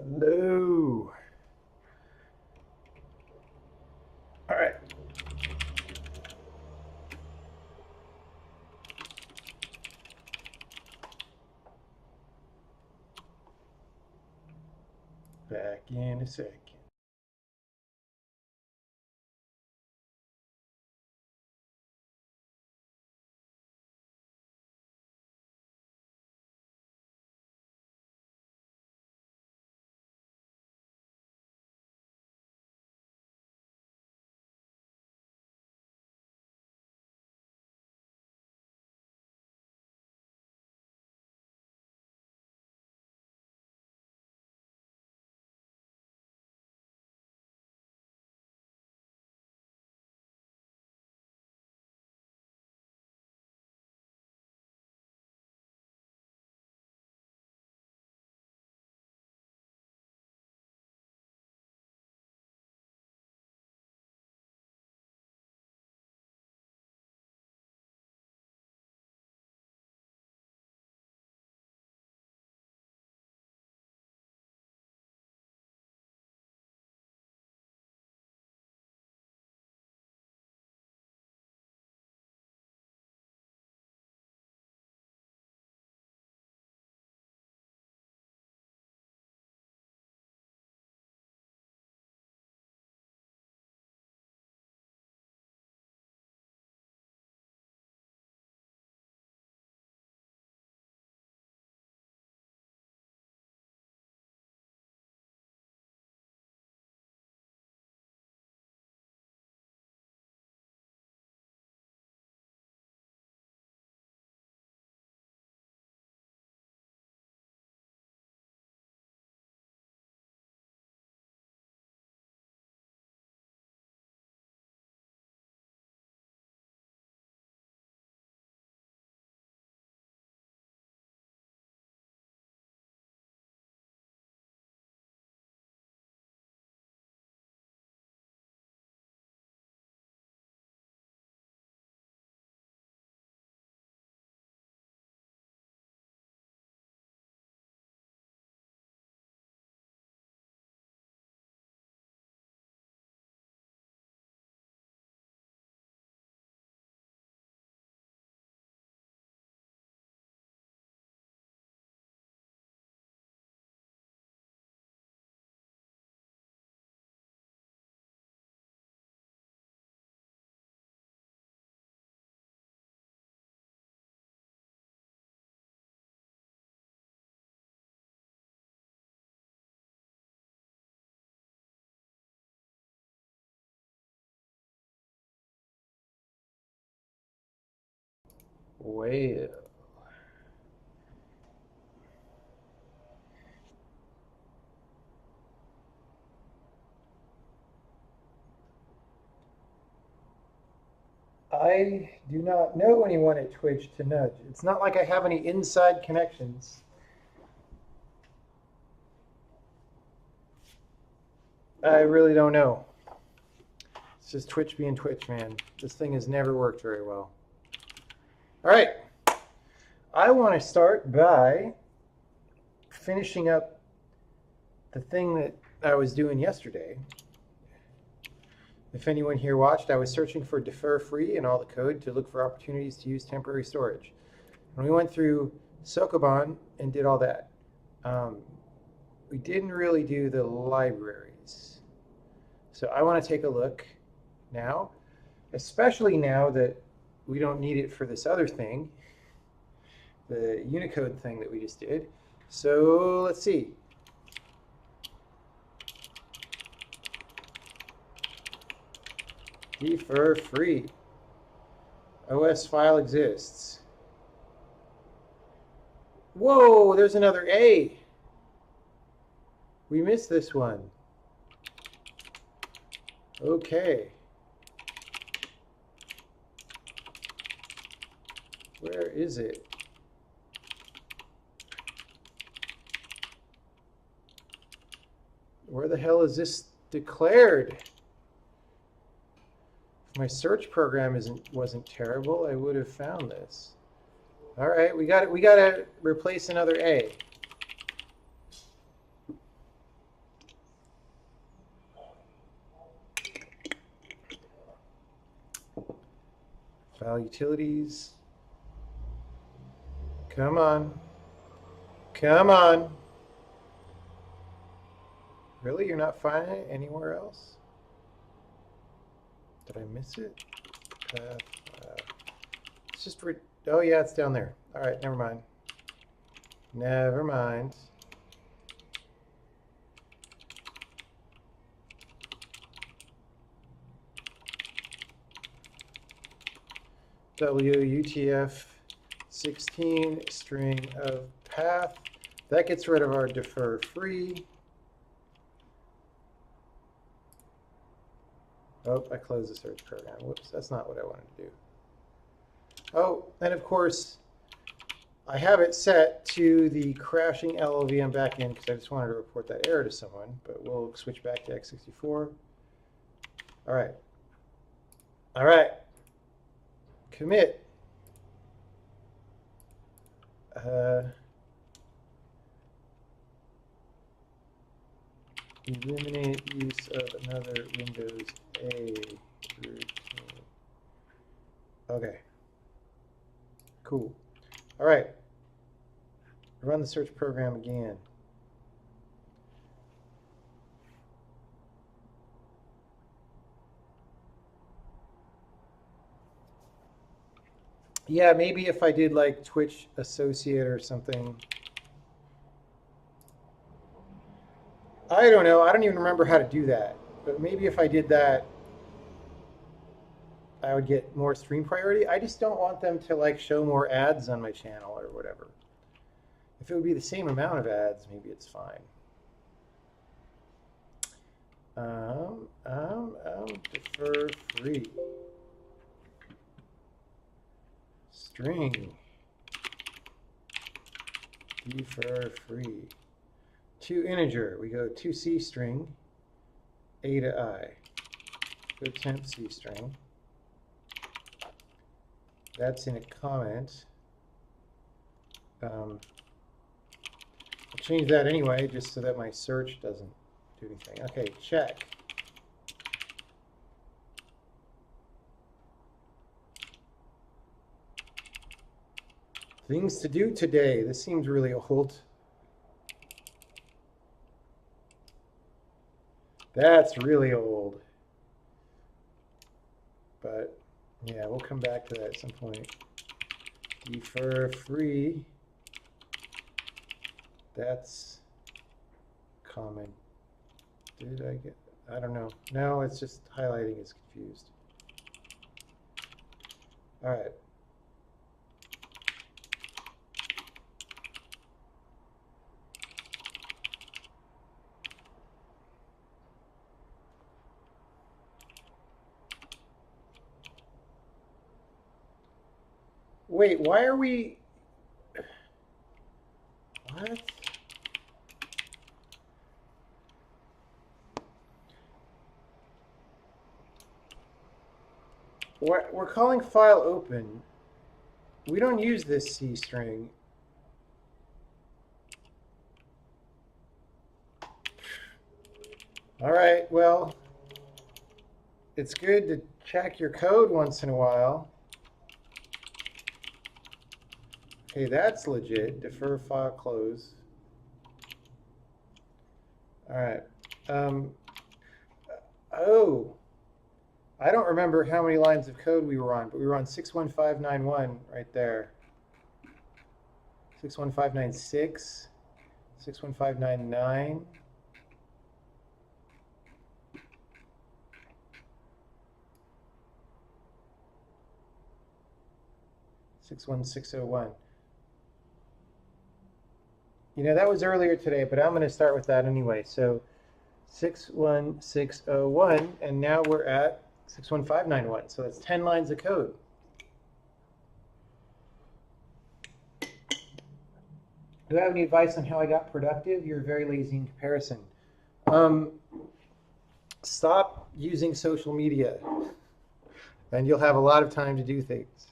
Hello. All right. Back in a second. Well, I do not know anyone at Twitch to nudge. It's not like I have any inside connections. I really don't know. It's just Twitch being Twitch, man. This thing has never worked very well. All right. I want to start by finishing up the thing that I was doing yesterday. If anyone here watched, I was searching for defer free and all the code to look for opportunities to use temporary storage. And we went through Sokoban and did all that. We didn't really do the libraries. So I want to take a look now, especially now that we don't need it for this other thing, the Unicode thing that we just did. So let's see. Defer free. OS file exists. Whoa, there's another A. We missed this one. Okay. Where is it? Where the hell is this declared? If my search program wasn't terrible, I would have found this. All right, we got to replace another A. File utilities. Come on. Come on. Really? You're not finding it anywhere else? Did I miss it? It's just, oh yeah, it's down there. All right, never mind. Never mind. WUTF-16 string of path. That gets rid of our defer free. Oh, I closed the search program. Whoops, that's not what I wanted to do. Oh, and of course, I have it set to the crashing LLVM backend because I just wanted to report that error to someone, but we'll switch back to x64. All right. All right. Commit. Eliminate use of another Windows A routine. Okay. Cool. All right. Run the search program again. Yeah, maybe if I did like Twitch Associate or something. I don't know. I don't even remember how to do that. But maybe if I did that, I would get more stream priority. I just don't want them to like show more ads on my channel or whatever. If it would be the same amount of ads, maybe it's fine. Defer free. String. Defer free. To integer, we go to C string, A to I. Go temp C string. That's in a comment. I'll change that anyway, just so that my search doesn't do anything. Okay, check. Things to do today. This seems really old. That's really old. But yeah, we'll come back to that at some point. Defer free. That's common. Did I get, I don't know. No, it's just highlighting is confused. All right. Wait, why are we... What? We're calling file open. We don't use this C string. All right, well, it's good to check your code once in a while. Okay, that's legit. Defer file close. All right. Oh, I don't remember how many lines of code we were on, but we were on 61591 right there. 61596, 61599. $61601. You know, that was earlier today, but I'm going to start with that anyway. So 61601, and now we're at 61591. So that's 10 lines of code. Do I have any advice on how I got productive? You're very lazy in comparison. Stop using social media, and you'll have a lot of time to do things.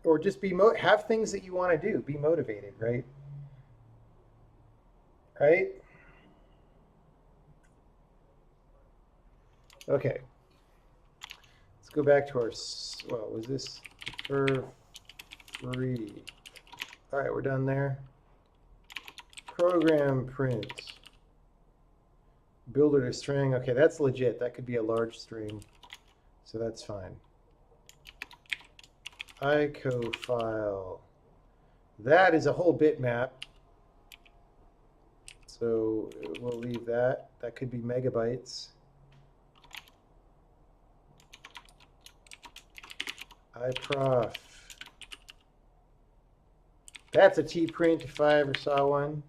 Or just have things that you want to do. Be motivated, right? Right? Okay. Let's go back to our, well, was this defer free? All right, we're done there. Program print. Builder to string. Okay, that's legit. That could be a large string. So that's fine. ICO file. That is a whole bitmap. So we'll leave that. That could be megabytes. iProf. That's a tprint if I ever saw one.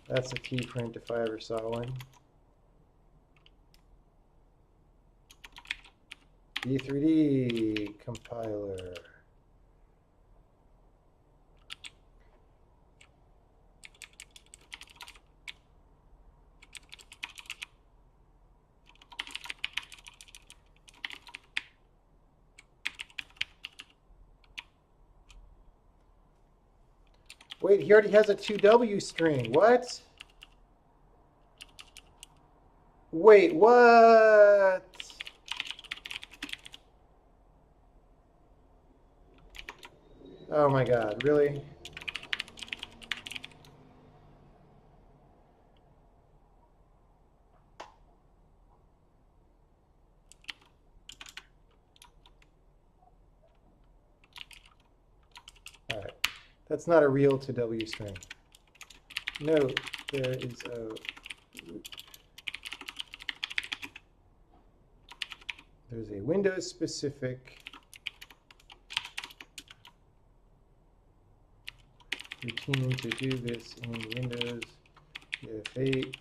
That's a tprint if I ever saw one. D3D compiler. Wait, he already has a 2W string. What? Wait, what? Oh my God, really? All right, that's not a real 2W string. Note, there is a there's a Windows specific routine to do this in Windows EF8.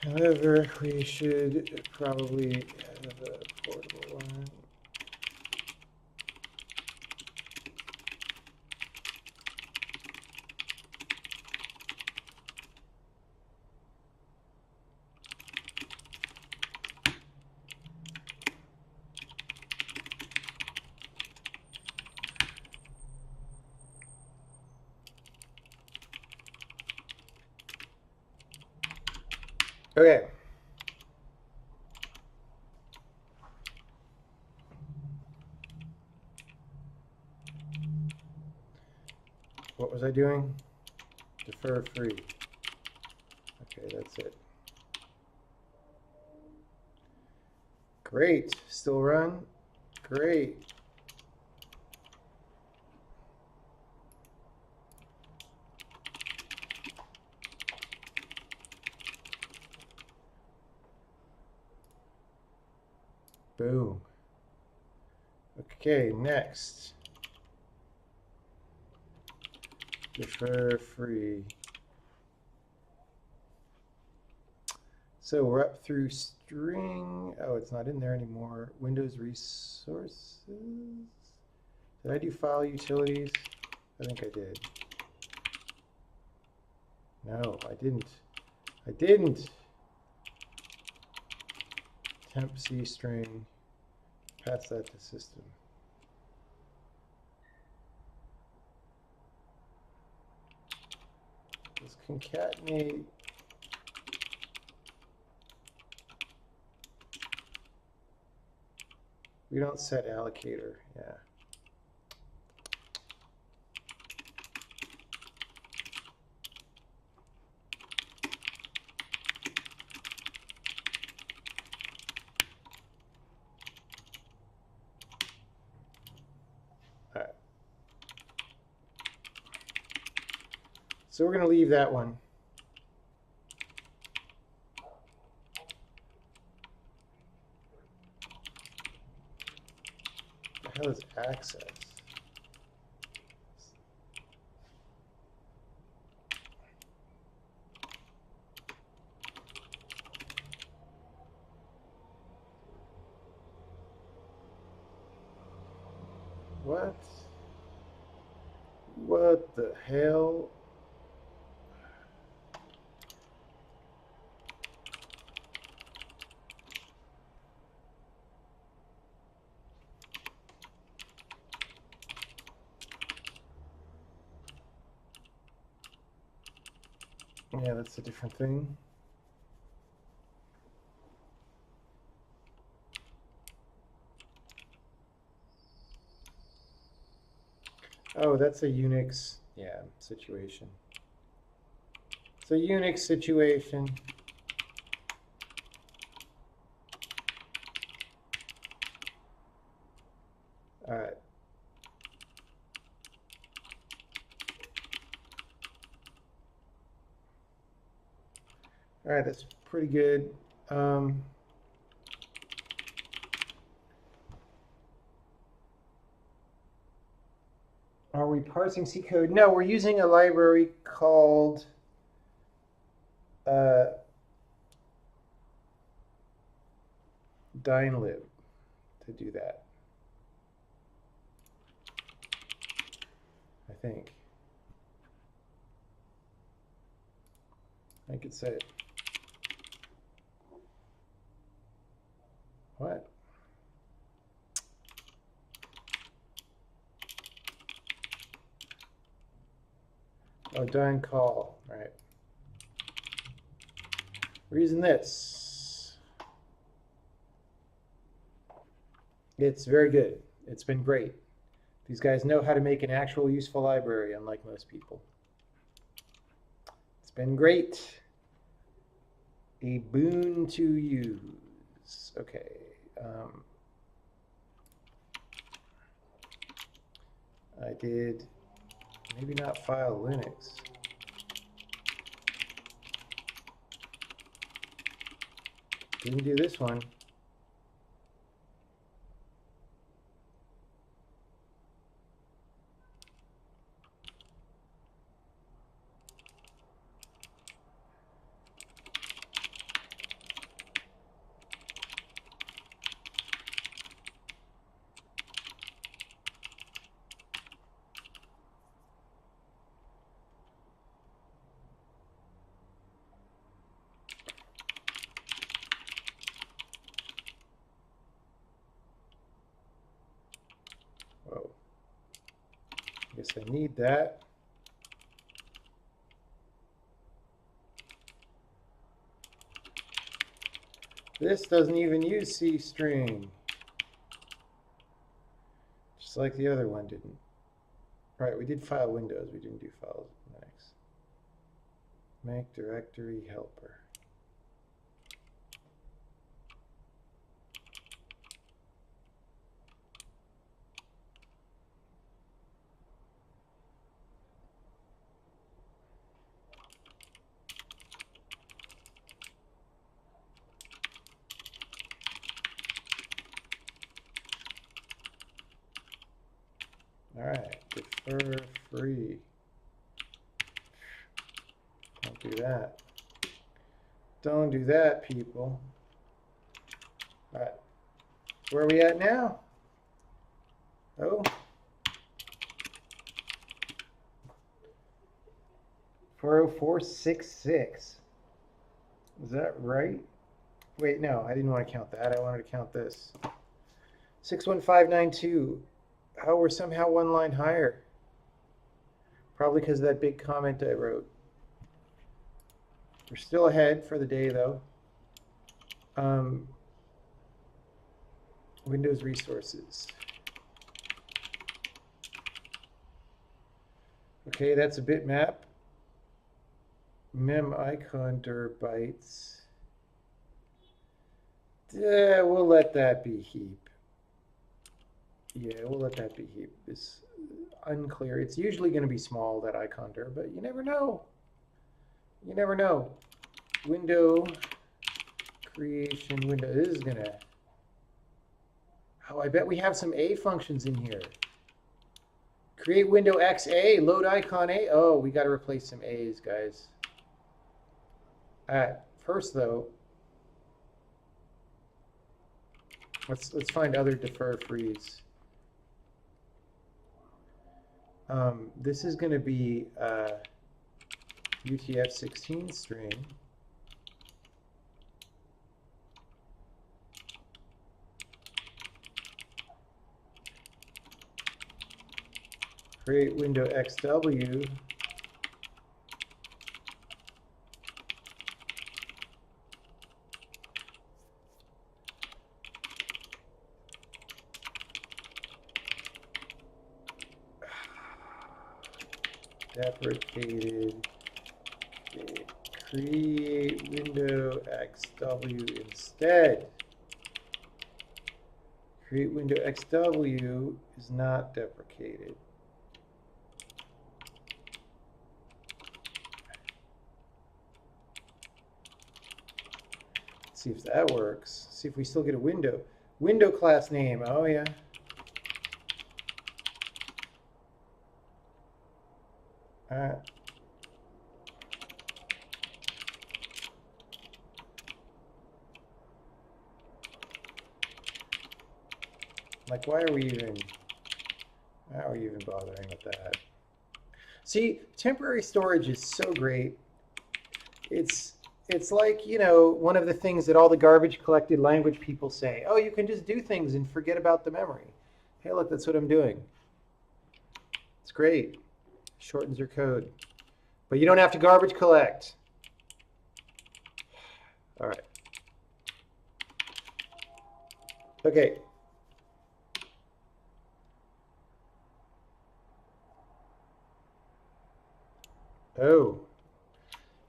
However, we should probably have a portable one. Okay. What was I doing? Defer free. Okay, that's it. Great. Still run? Great. Boom. Okay, next. Defer free. So we're up through string. Oh, it's not in there anymore. Windows resources. Did I do file utilities? I think I did. No, I didn't. I didn't. Temp C string. Pass that to system. Let's concatenate. We don't set allocator, yeah. All right. So we're going to leave that one. What the hell is access? What? What the hell? Yeah, that's a different thing. Oh, that's a Unix, yeah, situation. It's a Unix situation. All right. All right, that's pretty good. Are we parsing C code? No, we're using a library called dynlib to do that. I think. I could say it. What? Oh, dyn call. All right. We're using this. It's very good. It's been great. These guys know how to make an actual useful library, unlike most people. It's been great. A boon to use. Okay. I did maybe not file Linux. Didn't do this one. Whoa. I guess I need that. This doesn't even use C-string. Just like the other one didn't. Right, we did file Windows, we didn't do file Linux. Make directory helper. All right, defer free. Don't do that. Don't do that, people. All right, where are we at now? Oh. 40466. Is that right? Wait, no, I didn't want to count that. I wanted to count this. 61592. Oh, we're somehow one line higher. Probably because of that big comment I wrote. We're still ahead for the day, though. Windows resources. Okay, that's a bitmap. Mem icon dir bytes. Yeah, we'll let that be heap. Yeah, we'll let that be heap. It's unclear. It's usually going to be small, that icon dir, but you never know. You never know. Window creation window. This is going to... Oh, I bet we have some A functions in here. Create window XA, load icon A. Oh, we got to replace some A's, guys. All right, first though, let's find other defer frees. This is going to be UTF-16 string. Create window XW. deprecated. Create window XW instead. Create window XW is not deprecated. Let's see if that works. See if we still get a window. Window class name. Oh, yeah. Like, why are we even bothering with that? See, temporary storage is so great. It's like, you know, one of the things that all the garbage collected language people say. Oh, you can just do things and forget about the memory. Hey, look, that's what I'm doing. It's great. Shortens your code. But you don't have to garbage collect. All right. Okay. Oh,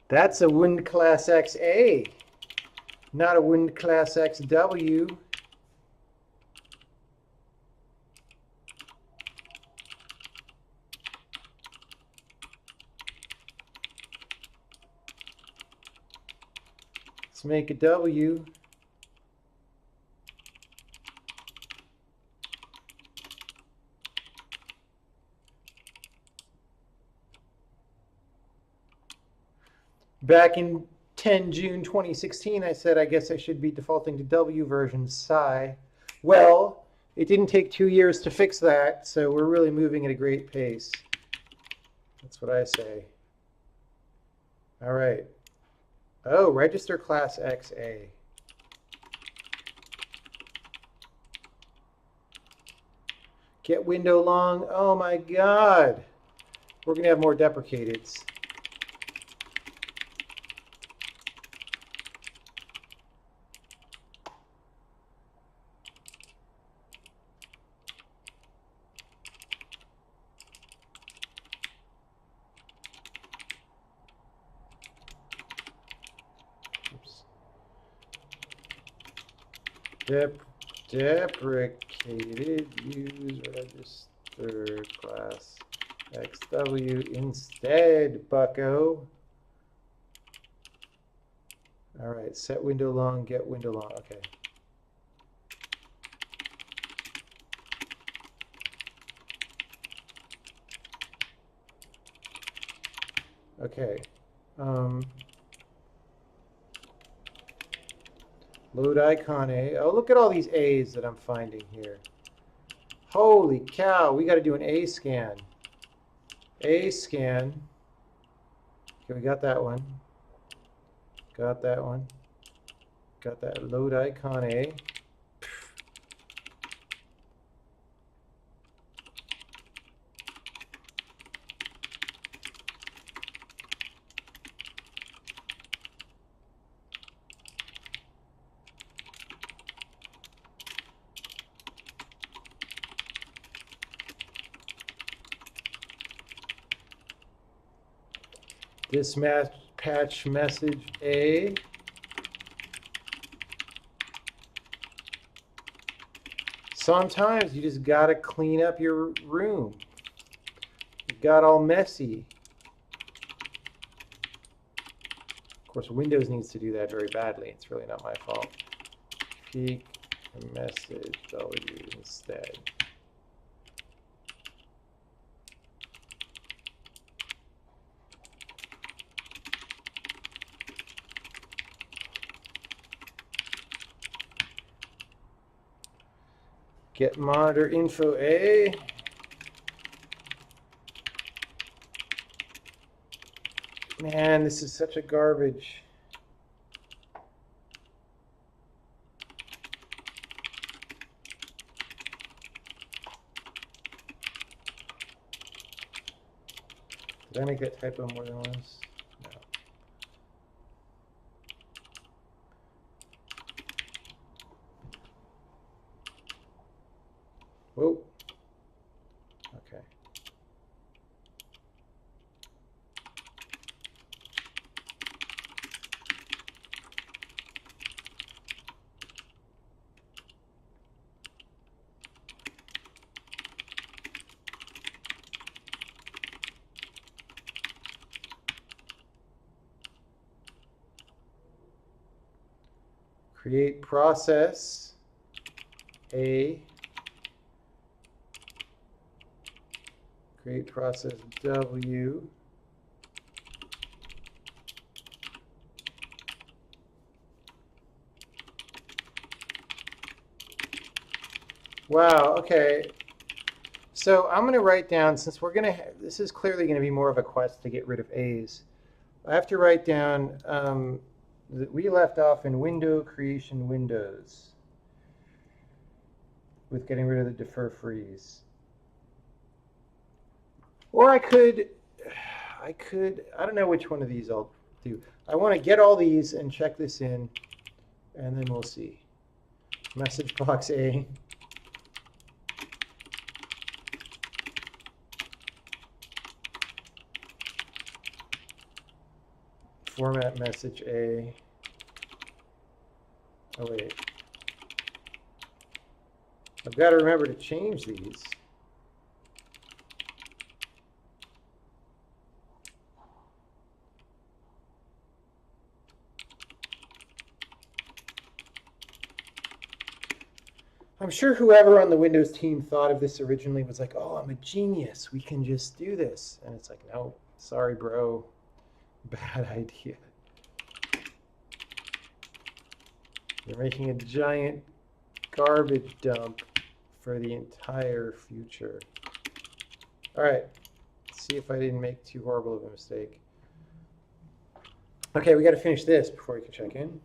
that's a Wind Class XA, not a Wind Class XW. Let's make a W. Back in 10 June 2016, I said I guess I should be defaulting to W version psi. Well, it didn't take 2 years to fix that, so we're really moving at a great pace. That's what I say. All right. Oh, register class XA. Get window long. Oh my God. We're going to have more deprecateds. Deprecated, use register class XW instead, bucko. All right, set window long, get window long, okay. Okay. Load icon A. Oh, look at all these A's that I'm finding here. Holy cow, we got to do an A scan. A scan. Okay, we got that one. Got that one. Got that load icon A. This patch message A. Sometimes you just gotta clean up your room. It got all messy. Of course, Windows needs to do that very badly. It's really not my fault. Peak message W instead. Get monitor info A. Man, this is such a garbage. Did I make that typo more than once? No. Whoa. Okay. create process A, create process W, wow, okay. So I'm going to write down, since we're going to, this is clearly going to be more of a quest to get rid of A's. I have to write down that we left off in window creation windows with getting rid of the defer freeze. Or I don't know which one of these I'll do. I want to get all these and check this in, and then we'll see. Message box A. Format message A. Oh, wait. I've got to remember to change these. I'm sure whoever on the Windows team thought of this originally was like, oh, I'm a genius. We can just do this. And it's like, no, sorry, bro. Bad idea. You're making a giant garbage dump for the entire future. All right, let's see if I didn't make too horrible of a mistake. Okay, we got to finish this before we can check in.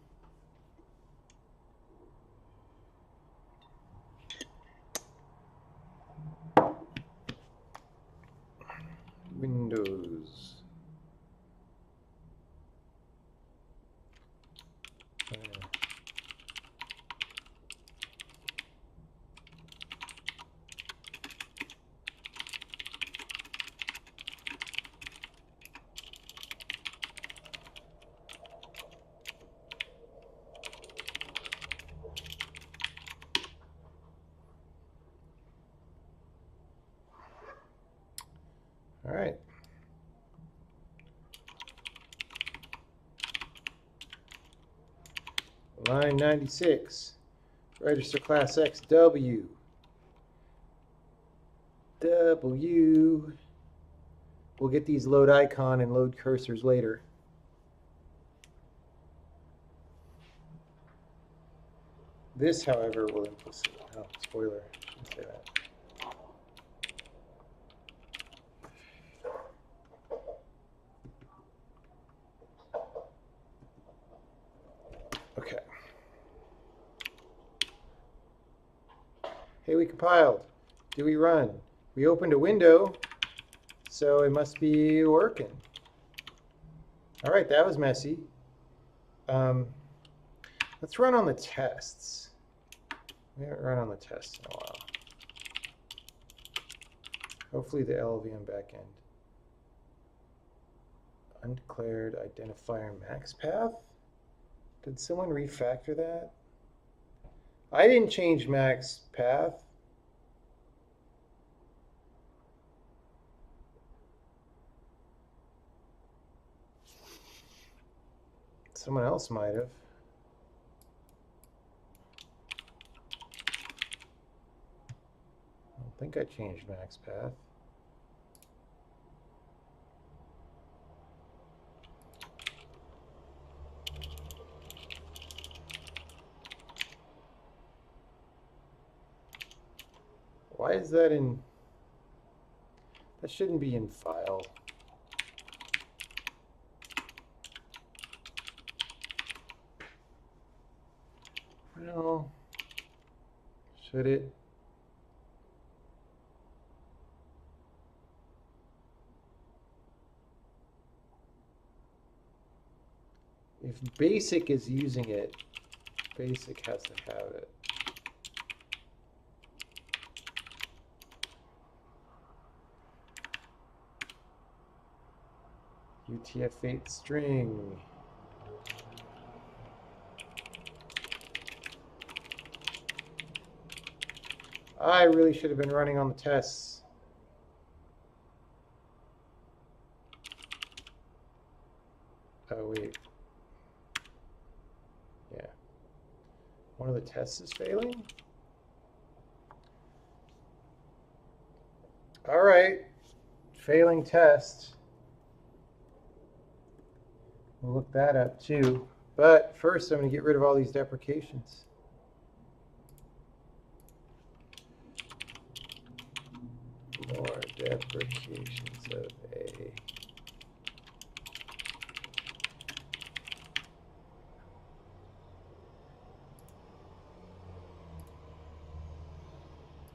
Windows. All right. Line 96, register class X W. W. We'll get these load icon and load cursors later. This, however, will implicitly, oh, spoiler, shouldn't say that. Okay. Hey, we compiled. Do we run? We opened a window, so it must be working. All right, that was messy. Let's run on the tests. We haven't run on the tests in a while. Hopefully the LLVM backend. Undeclared identifier max path? Did someone refactor that? I didn't change max path. Someone else might have. I don't think I changed max path. Why is that in? That shouldn't be in file. Well, should it? If BASIC is using it, BASIC has to have it. UTF-8 string. I really should have been running on the tests. Oh, wait. Yeah. One of the tests is failing? All right, failing test. We'll look that up too. But first, I'm going to get rid of all these deprecations. More deprecations of A.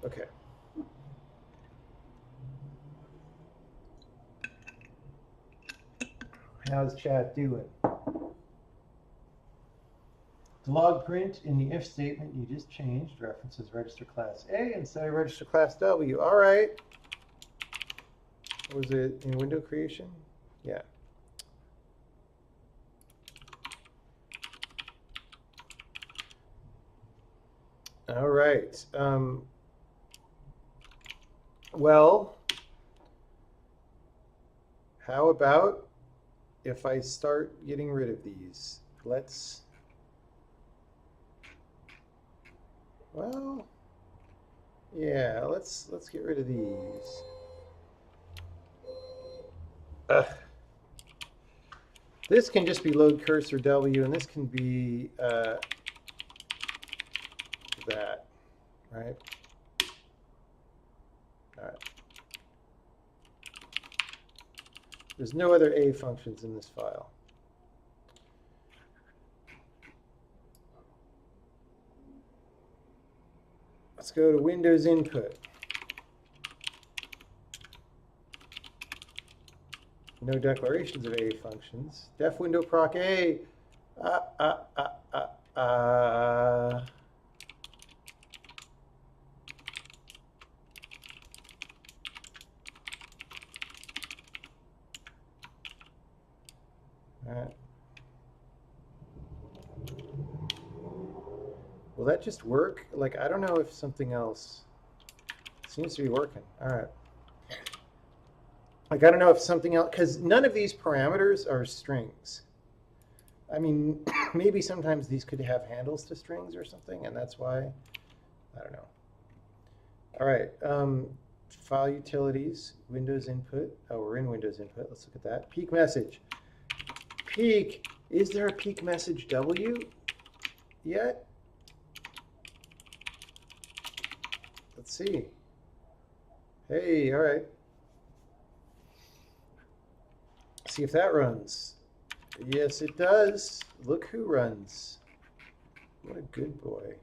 Okay. How's chat doing? The log print in the if statement you just changed references register class A instead of register class W. All right. Was it in window creation? Yeah. All right. Well, how about if I start getting rid of these? Well, yeah, let's get rid of these. This can just be load cursor W, and this can be that, right? All right. There's no other A functions in this file. Let's go to Windows input. No declarations of A functions. Def window proc A. Alright. Will that just work? Like, I don't know if something else seems to be working. Alright. Like, I don't know if something else, because none of these parameters are strings. I mean, maybe sometimes these could have handles to strings or something, and that's why, I don't know. All right, file utilities, Windows input. Oh, we're in Windows input. Let's look at that. Peak message. Peak. Is there a peak message W yet? Let's see. Hey, all right. See if that runs. Yes, it does. Look who runs. What a good boy.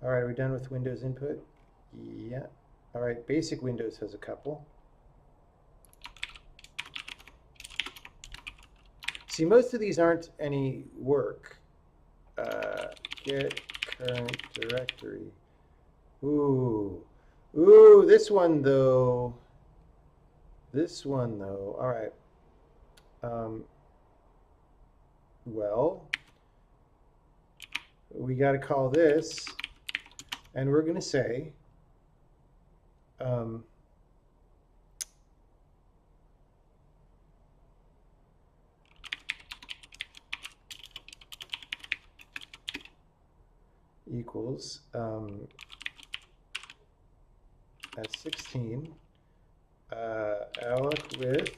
All right, are we done with Windows input? Yeah. All right, basic Windows has a couple. See, most of these aren't any work. Get current directory. Ooh. Ooh, this one though. This one though. All right. Well, we got to call this, and we're going to say, equals S16 alloc with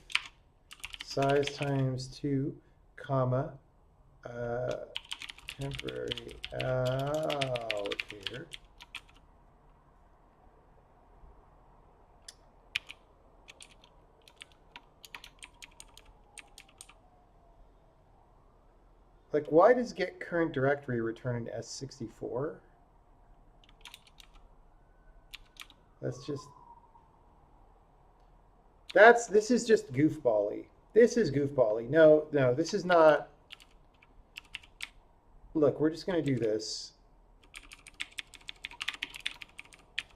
size times 2 comma temporary allocator like, why does get current directory return an S64? That's just, this is just goofball-y. This is goofball-y. No, this is not. Look, we're just going to do this.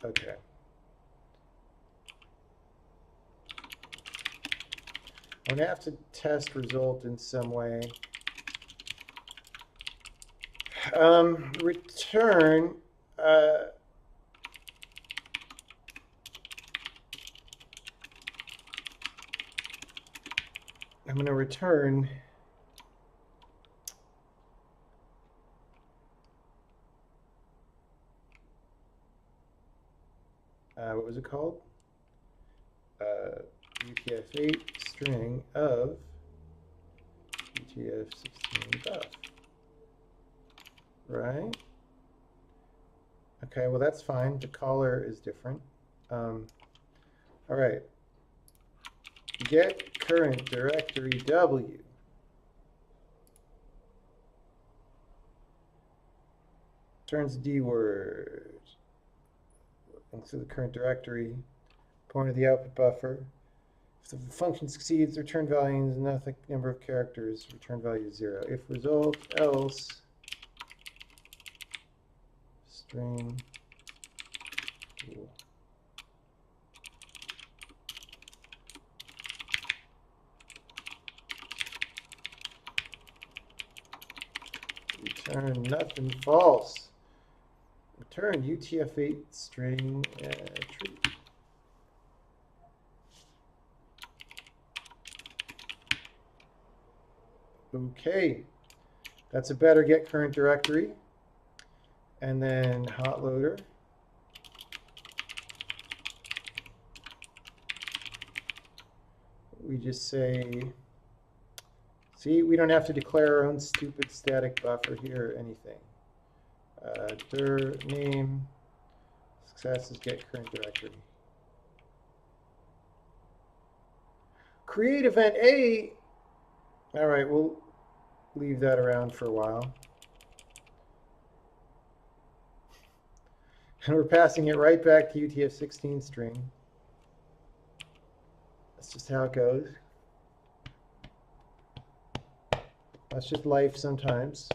Okay. I'm going to have to test result in some way. Return I'm going to return what was it called? UTF-8 string of UTF-16 buff. Right? Okay, well that's fine. The caller is different. All right. Get current directory W. Turns D word into the current directory. Pointer the output buffer. If the function succeeds, return value is nothing number of characters. Return value is 0. If result else string cool. Return nothing false. Return UTF-8 string true. Okay, that's a better get current directory. And then hot loader. We just say, see, we don't have to declare our own stupid static buffer here or anything. Dir name success is get current directory. Create event A. All right, we'll leave that around for a while. And we're passing it right back to UTF-16 string. That's just how it goes. That's just life sometimes.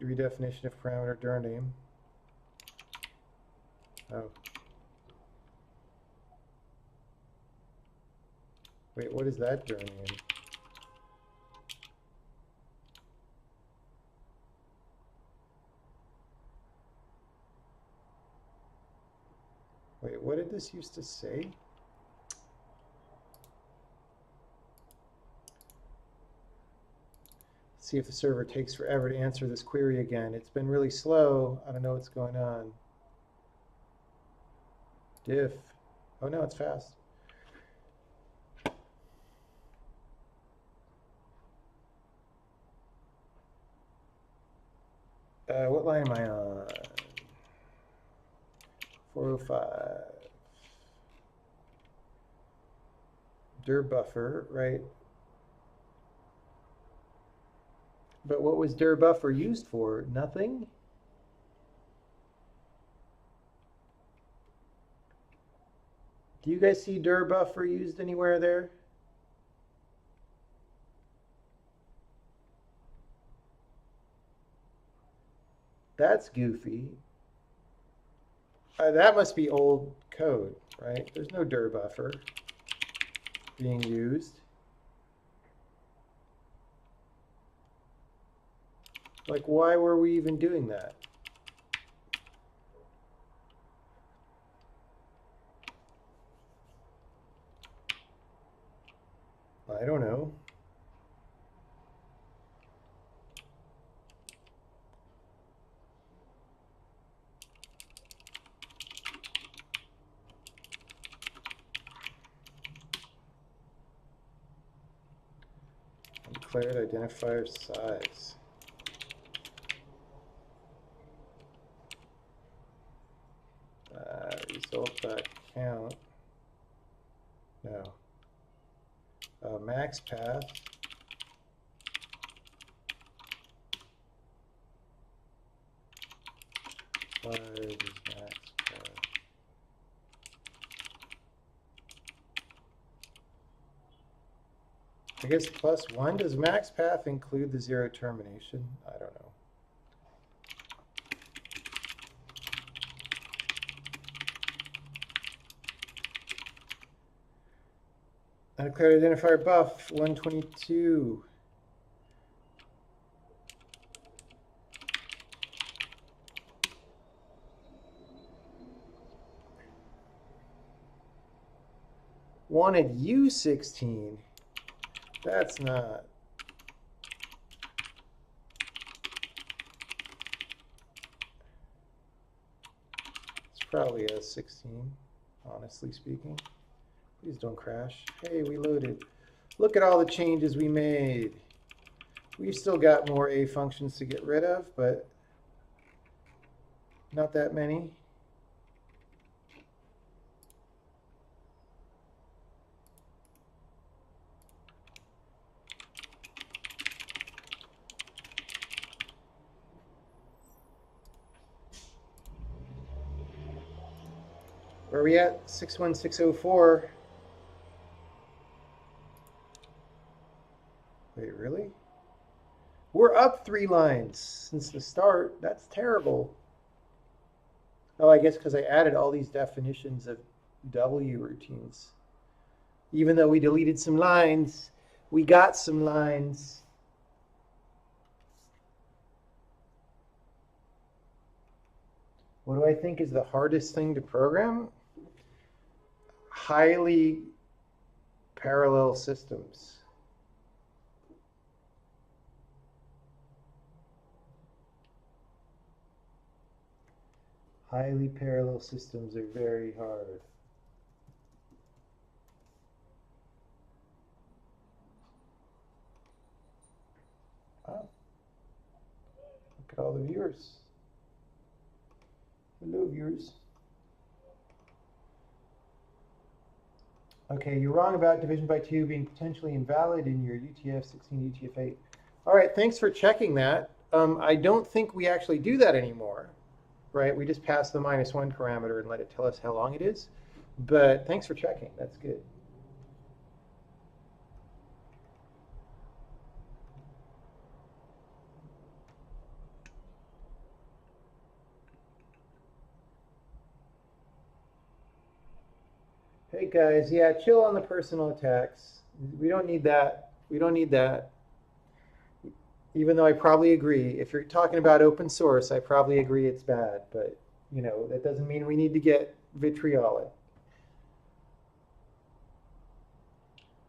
Redefinition of parameter dir name. Oh. Wait, what is that dir name? Wait, what did this used to say? See if the server takes forever to answer this query again. It's been really slow. I don't know what's going on. Diff. Oh no, it's fast. What line am I on? 405. Dir buffer, right? But what was dir buffer used for? Nothing? Do you guys see dir buffer used anywhere there? That's goofy. That must be old code, right? There's no dir buffer being used. Like, why were we even doing that? I don't know. Declared identifier size. Result.count. No. Max path. Large is max path. I guess +1. Does max path include the 0 termination? I don't know. Undeclared identifier buff 122. wanted U16. That's not. It's probably a 16, honestly speaking. Please don't crash. Hey, we loaded. Look at all the changes we made. We've still got more A functions to get rid of, but not that many. Where are we at? 61604. Wait, really? We're up 3 lines since the start. That's terrible. Oh, I guess because I added all these definitions of W routines. Even though we deleted some lines, we got some lines. What do I think is the hardest thing to program? Highly parallel systems. Highly parallel systems are very hard. Wow. Look at all the viewers. Hello, viewers. Okay, you're wrong about division by 2 being potentially invalid in your UTF-16, UTF-8. All right, thanks for checking that. I don't think we actually do that anymore, right? We just pass the -1 parameter and let it tell us how long it is. But thanks for checking. That's good. Hey guys, yeah, chill on the personal attacks. We don't need that. We don't need that. Even though I probably agree, if you're talking about open source, I probably agree it's bad, but you know, that doesn't mean we need to get vitriolic.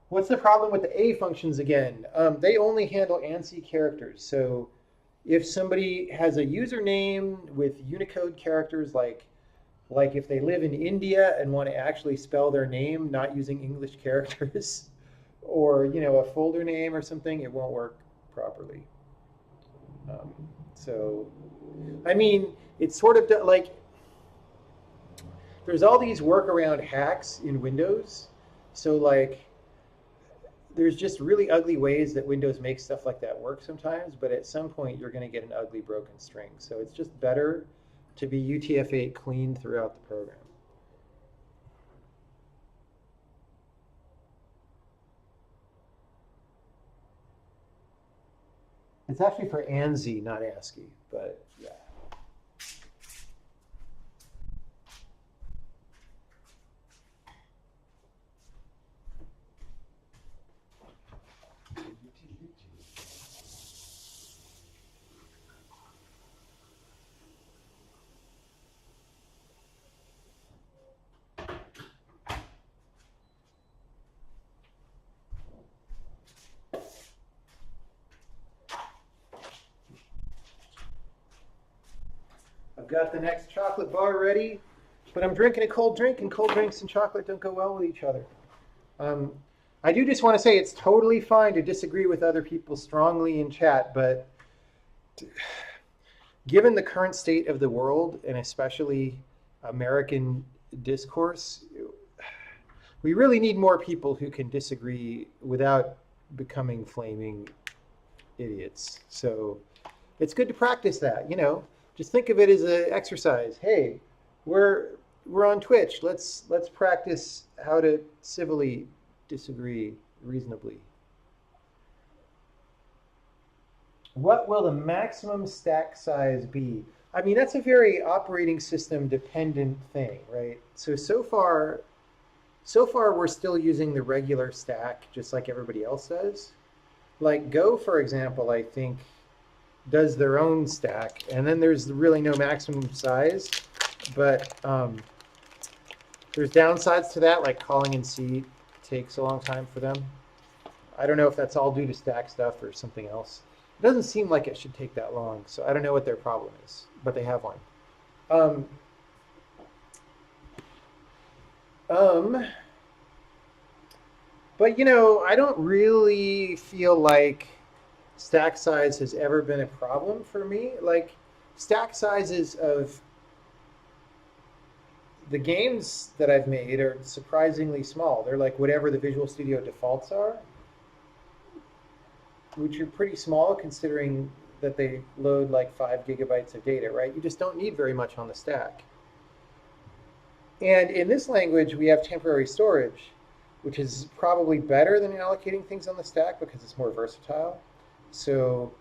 What's the problem with the A functions again? They only handle ANSI characters. So if somebody has a username with Unicode characters, like if they live in India and want to actually spell their name not using English characters, or you know, a folder name or something, it won't work properly. So, I mean, it's sort of like there's all these workaround hacks in Windows. So like there's just really ugly ways that Windows makes stuff like that work sometimes, but at some point you're going to get an ugly broken string. So it's just better to be UTF-8 clean throughout the program. It's actually for ANSI, not ASCII, but yeah. I've got the next chocolate bar ready, but I'm drinking a cold drink, and cold drinks and chocolate don't go well with each other. I do just want to say it's totally fine to disagree with other people strongly in chat, but given the current state of the world, and especially American discourse, we really need more people who can disagree without becoming flaming idiots. So it's good to practice that, you know. Just think of it as an exercise. Hey, we're on Twitch. Let's practice how to civilly disagree reasonably. What will the maximum stack size be? I mean, that's a very operating system dependent thing, right? So far we're still using the regular stack just like everybody else does. Like Go, for example, I think does their own stack, and then there's really no maximum size, but there's downsides to that, like calling in C takes a long time for them. I don't know if that's all due to stack stuff or something else. It doesn't seem like it should take that long, so I don't know what their problem is, but they have one. But you know, I don't really feel like stack size has ever been a problem for me. Like stack sizes of the games that I've made are surprisingly small. They're like whatever the Visual Studio defaults are, which are pretty small considering that they load like 5 gigabytes of data, right? You just don't need very much on the stack. And in this language, we have temporary storage, which is probably better than allocating things on the stack because it's more versatile. So,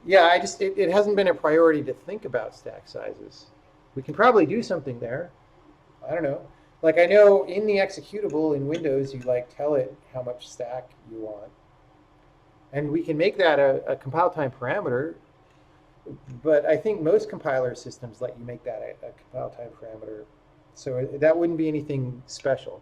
yeah, it hasn't been a priority to think about stack sizes. We can probably do something there. I don't know. Like I know in the executable in Windows, you like tell it how much stack you want. And we can make that a compile time parameter. But I think most compiler systems let you make that a compile time parameter. So that wouldn't be anything special.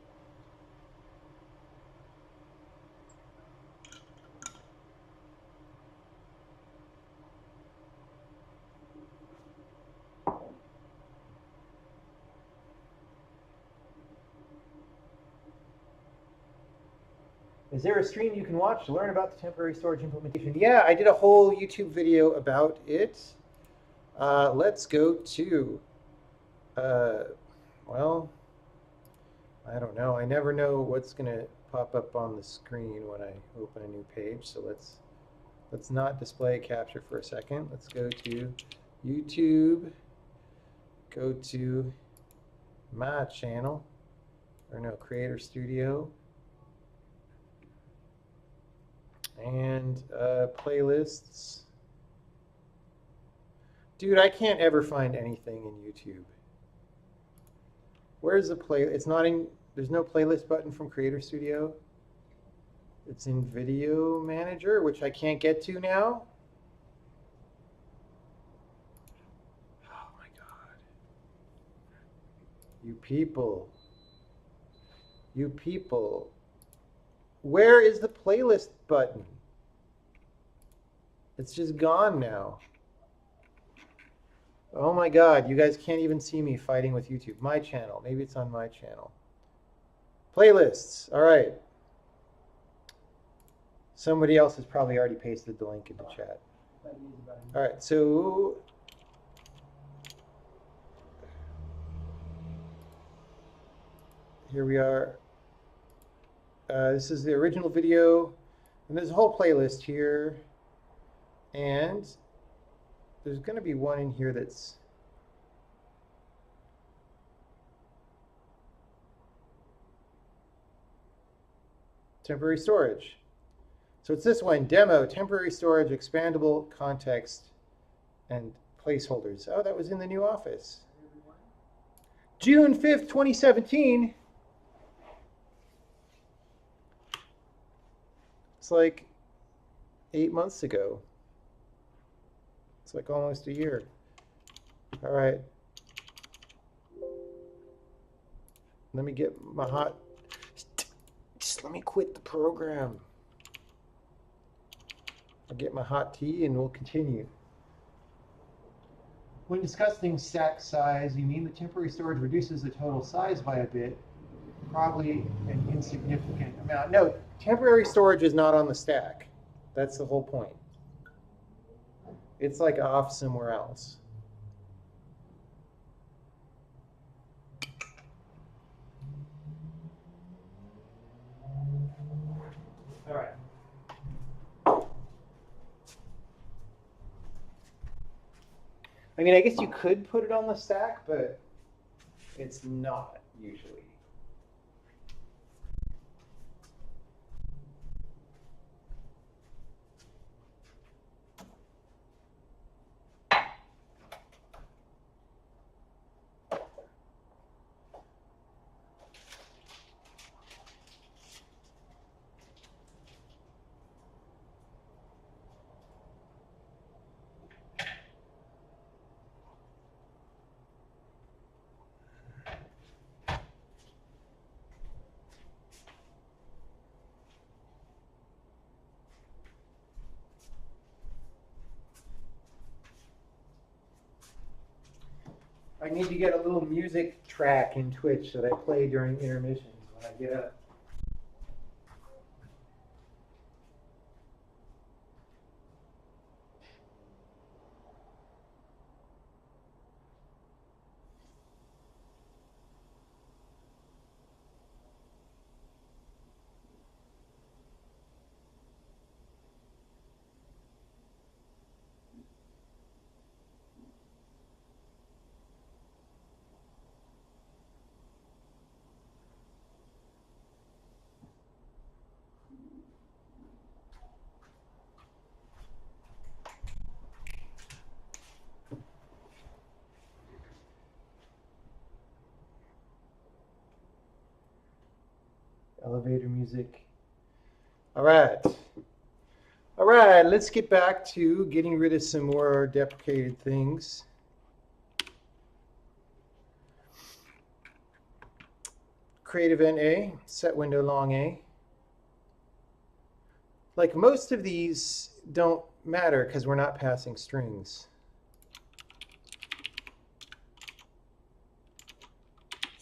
Is there a stream you can watch to learn about the temporary storage implementation? Yeah, I did a whole YouTube video about it. Let's go to, well, I don't know. I never know what's going to pop up on the screen when I open a new page. So let's not display capture for a second. Let's go to YouTube, go to my channel, or no, Creator Studio. And playlists. Dude, I can't ever find anything in YouTube. Where's the play? It's not in, there's no playlist button from Creator Studio. It's in Video Manager, which I can't get to now. Oh my God. You people. You people. Where is the playlist button? It's just gone now. Oh my God, you guys can't even see me fighting with YouTube. My channel, maybe it's on my channel. Playlists, all right. Somebody else has probably already pasted the link in the chat. All right, so here we are. This is the original video, and there's a whole playlist here, and there's going to be one in here that's temporary storage. So it's this one, demo, temporary storage, expandable context, and placeholders. Oh, that was in the new Office. June 5th, 2017. It's like 8 months ago. It's like almost a year. All right. Let me get my hot, just let me quit the program. I'll get my hot tea and we'll continue. When discussing stack size, you mean the temporary storage reduces the total size by a bit, probably an insignificant amount. No, temporary storage is not on the stack. That's the whole point. It's like off somewhere else. All right. I mean, I guess you could put it on the stack, but it's not usually. I need to get a little music track in Twitch that I play during intermissions when I get up. Elevator music. All right. All right, let's get back to getting rid of some more deprecated things. Create event A, set window long A. Like most of these don't matter because we're not passing strings.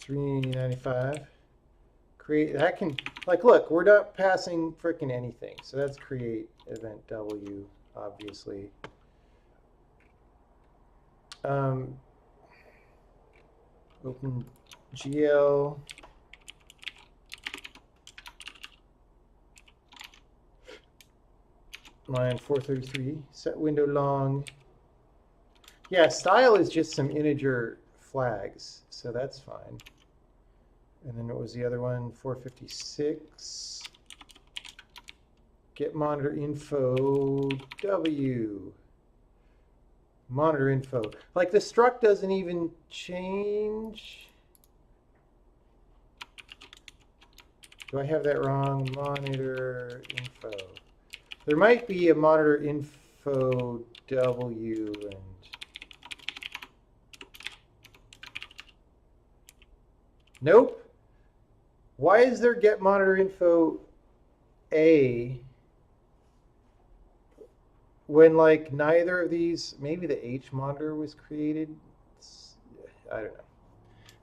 $3.95. Create, that can, like, look, we're not passing frickin' anything. So that's create event W, obviously. Open GL. Line 433, set window long. Yeah, style is just some integer flags, so that's fine. And then what was the other one? 456. Get monitor info W. Monitor info. Like the struct doesn't even change. Do I have that wrong? Monitor info. There might be a monitor info W and nope. Why is there get monitor info A when like neither of these, maybe the H monitor was created? I don't know.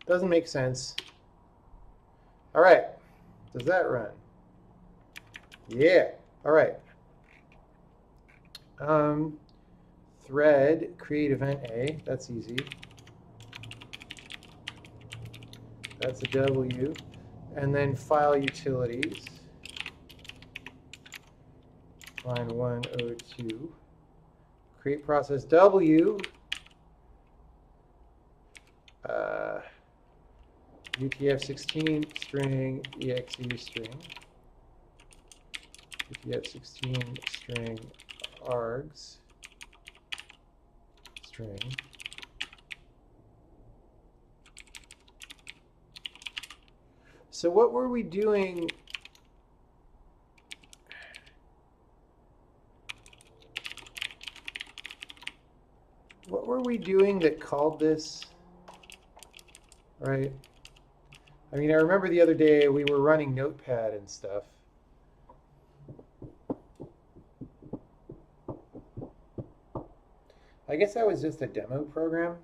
Doesn't make sense. All right. Does that run? Yeah. All right. Thread, create event A. That's easy. That's a W. And then file utilities. Line 102. Create process W. UTF-16 string exe string. UTF-16 string args string. So what were we doing? What were we doing that called this? Right? I mean, I remember the other day we were running Notepad and stuff. I guess that was just a demo program.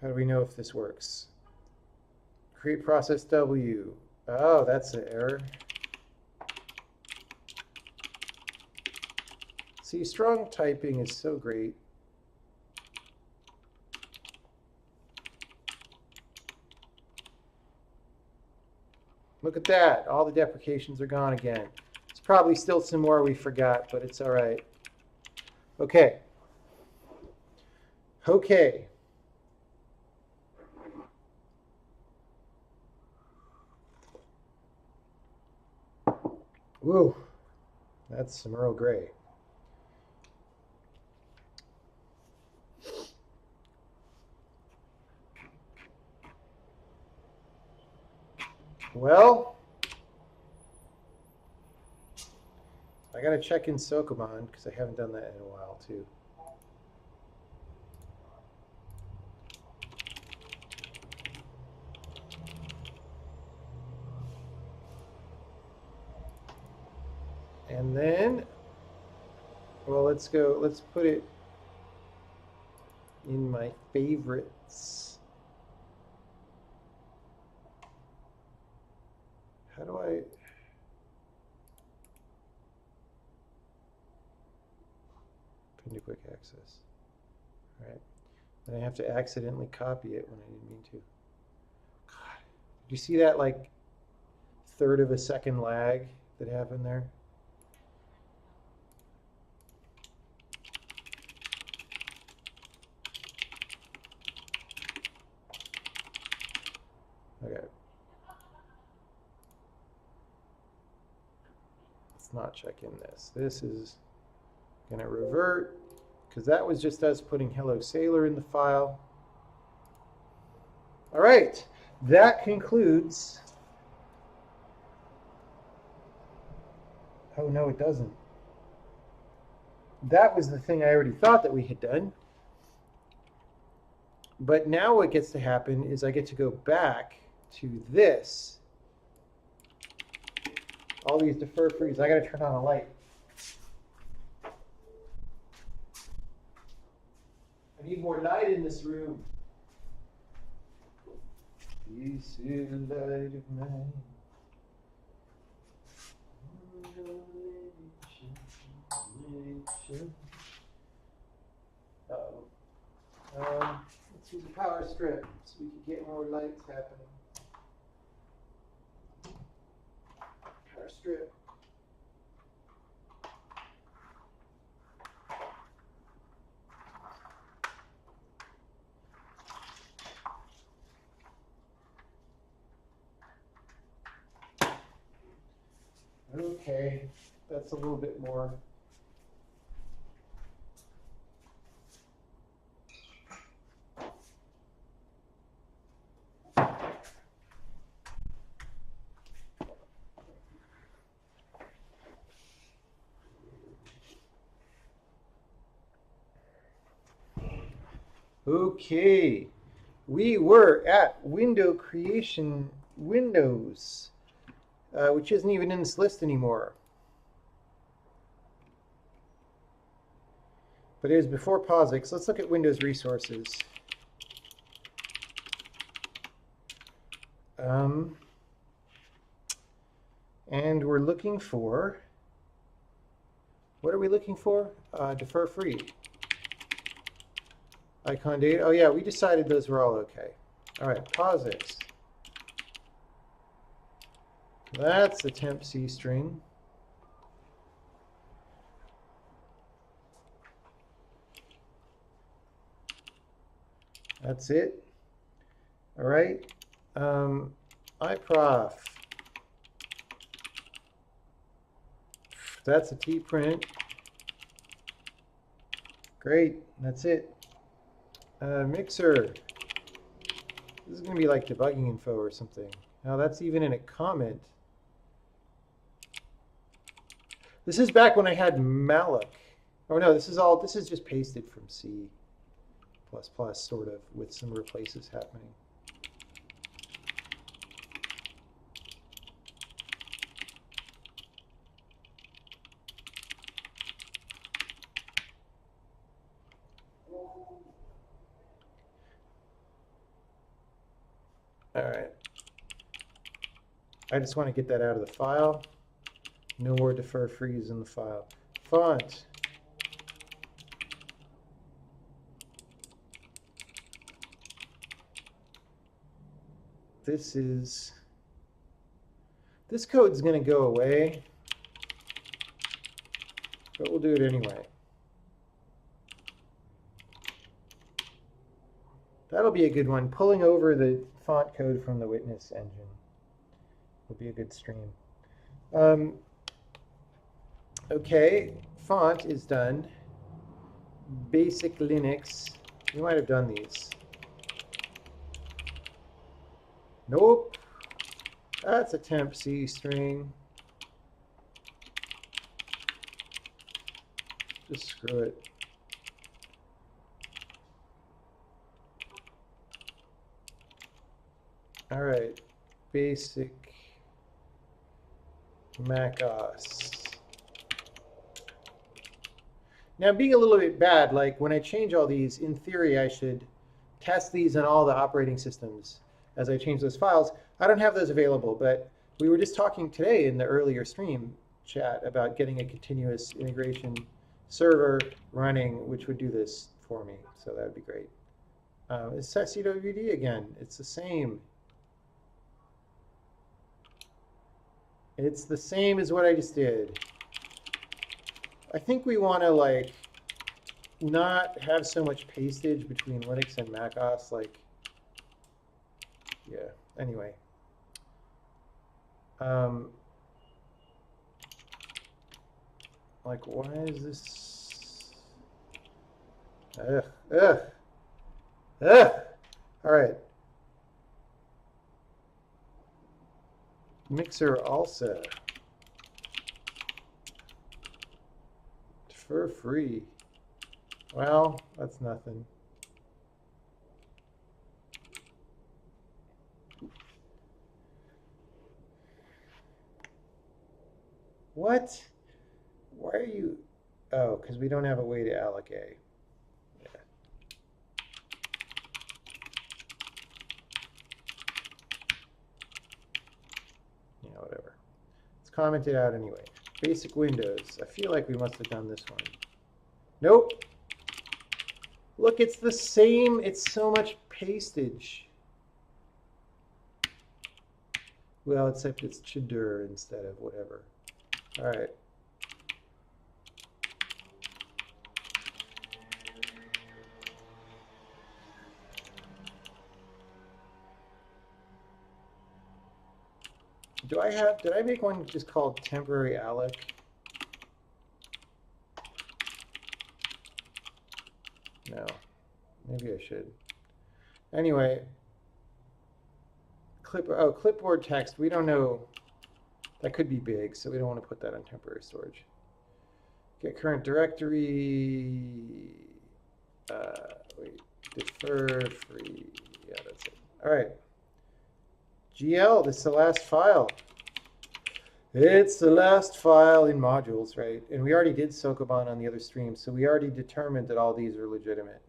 How do we know if this works? Create process W. Oh, that's an error. See, strong typing is so great. Look at that. All the deprecations are gone again. There's probably still some more we forgot, but it's all right. Okay. Okay. Woo. That's some Earl Grey. Well, I got to check in Sokoban because I haven't done that in a while too. And then, well, let's put it in my favorites. How do I? Pin to quick access. All right. And I have to accidentally copy it when I didn't mean to. God, did you see that like third of a second lag that happened there? Okay. Let's not check in this. This is going to revert because that was just us putting Hello Sailor in the file. All right. That concludes. Oh, no, it doesn't. That was the thing I already thought that we had done. But now what gets to happen is I get to go back to this. All these defer freeze. I got to turn on a light. I need more light in this room. This is the light of mine. Let's use a power strip so we can get more lights happening. Power strip. Okay, that's a little bit more. Okay, we were at window creation windows, which isn't even in this list anymore. But it was before POSIX. Let's look at Windows resources. And we're looking for, what are we looking for? Defer free. Icon data. Oh yeah, we decided those were all okay. All right, POSIX. That's the temp C string. That's it. All right. iProf. That's a T print. Great. That's it. Mixer. This is going to be like debugging info or something. Now that's even in a comment. This is back when I had malloc. Oh no, this is just pasted from C++, sort of, with some replaces happening. All right. I just want to get that out of the file. No more defer freeze in the file. Font. This code's going to go away, but we'll do it anyway. That'll be a good one. Pulling over the font code from the witness engine will be a good stream. Okay, font is done. Basic Linux. We might have done these. Nope. That's a temp C string. Just screw it. All right, basic macOS. Now, I'm being a little bit bad. Like when I change all these, in theory, I should test these on all the operating systems as I change those files. I don't have those available, but we were just talking today in the earlier stream chat about getting a continuous integration server running, which would do this for me. So that would be great. It's CWD again. It's the same. It's the same as what I just did. I think we want to like not have so much pastage between Linux and Mac OS. Like, yeah. Anyway. Like, why is this? Ugh. Ugh. Ugh. All right. Mixer also. For free. Well, that's nothing. What? Why are you? Oh, because we don't have a way to alloc A. Yeah. Yeah, whatever. It's commented out anyway. Basic Windows. I feel like we must have done this one. Nope. Look, it's the same. It's so much pastage. Well, except it's Chedar instead of whatever. All right. Did I make one just called temporary alloc? No, maybe I should. Anyway, clipboard text, we don't know. That could be big, so we don't want to put that on temporary storage. Get current directory, wait, defer free, yeah, that's it. All right, GL, this is the last file. It's the last file in modules, right? And we already did Sokoban on the other stream, so we already determined that all these are legitimate.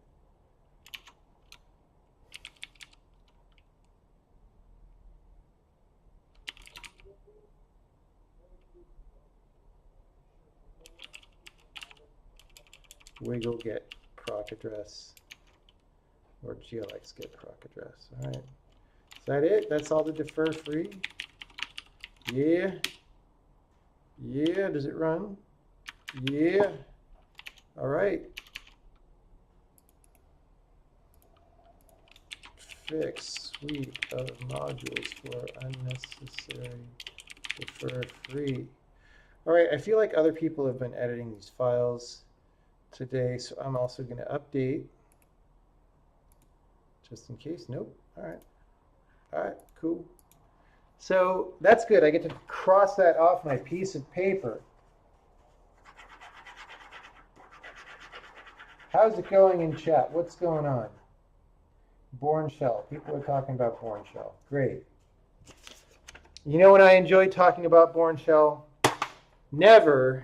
Wiggle get proc address, or glx get proc address. All right, is that it? That's all the defer free? Yeah. Yeah, does it run? Yeah. All right. Fix sweep of modules for unnecessary defer free. All right, I feel like other people have been editing these files today, so I'm also going to update just in case. Nope. All right. All right, cool. So that's good. I get to cross that off my piece of paper. How's it going in chat? What's going on? Bourne Shell. People are talking about Bourne Shell. Great. You know when I enjoy talking about Bourne Shell? Never.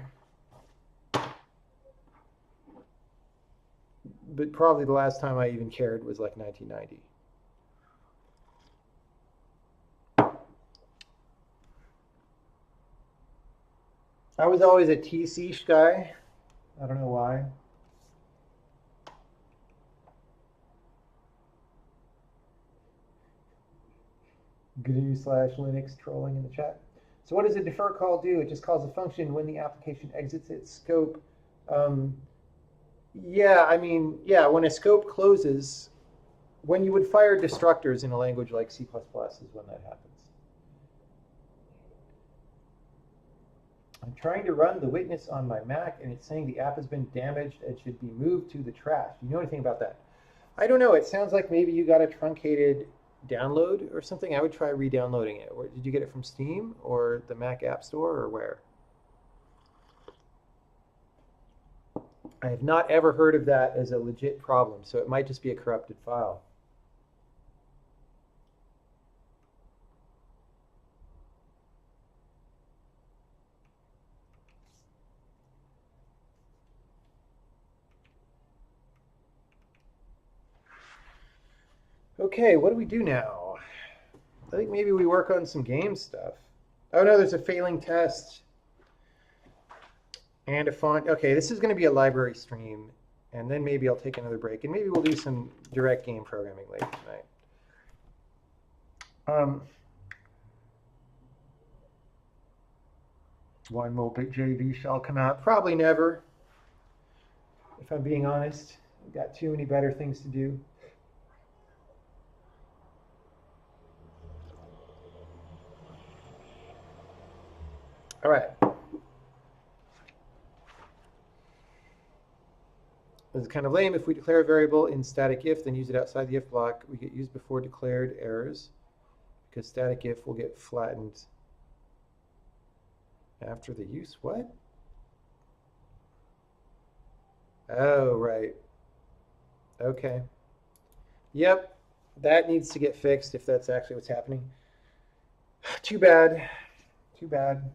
But probably the last time I even cared was like 1990. I was always a TC guy. I don't know why. GNU/Linux trolling in the chat. So what does a defer call do? It just calls a function when the application exits its scope. Yeah, I mean, yeah, when a scope closes, when you would fire destructors in a language like C++ is when that happens. I'm trying to run the witness on my Mac, and it's saying the app has been damaged and should be moved to the trash. Do you know anything about that? I don't know. It sounds like maybe you got a truncated download or something. I would try re-downloading it. Or did you get it from Steam or the Mac App Store or where? I have not ever heard of that as a legit problem, so it might just be a corrupted file. Okay, what do we do now? I think maybe we work on some game stuff. Oh no, there's a failing test and a font. Okay, this is going to be a library stream, and then maybe I'll take another break, and maybe we'll do some direct game programming later tonight. When will JV shall come out? Probably never, if I'm being honest. I've got too many better things to do. All right. This is kind of lame. If we declare a variable in static if, then use it outside the if block, we get used before declared errors, because static if will get flattened after the use. What? Oh, right. Okay. Yep, that needs to get fixed if that's actually what's happening. Too bad. Too bad.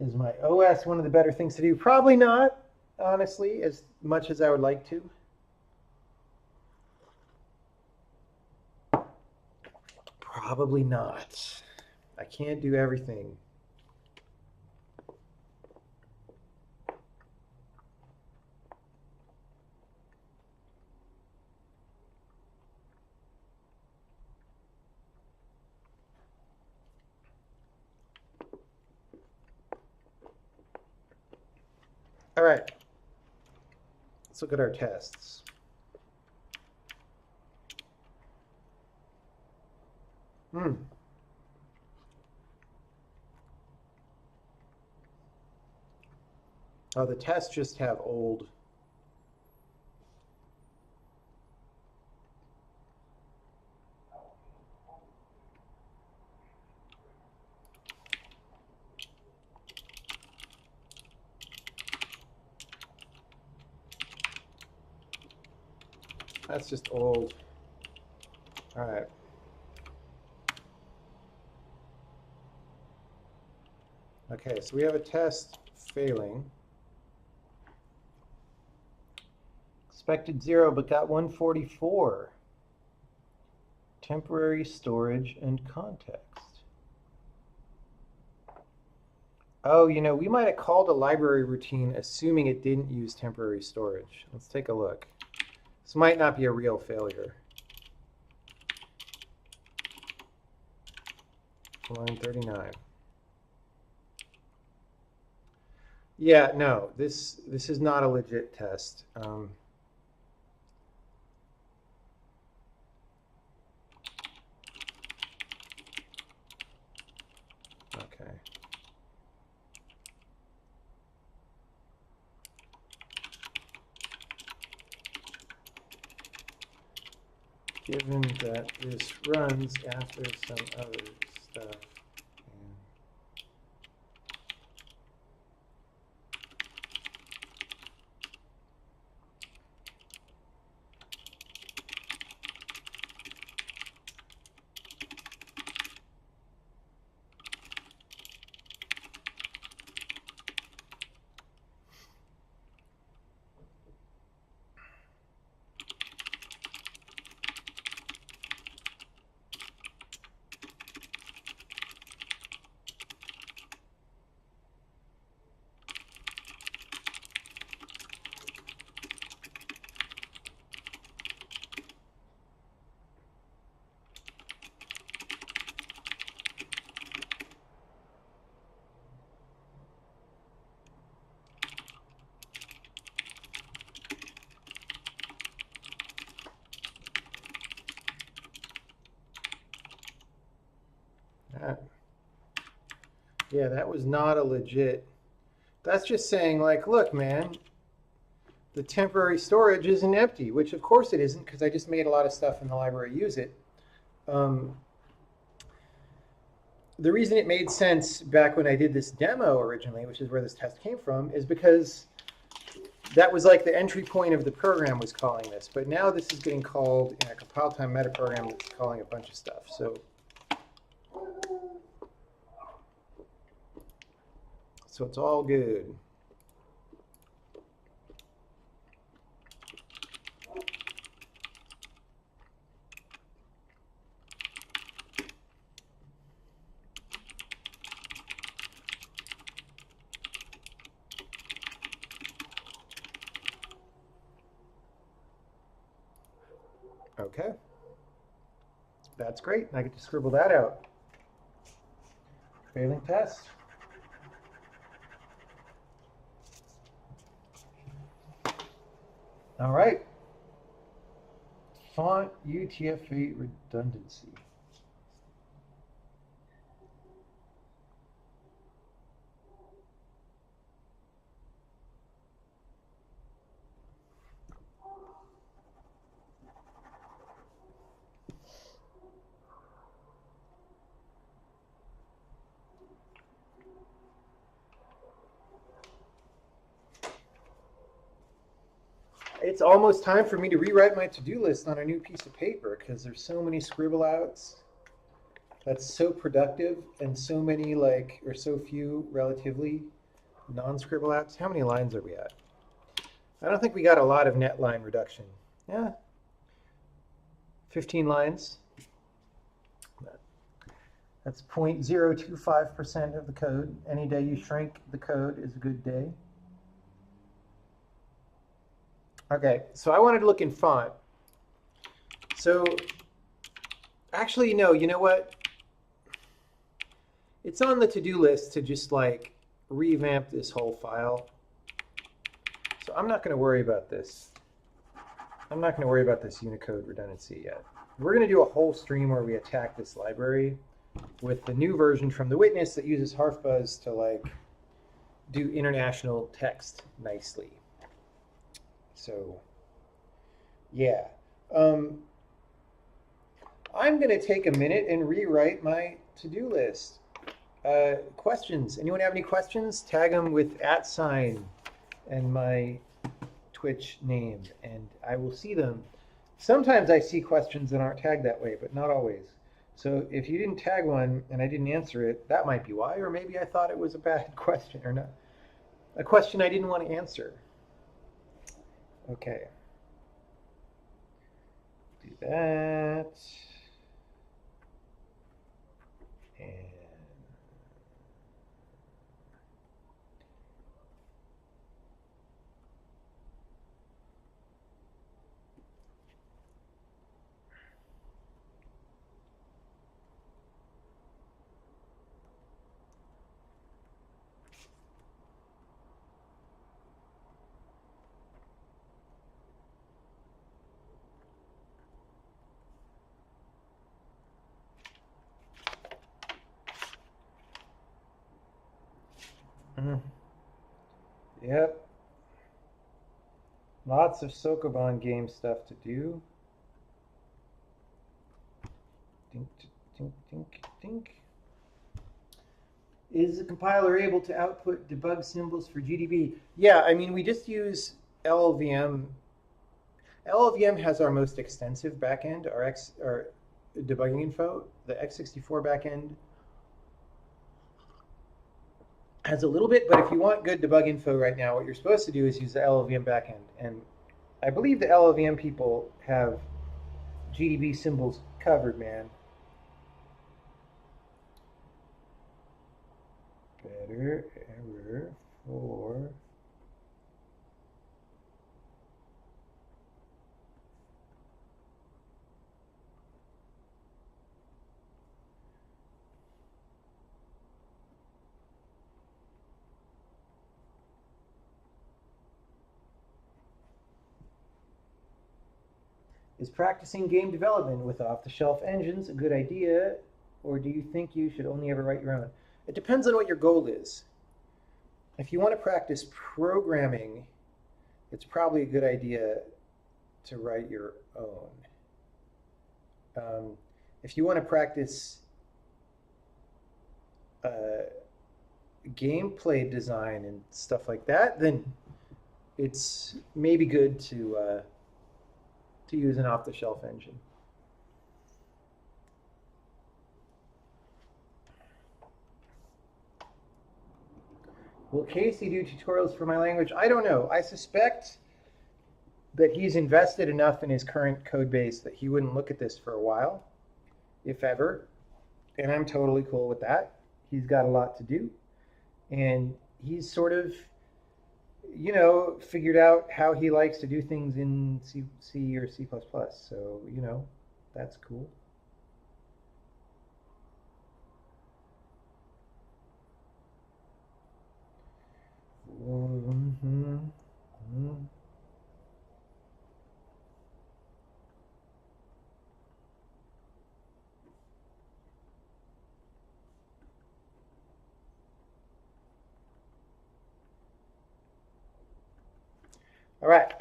Is my OS one of the better things to do? Probably not, honestly, as much as I would like to. Probably not. I can't do everything. All right, let's look at our tests. Oh, the tests just have old. That's just old. All right. Okay, so we have a test failing. Expected 0, but got 144. Temporary storage and context. Oh, you know, we might have called a library routine assuming it didn't use temporary storage. Let's take a look. This might not be a real failure. Line 39. Yeah, no, this is not a legit test. Okay. Given that this runs after some other stuff. Yeah, that was not a legit. That's just saying, like, look, man, the temporary storage isn't empty, which of course it isn't, because I just made a lot of stuff in the library use it. The reason it made sense back when I did this demo originally, which is where this test came from, is because that was like the entry point of the program was calling this, but now this is getting called in a compile time meta program that's calling a bunch of stuff. So it's all good. Okay. That's great. I get to scribble that out. Failing test. All right. Font UTF-8 redundancy. It's almost time for me to rewrite my to-do list on a new piece of paper because there's so many scribble outs. That's so productive and so many or so few relatively non-scribble outs. How many lines are we at? I don't think we got a lot of net line reduction. Yeah, 15 lines. That's 0.025% of the code. Any day you shrink the code is a good day. Okay, so I wanted to look in font. So actually, no, you know what? It's on the to-do list to just revamp this whole file. So I'm not going to worry about this. I'm not going to worry about this Unicode redundancy yet. We're going to do a whole stream where we attack this library with the new version from the Witness that uses Harfbuzz to do international text nicely. So, yeah. I'm going to take a minute and rewrite my to-do list. Questions? Anyone have any questions? Tag them with @ and my Twitch name, and I will see them. Sometimes I see questions that aren't tagged that way, but not always. So if you didn't tag one and I didn't answer it, that might be why, or maybe I thought it was a bad question or not. A question I didn't want to answer. Okay. Do that. And yep. Lots of Sokoban game stuff to do. Dink, dink, dink, dink. Is the compiler able to output debug symbols for GDB? Yeah, I mean, we just use LLVM. LLVM has our most extensive backend, our debugging info. The x64 backend has a little bit, but if you want good debug info right now, what you're supposed to do is use the LLVM backend. And I believe the LLVM people have GDB symbols covered, man. Better error for Is practicing game development with off-the-shelf engines a good idea, or do you think you should only ever write your own? It depends on what your goal is. If you want to practice programming, it's probably a good idea to write your own. If you want to practice gameplay design and stuff like that, then it's maybe good to use an off-the-shelf engine. Will Casey do tutorials for my language? I don't know. I suspect that he's invested enough in his current code base that he wouldn't look at this for a while, if ever. And I'm totally cool with that. He's got a lot to do. And he's sort of, figured out how he likes to do things in C or C++. So, that's cool. Mm-hmm. Mm-hmm. All right.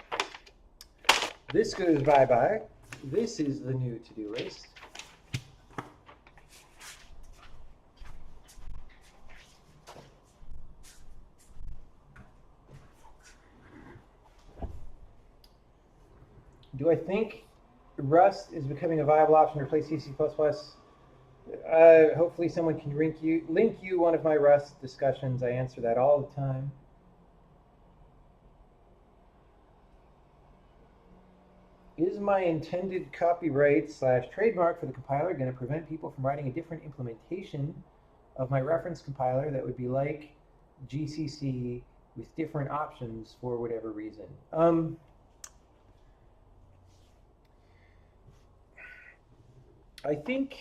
This goes bye-bye. This is the new to-do list. Do I think Rust is becoming a viable option to replace C++? Hopefully someone can link you one of my Rust discussions. I answer that all the time. Is my intended copyright/trademark for the compiler going to prevent people from writing a different implementation of my reference compiler that would be like GCC with different options for whatever reason? I think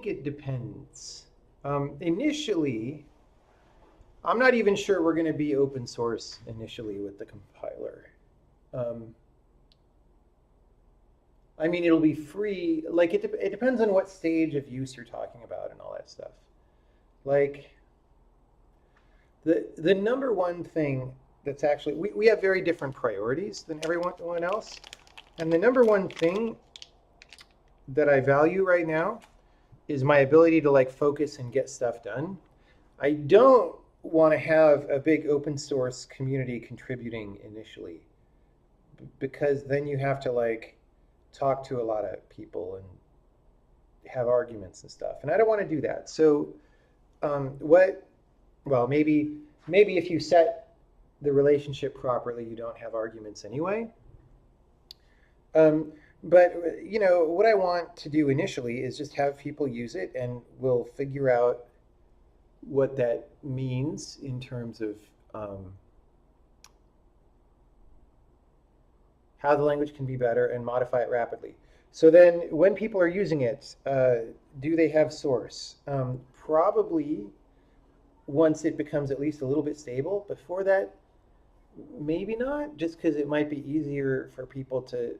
it depends. Initially, I'm not even sure we're going to be open source initially with the compiler. I mean, it'll be free. Like, it depends on what stage of use you're talking about and all that stuff. Like, the number one thing that's actually, we have very different priorities than everyone else. And the number one thing that I value right now is my ability to like focus and get stuff done. I don't want to have a big open source community contributing initially, because then you have to like talk to a lot of people and have arguments and stuff, and I don't want to do that. So maybe if you set the relationship properly, you don't have arguments anyway. But what I want to do initially is just have people use it, and we'll figure out what that means in terms of how the language can be better and modify it rapidly. So then when people are using it, do they have source? Probably once it becomes at least a little bit stable. Before that, maybe not, just because it might be easier for people to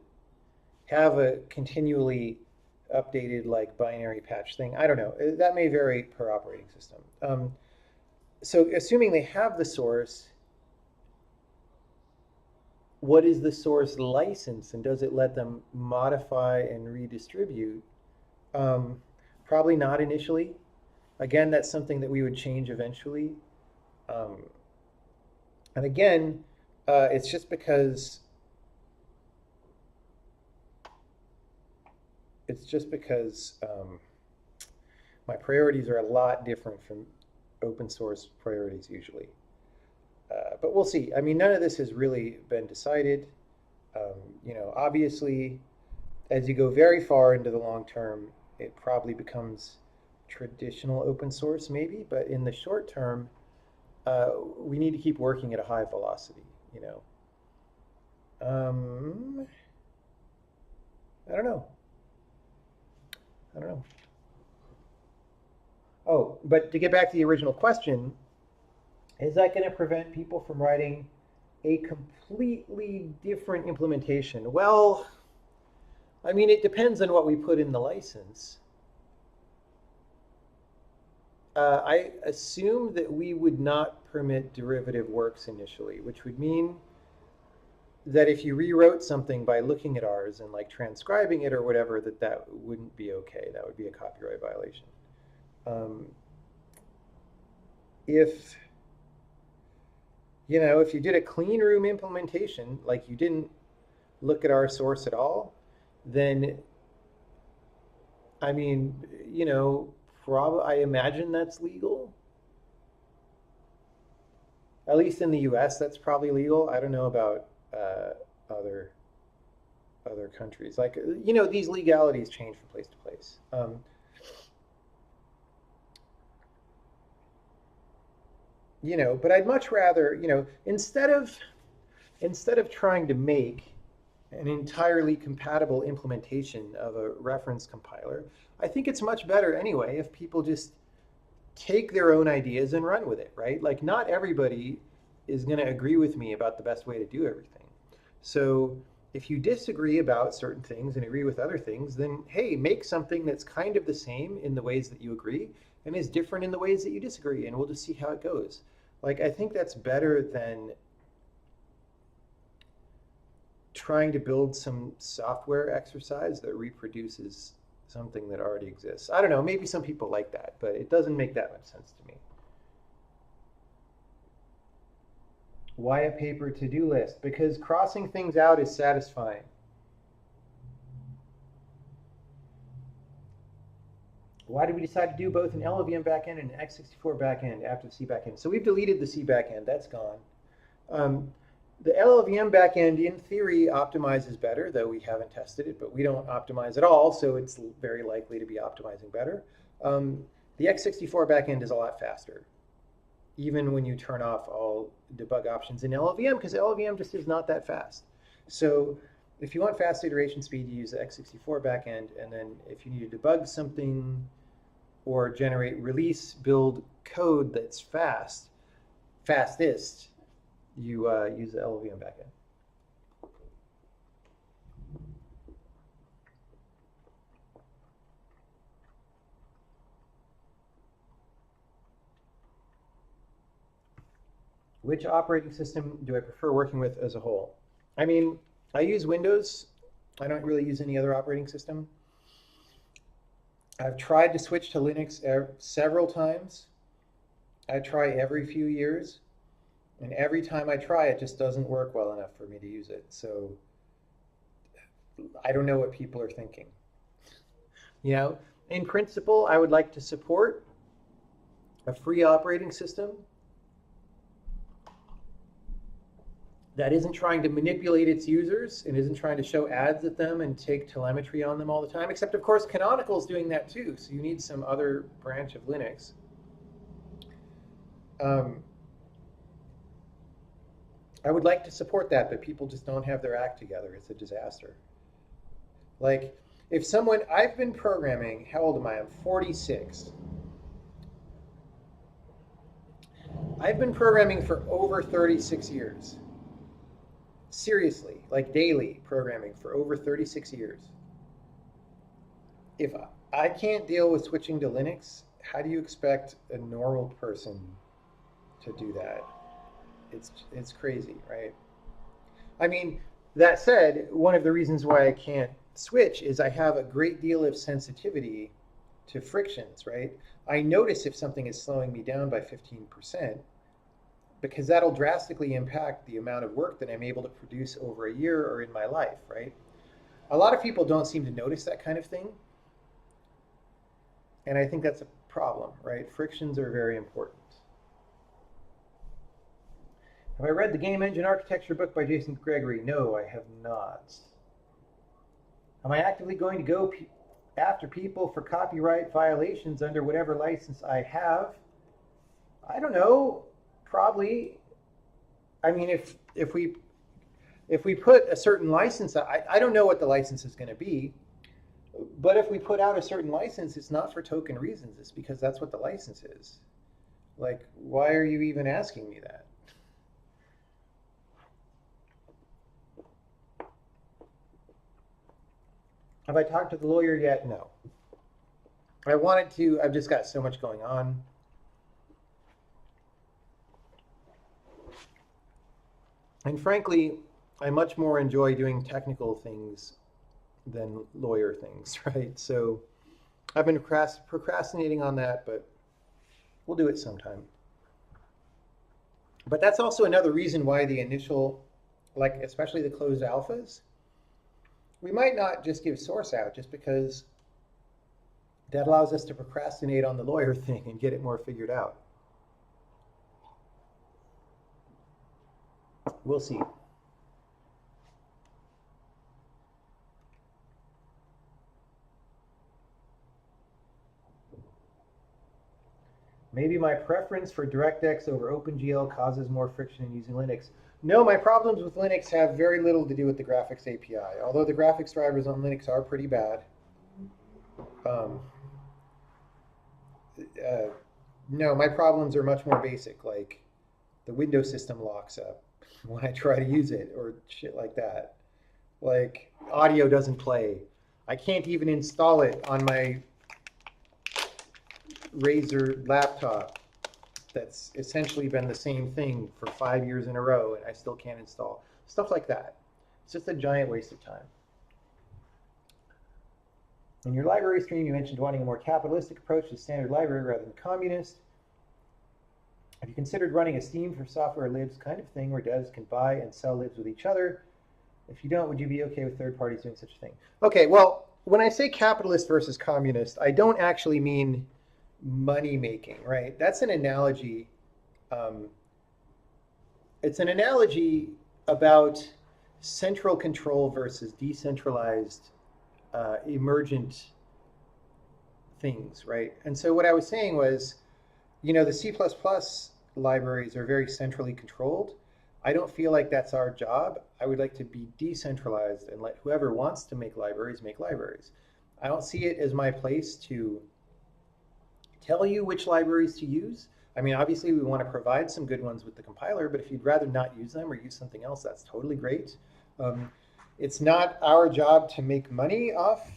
have a continually updated like binary patch thing. I don't know. That may vary per operating system. So assuming they have the source, what is the source license, and does it let them modify and redistribute? Probably not initially. Again, that's something that we would change eventually. And again, it's just because my priorities are a lot different from open source priorities usually. But we'll see. I mean, none of this has really been decided. Obviously, as you go very far into the long term, it probably becomes traditional open source maybe, but in the short term, we need to keep working at a high velocity, I don't know. Oh, but to get back to the original question, is that going to prevent people from writing a completely different implementation? Well, I mean, it depends on what we put in the license. I assume that we would not permit derivative works initially, which would mean that if you rewrote something by looking at ours and like transcribing it or whatever, that wouldn't be okay. That would be a copyright violation. If You know, if you did a clean room implementation, like you didn't look at our source at all, then I mean, you know, I imagine that's legal. At least in the U.S., that's probably legal. I don't know about other countries. Like, you know, these legalities change from place to place. You know, but I'd much rather, you know, instead of trying to make an entirely compatible implementation of a reference compiler, I think it's much better anyway if people just take their own ideas and run with it, right? Like, not everybody is going to agree with me about the best way to do everything. So if you disagree about certain things and agree with other things, then hey, make something that's kind of the same in the ways that you agree and is different in the ways that you disagree, and we'll just see how it goes. Like, I think that's better than trying to build some software exercise that reproduces something that already exists. I don't know, maybe some people like that, but it doesn't make that much sense to me. Why a paper to-do list? Because crossing things out is satisfying. Why did we decide to do both an LLVM backend and an x64 backend after the C backend? So we've deleted the C backend, that's gone. The LLVM backend, in theory, optimizes better, though we haven't tested it, but we don't optimize at all, so it's very likely to be optimizing better. The x64 backend is a lot faster, even when you turn off all debug options in LLVM, because LLVM just is not that fast. So if you want fast iteration speed, you use the x64 backend, and then if you need to debug something or generate release build code that's fastest, you use the LLVM backend. Which operating system do I prefer working with as a whole? I mean, I use Windows. I don't really use any other operating system. I've tried to switch to Linux several times. I try every few years, and every time I try, it just doesn't work well enough for me to use it. So I don't know what people are thinking. You know, in principle, I would like to support a free operating system that isn't trying to manipulate its users and isn't trying to show ads at them and take telemetry on them all the time, except of course Canonical is doing that too, so you need some other branch of Linux. I would like to support that, but people just don't have their act together. It's a disaster. Like, if someone, I've been programming, how old am I? I'm 46. I've been programming for over 36 years. Seriously, like daily programming for over 36 years. If I can't deal with switching to Linux, how do you expect a normal person to do that? It's crazy, right? I mean, that said, one of the reasons why I can't switch is I have a great deal of sensitivity to frictions, right? I notice if something is slowing me down by 15%, because that'll drastically impact the amount of work that I'm able to produce over a year or in my life, right? A lot of people don't seem to notice that kind of thing. And I think that's a problem, right? Frictions are very important. Have I read the Game Engine Architecture book by Jason Gregory? No, I have not. Am I actively going to go after people for copyright violations under whatever license I have? I don't know. Probably. I mean, if we put a certain license, I don't know what the license is going to be, but if we put out a certain license, it's not for token reasons. It's because that's what the license is. Like, why are you even asking me that? Have I talked to the lawyer yet? No. I wanted to. I've just got so much going on. And frankly, I much more enjoy doing technical things than lawyer things, right? So I've been procrastinating on that, but we'll do it sometime. But that's also another reason why the initial, like especially the closed alphas, we might not just give source out just because that allows us to procrastinate on the lawyer thing and get it more figured out. We'll see. Maybe my preference for DirectX over OpenGL causes more friction in using Linux. No, my problems with Linux have very little to do with the graphics API, although the graphics drivers on Linux are pretty bad. No, my problems are much more basic, like the Windows system locks up when I try to use it or shit like that. Like audio doesn't play. I can't even install it on my Razer laptop that's essentially been the same thing for 5 years in a row, and I still can't install. Stuff like that. It's just a giant waste of time. In your library stream, you mentioned wanting a more capitalistic approach to standard library rather than communist. Have you considered running a Steam for software libs kind of thing where devs can buy and sell libs with each other? If you don't, would you be okay with third parties doing such a thing? Okay, well, when I say capitalist versus communist, I don't actually mean money making, right? That's an analogy. It's an analogy about central control versus decentralized emergent things, right? And so what I was saying was, the C++ libraries are very centrally controlled. I don't feel like that's our job. I would like to be decentralized and let whoever wants to make libraries make libraries. I don't see it as my place to tell you which libraries to use. I mean, obviously we want to provide some good ones with the compiler, but if you'd rather not use them or use something else, that's totally great. It's not our job to make money off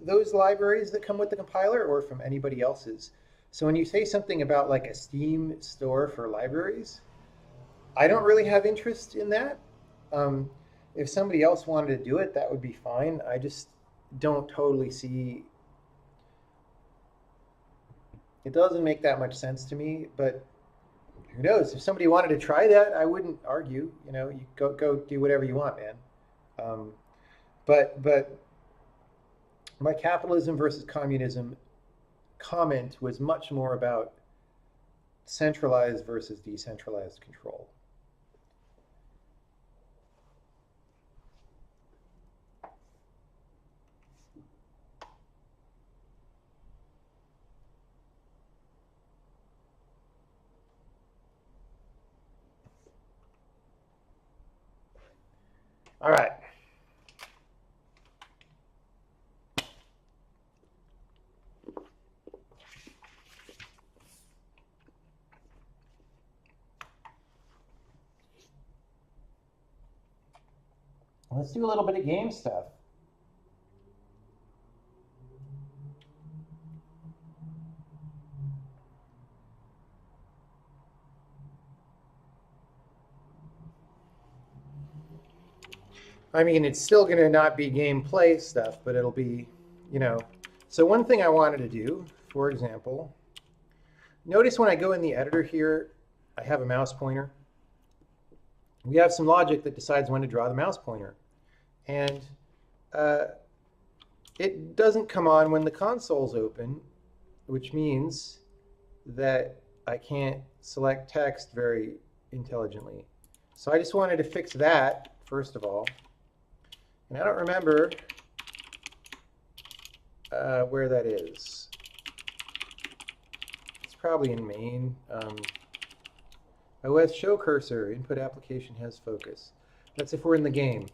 those libraries that come with the compiler or from anybody else's. So when you say something about like a Steam store for libraries, I don't really have interest in that. If somebody else wanted to do it, that would be fine. I just don't totally see. It doesn't make that much sense to me, but who knows? If somebody wanted to try that, I wouldn't argue. You go do whatever you want, man. But my capitalism versus communism comment was much more about centralized versus decentralized control. All right. Let's do a little bit of game stuff. I mean, it's still going to not be gameplay stuff, but it'll be, So one thing I wanted to do, for example, notice when I go in the editor here, I have a mouse pointer. We have some logic that decides when to draw the mouse pointer. And it doesn't come on when the console's open, which means that I can't select text very intelligently. So I just wanted to fix that, first of all. And I don't remember where that is. It's probably in main. OS show cursor, input application has focus. That's if we're in the game.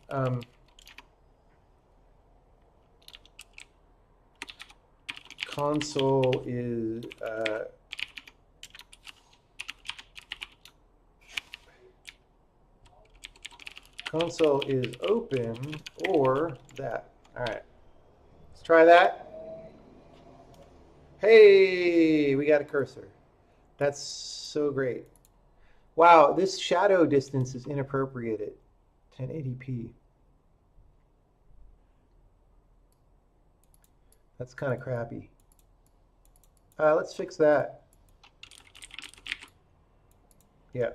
Console is console is open or that. All right, let's try that. Hey, we got a cursor. That's so great. Wow, this shadow distance is inappropriate at 1080p. That's kind of crappy. Let's fix that. Yeah.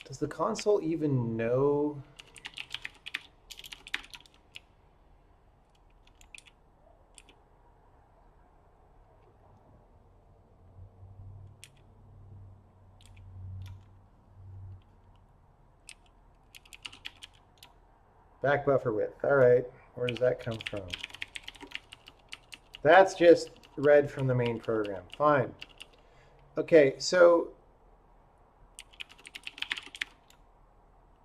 Does the console even know? Back buffer width. All right. Where does that come from? That's just read from the main program. Fine. Okay, so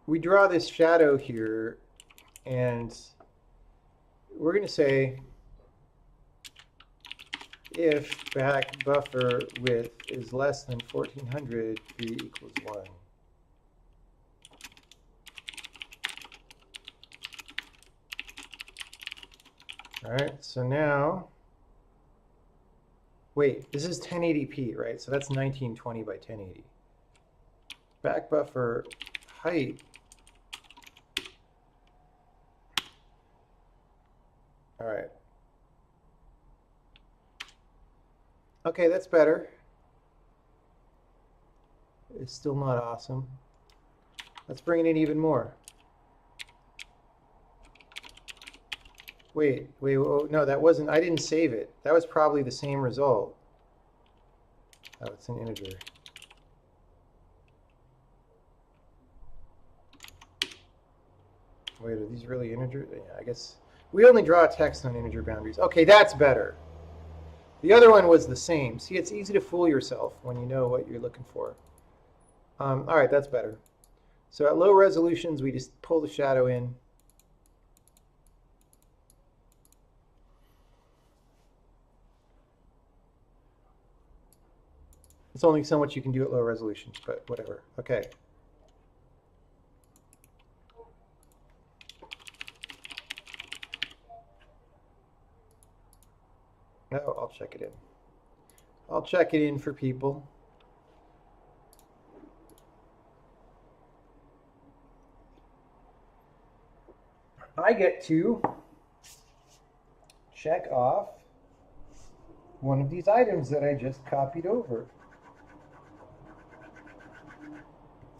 we draw this shadow here, and we're going to say if back buffer width is less than 1400, b equals 1. All right, so now, wait, this is 1080p, right? So that's 1920 by 1080. Back buffer height. All right. Okay, that's better. It's still not awesome. Let's bring it in even more. Wait, oh, no, that wasn't, I didn't save it. That was probably the same result. Oh, it's an integer. Wait, are these really integer? Yeah, I guess we only draw text on integer boundaries. Okay, that's better. The other one was the same. See, it's easy to fool yourself when you know what you're looking for. All right, that's better. So at low resolutions, we just pull the shadow in. It's only so much you can do at low resolutions, but whatever. Okay. No, I'll check it in. I'll check it in for people. I get to check off one of these items that I just copied over.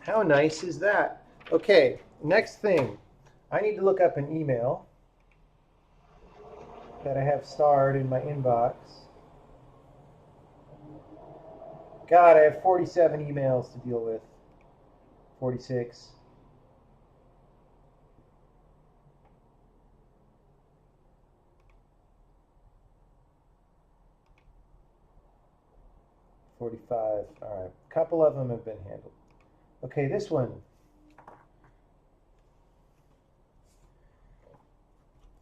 How nice is that? Okay, next thing. I need to look up an email that I have starred in my inbox. God, I have 47 emails to deal with. 46. $45. All right. A couple of them have been handled. Okay, this one.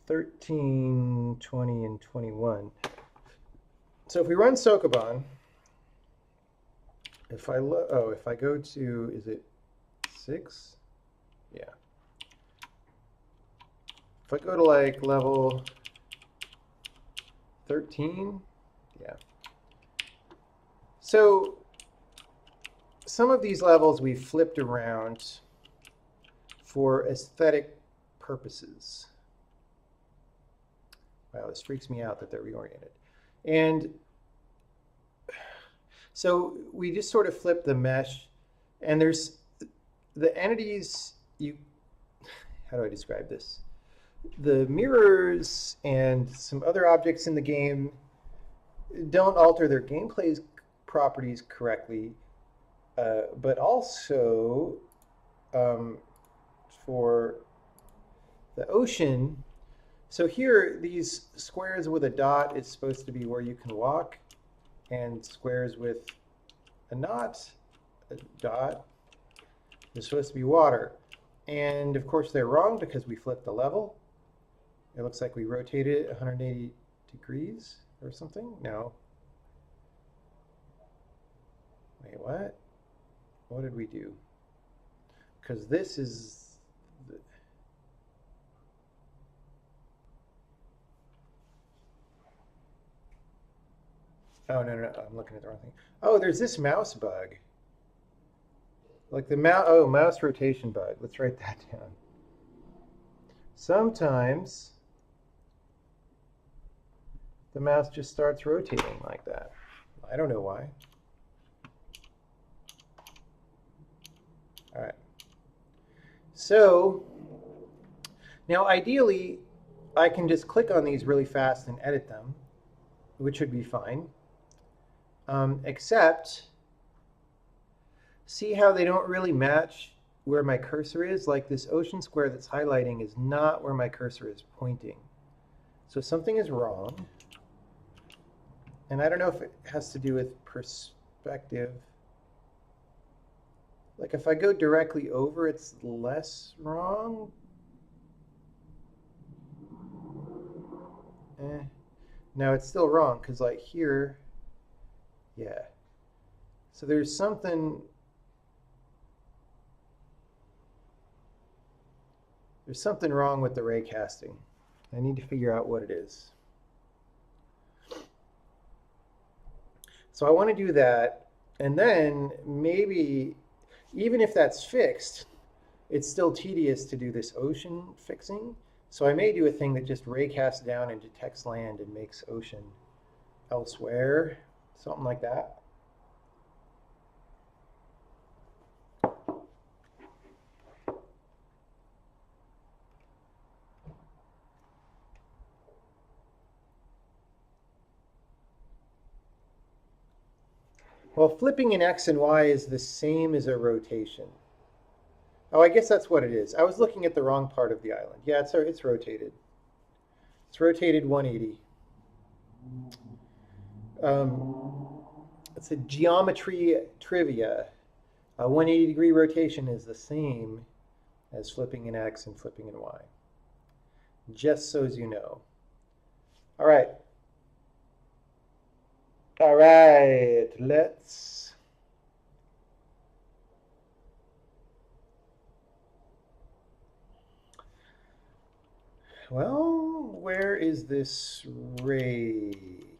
13, 20, and 21. So if we run Sokoban, if I go to, is it 6? Yeah. If I go to like level 13, yeah. So some of these levels we flipped around for aesthetic purposes. Wow, this freaks me out that they're reoriented. And so we just sort of flip the mesh, and there's the entities, how do I describe this? The mirrors and some other objects in the game don't alter their gameplay properties correctly, but also for the ocean. So here, these squares with a dot is supposed to be where you can walk, and squares with a dot, is supposed to be water. And of course they're wrong because we flipped the level. It looks like we rotated it 180 degrees or something. No. Wait, what? What did we do? Because this is... Oh, no, I'm looking at the wrong thing. Oh, there's this mouse bug. Like the mouse rotation bug. Let's write that down. Sometimes the mouse just starts rotating like that. I don't know why. All right. So now ideally, I can just click on these really fast and edit them, which would be fine. Except, see how they don't really match where my cursor is? Like this ocean square that's highlighting is not where my cursor is pointing. So something is wrong. And I don't know if it has to do with perspective. Like if I go directly over, it's less wrong. No, it's still wrong because like here, yeah. So there's something wrong with the ray casting. I need to figure out what it is. So I want to do that, and then maybe even if that's fixed, it's still tedious to do this ocean fixing. So I may do a thing that just raycasts down and detects land and makes ocean elsewhere, something like that. Well, flipping an X and Y is the same as a rotation. Oh, I guess that's what it is. I was looking at the wrong part of the island. Yeah, it's rotated. It's rotated 180. It's a geometry trivia. A 180-degree rotation is the same as flipping an X and flipping an Y. Just so as you know. All right. All right, let's well, where is this ray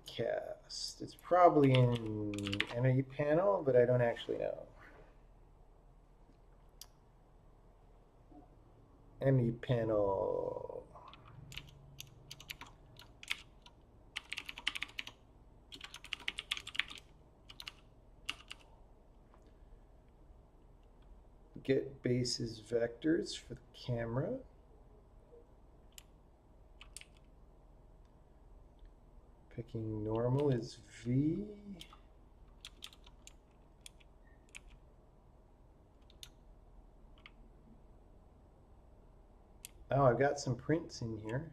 cast? It's probably in energy panel, but I don't actually know. Energy panel. Get basis vectors for the camera. Picking normal is V. Oh, I've got some prints in here.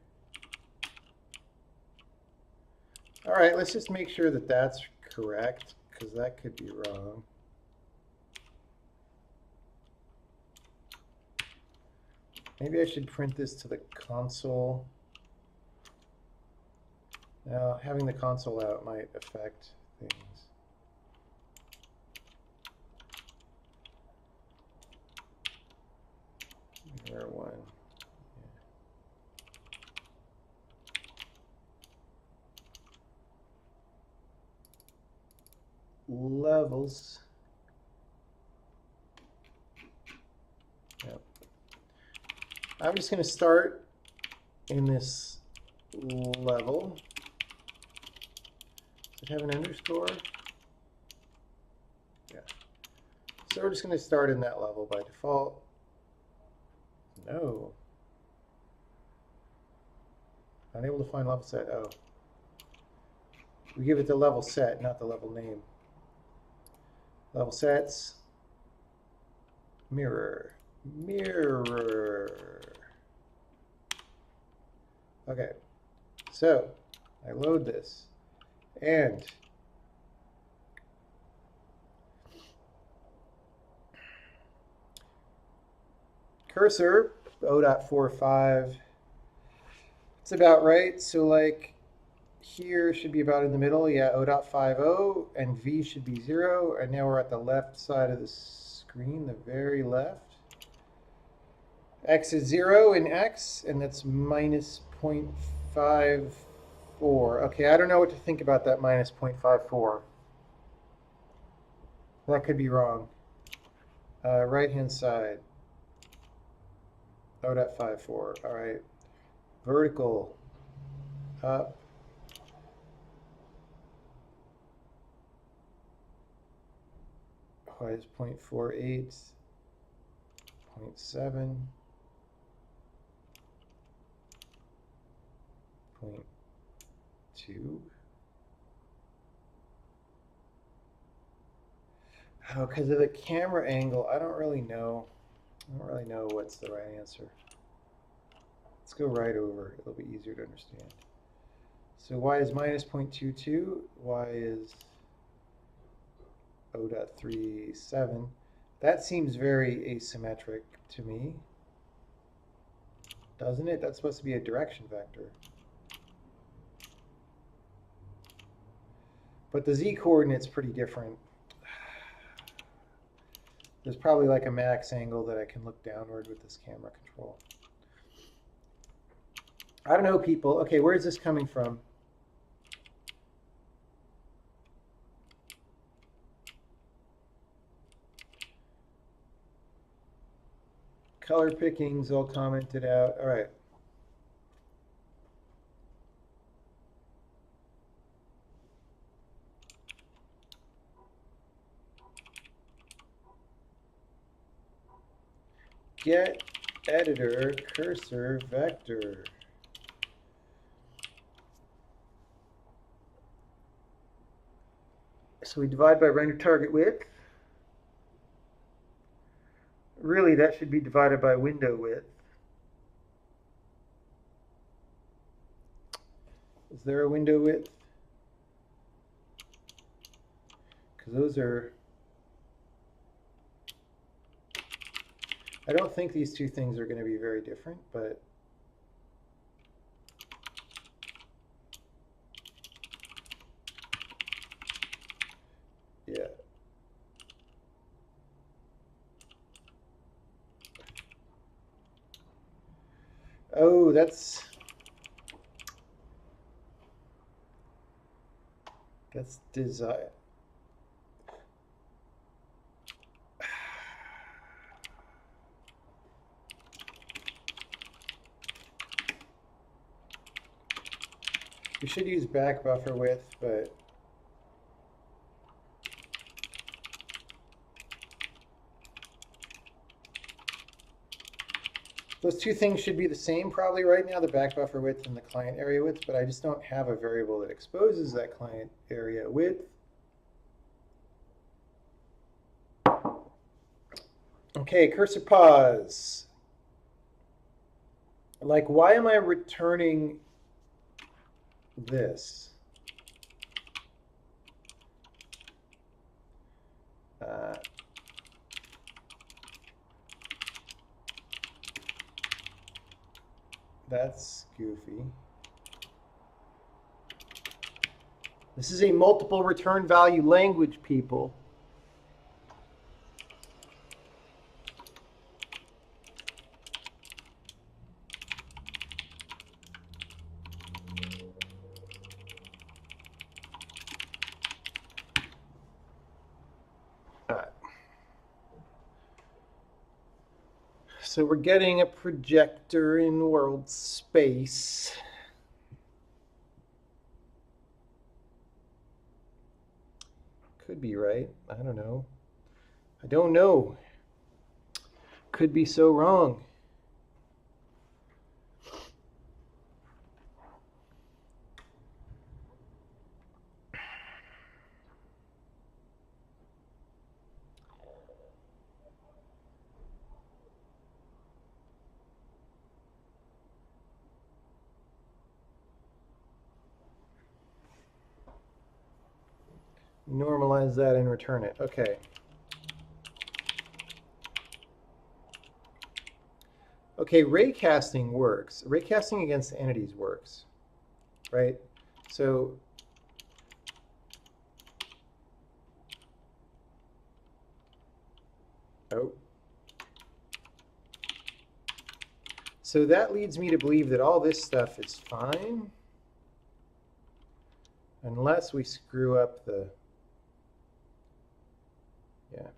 All right, let's just make sure that that's correct, because that could be wrong. Maybe I should print this to the console. Now, having the console out might affect things. Error 1. Yeah. Levels. Yep. I'm just going to start in this level. Does it have an underscore? Yeah. So we're just going to start in that level by default. No. Unable to find level set. Oh. We give it the level set, not the level name. Level sets. Mirror. Mirror. Okay. So I load this. And cursor 0.45. It's about right. So like here should be about in the middle. Yeah, 0.50 and V should be 0. And now we're at the left side of the screen, the very left. X is 0 in X, and that's minus 0.54. Okay, I don't know what to think about that minus 0.54. That could be wrong. Right-hand side. 0.54. All right. Vertical. Up. Y is 0.48. 0.7. -0.2. Oh, because of the camera angle, I don't really know. I don't really know what's the right answer. Let's go right over. It'll be easier to understand. So y is -0.22. Y is 0.37. That seems very asymmetric to me. Doesn't it? That's supposed to be a direction vector. But the z-coordinate's pretty different. There's probably like a max angle that I can look downward with this camera control. I don't know, people. Okay, where is this coming from? Color pickings all commented out. All right. Get editor cursor vector. So we divide by render target width. Really, that should be divided by window width. Is there a window width? Because those are... I don't think these two things are going to be very different, but... yeah. Oh, that's design. We should use back buffer width, but those two things should be the same probably right now, the back buffer width and the client area width, but I just don't have a variable that exposes that client area width. Okay, cursor pause. Like, why am I returning this? That's goofy. This is a multiple return value language, people. So we're getting a projector in world space. Could be right. I don't know. I don't know. Could be so wrong. Normalize that and return it. Okay. Okay, raycasting works. Raycasting against entities works, right? So so that leads me to believe that all this stuff is fine, unless we screw up the... yeah.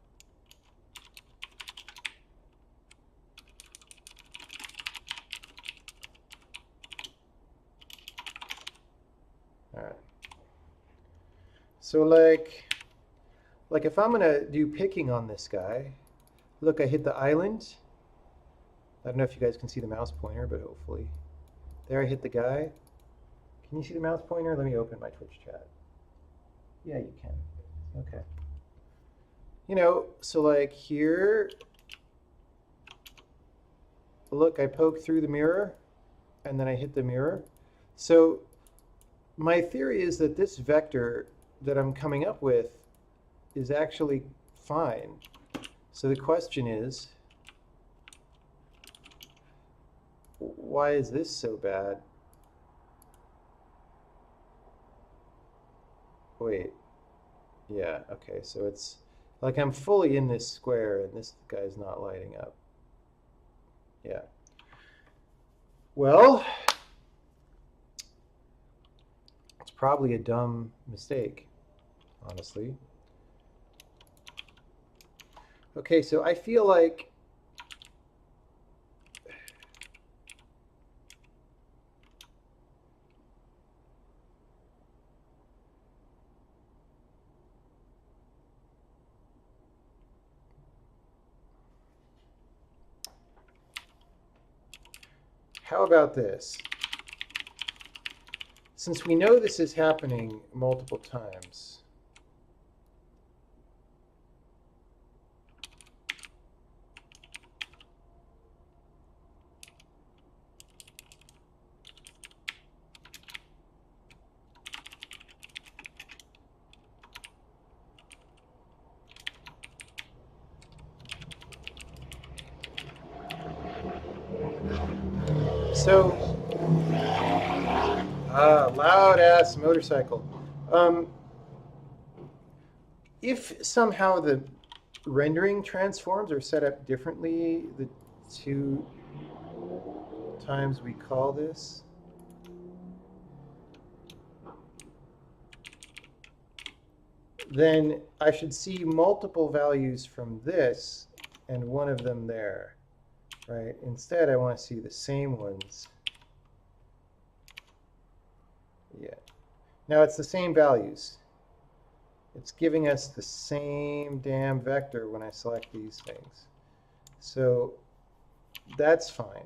All right. So like if I'm gonna do picking on this guy, look, I hit the island. I don't know if you guys can see the mouse pointer, but hopefully. There I hit the guy. Can you see the mouse pointer? Let me open my Twitch chat. Yeah, you can. Okay. You know, so like here, look, I poke through the mirror and then I hit the mirror. So my theory is that this vector that I'm coming up with is actually fine. So the question is, why is this so bad? Wait, yeah, okay, so it's like I'm fully in this square and this guy's not lighting up. Yeah. Well, it's probably a dumb mistake, honestly. Okay, so I feel like how about this? Since we know this is happening multiple times, so loud ass motorcycle. If somehow the rendering transforms are set up differently, the two times we call this, then I should see multiple values from this and one of them there, right? Instead, I want to see the same ones. Yeah. Now it's the same values. It's giving us the same damn vector when I select these things. So that's fine.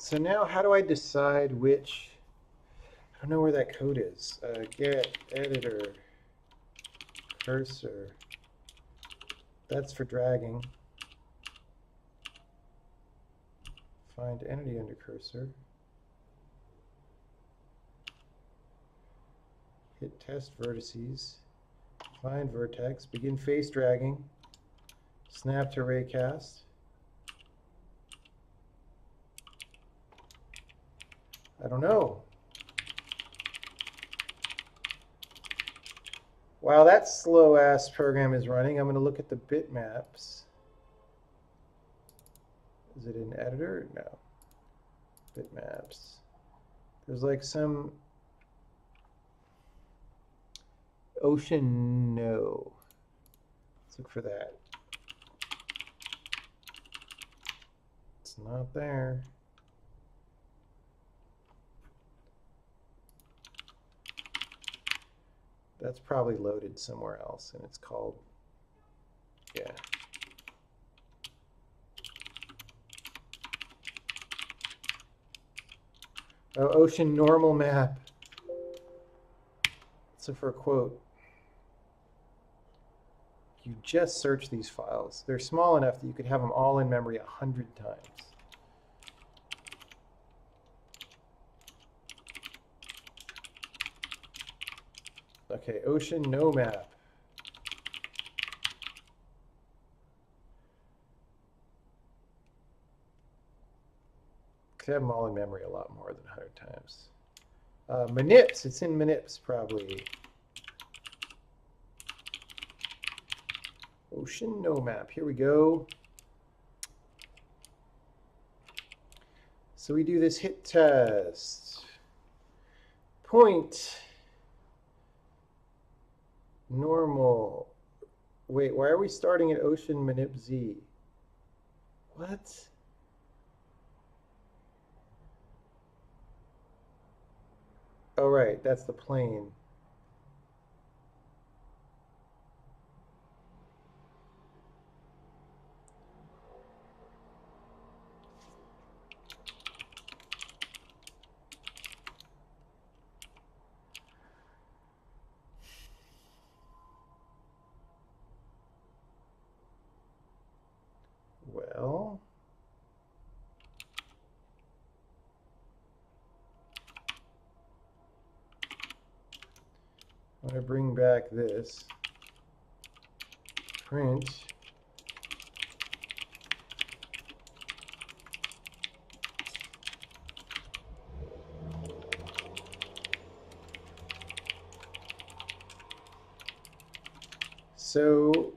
So now how do I decide which, I don't know where that code is. Get editor cursor. That's for dragging. Find entity under cursor. Hit test vertices. Find vertex. Begin face dragging. Snap to raycast. I don't know. While that slow ass program is running, I'm going to look at the bitmaps. Is it in editor? No. Bitmaps. There's like some ocean, no. Let's look for that. It's not there. That's probably loaded somewhere else and it's called, yeah. Oh, ocean normal map. So for a quote, you just search these files. They're small enough that you could have them all in memory 100 times. Okay, ocean no map. Could have them all in memory a lot more than 100 times. Manips, it's in Manips probably. Ocean no map, here we go. So we do this hit test. Point. Normal. Wait, why are we starting at ocean manip z? What? Right, that's the plane. Well, I'm going to bring back this print so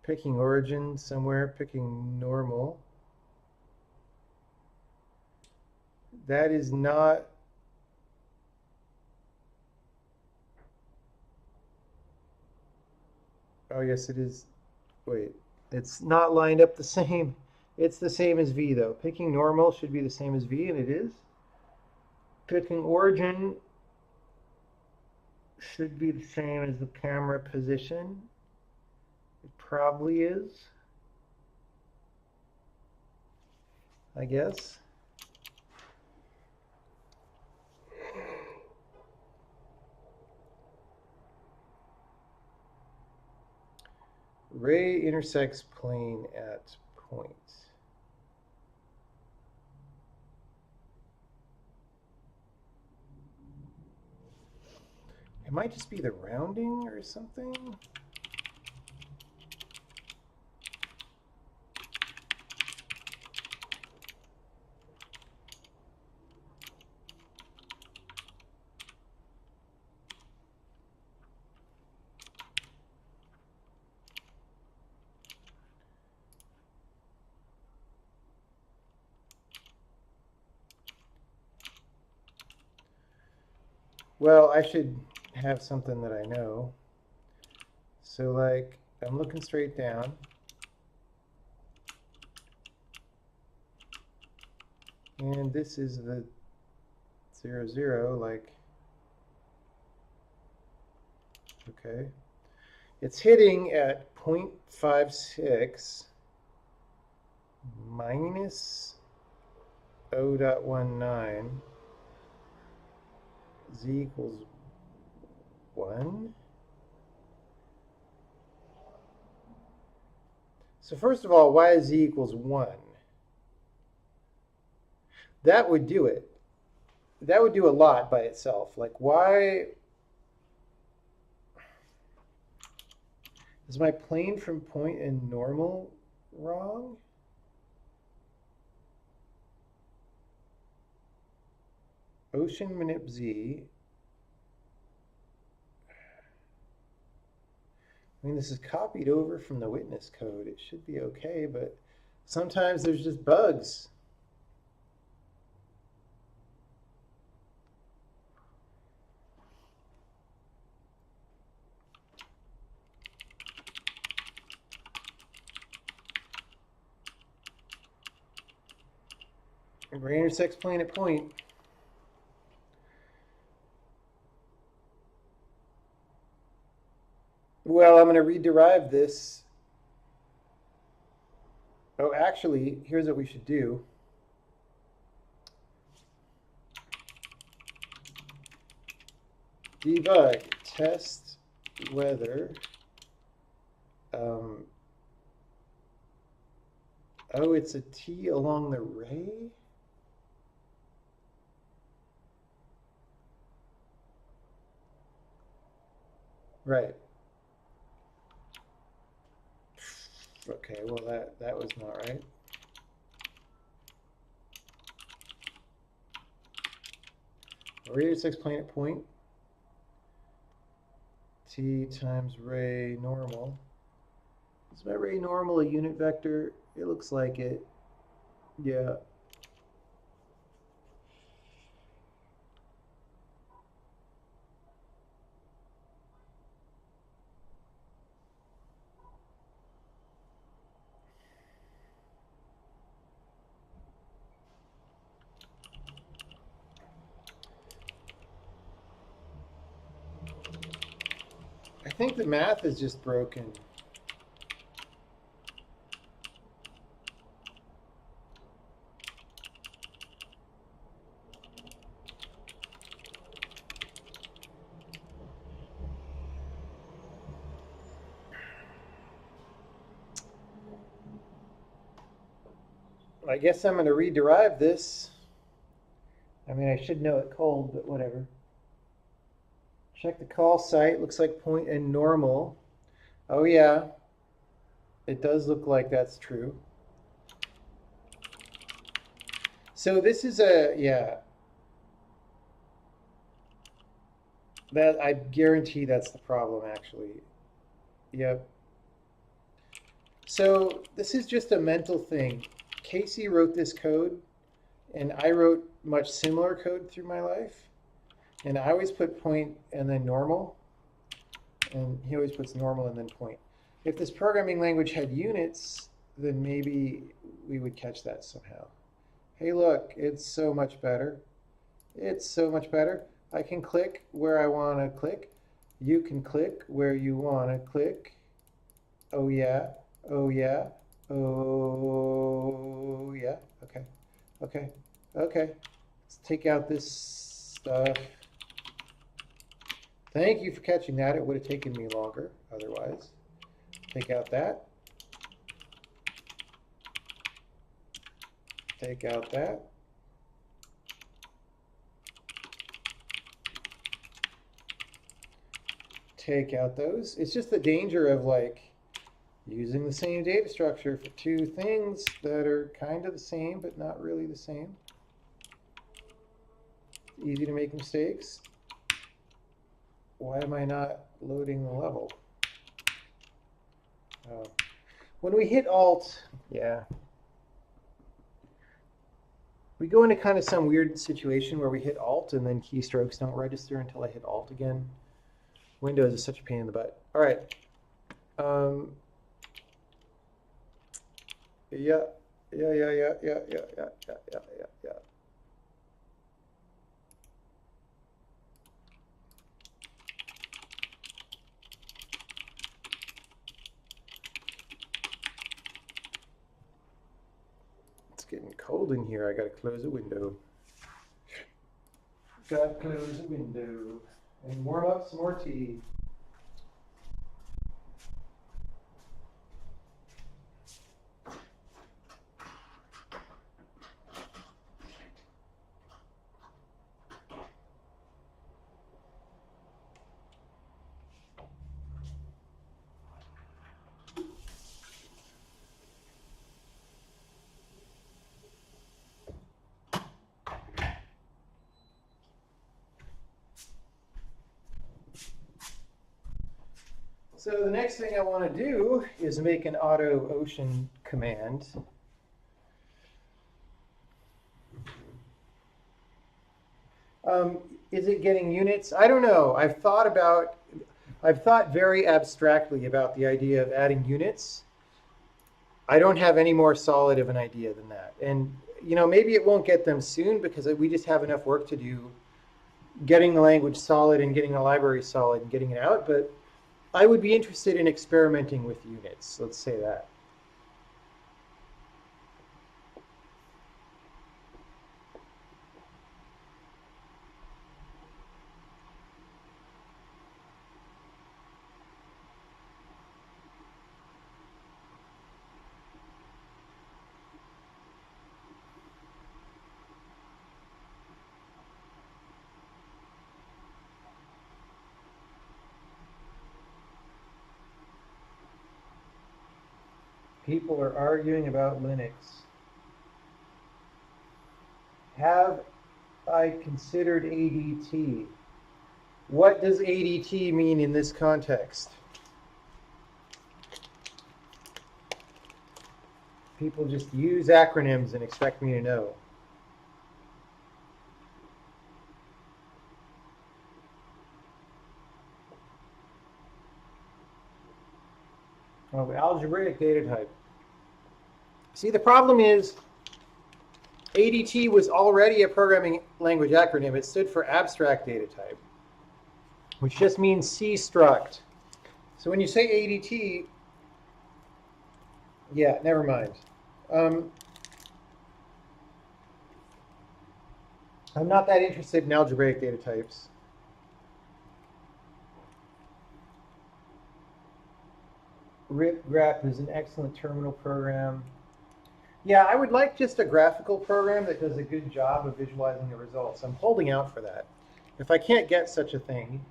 picking origin somewhere, picking normal. That is not, oh yes it is, wait, it's not lined up the same. It's the same as V though. Picking normal should be the same as V, and it is. Picking origin should be the same as the camera position. It probably is, I guess. Ray intersects plane at point. It might just be the rounding or something. Well, I should have something that I know. So like, I'm looking straight down. And this is the 0, 0, like, okay. It's hitting at 0.56 minus 0.19. Z equals 1. So first of all, why is Z equals 1? That would do it. That would do a lot by itself. Like, why is my plane from point and normal wrong? Ocean manip Z. I mean, this is copied over from the witness code. It should be okay, but sometimes there's just bugs. Ray intersects plane at point. Well, I'm going to rederive this. Oh, actually, here's what we should do. Debug, test whether, oh, it's a T along the ray? Right. Okay, well that was not right. Ray intersects plane at point. T times ray normal. Is my ray normal a unit vector? It looks like it. Yeah. think the math is just broken. I guess I'm going to rederive this. I mean, I should know it cold, but whatever. Check the call site. Looks like point and normal. Oh yeah, it does look like that's true. So this is yeah. That I guarantee that's the problem actually. Yep. So this is just a mental thing. Casey wrote this code, and I wrote much similar code through my life. And I always put point and then normal. And he always puts normal and then point. If this programming language had units, then maybe we would catch that somehow. Hey, look, it's so much better. It's so much better. I can click where I want to click. You can click where you want to click. Oh, yeah. Oh, yeah. Oh, yeah. Okay. Okay. Okay. Let's take out this stuff. Thank you for catching that. It would have taken me longer otherwise. Take out that. Take out that. Take out those. It's just the danger of like using the same data structure for two things that are kind of the same but not really the same. It's easy to make mistakes. Why am I not loading the level? Oh. When we hit Alt, yeah. We go into kind of some weird situation where we hit Alt and then keystrokes don't register until I hit Alt again. Windows is such a pain in the butt. All right. Yeah. It's getting cold in here. I gotta close a window. Gotta close a window and warm up some more tea. So the next thing I want to do is make an auto ocean command. Is it getting units? I don't know. I've thought very abstractly about the idea of adding units. I don't have any more solid of an idea than that. And you know, maybe it won't get them soon because we just have enough work to do getting the language solid and getting the library solid and getting it out. But I would be interested in experimenting with units, let's say that. People are arguing about Linux. Have I considered ADT? What does ADT mean in this context? People just use acronyms and expect me to know. Oh, algebraic data type. See, the problem is ADT was already a programming language acronym. It stood for abstract data type, which just means C struct. So when you say ADT, yeah, never mind. Um, I'm not that interested in algebraic data types. RipGraph is an excellent terminal program. Yeah, I would like just a graphical program that does a good job of visualizing the results. I'm holding out for that. If I can't get such a thing,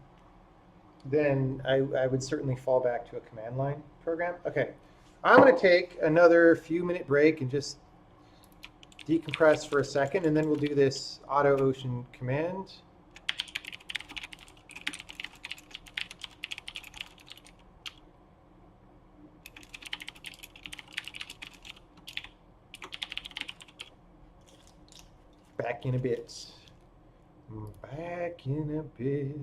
then I would certainly fall back to a command line program. Okay, I'm going to take another few minute break and just decompress for a second, and then we'll do this AutoOcean command. Back in a bit. Back in a bit.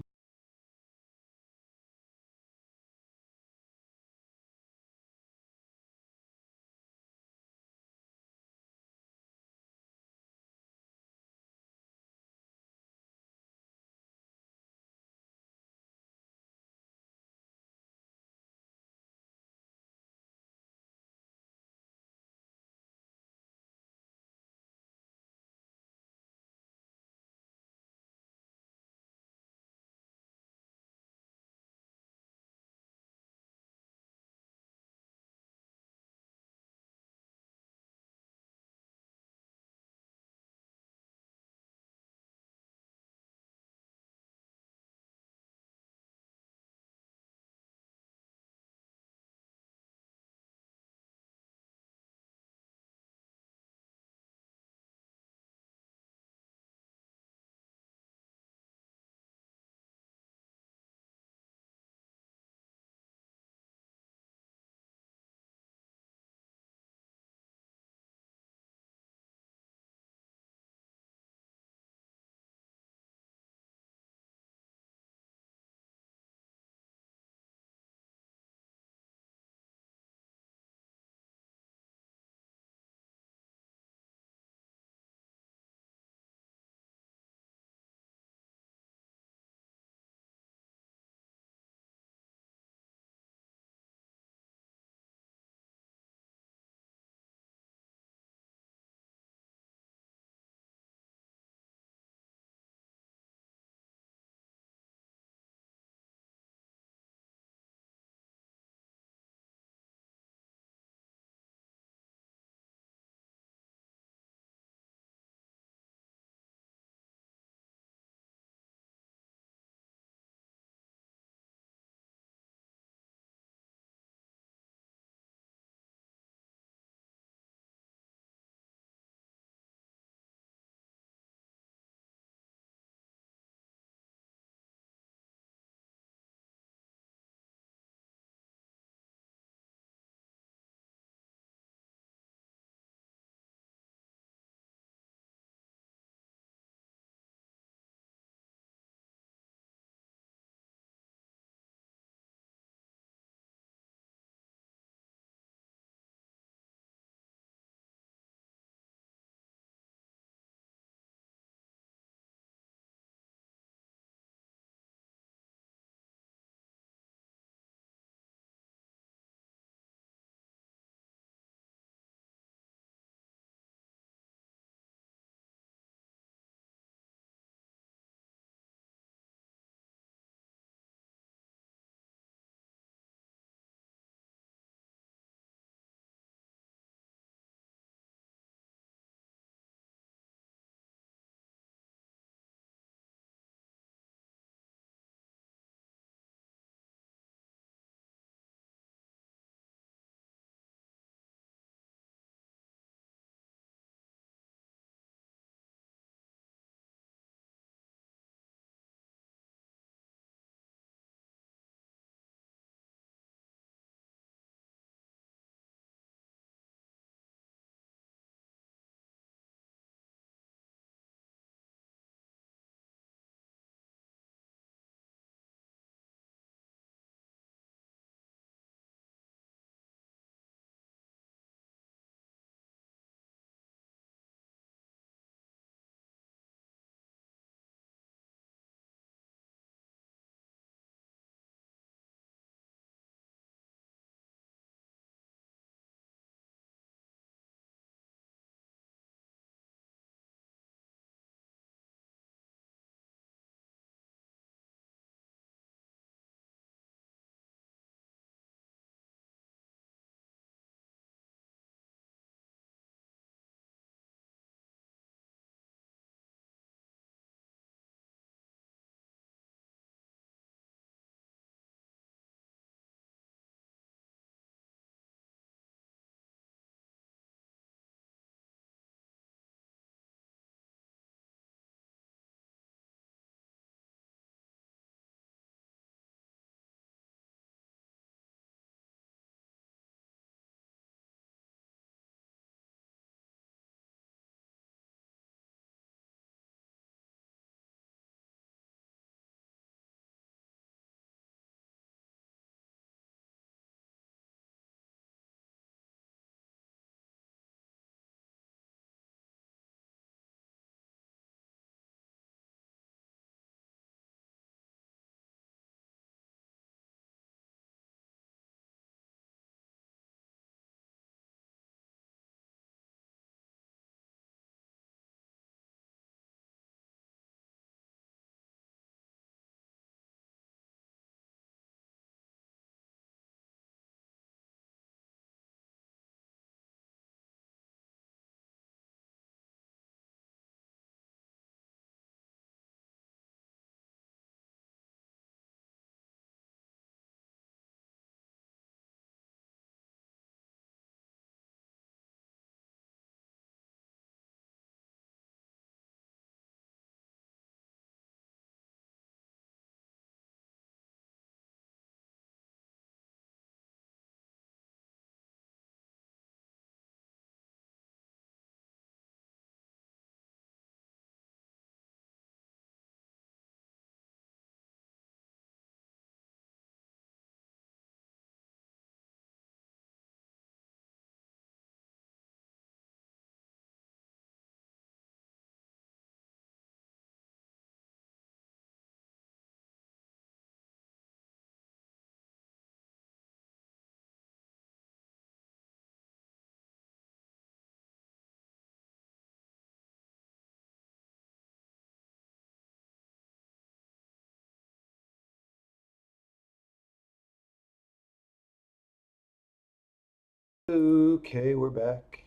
Okay, we're back.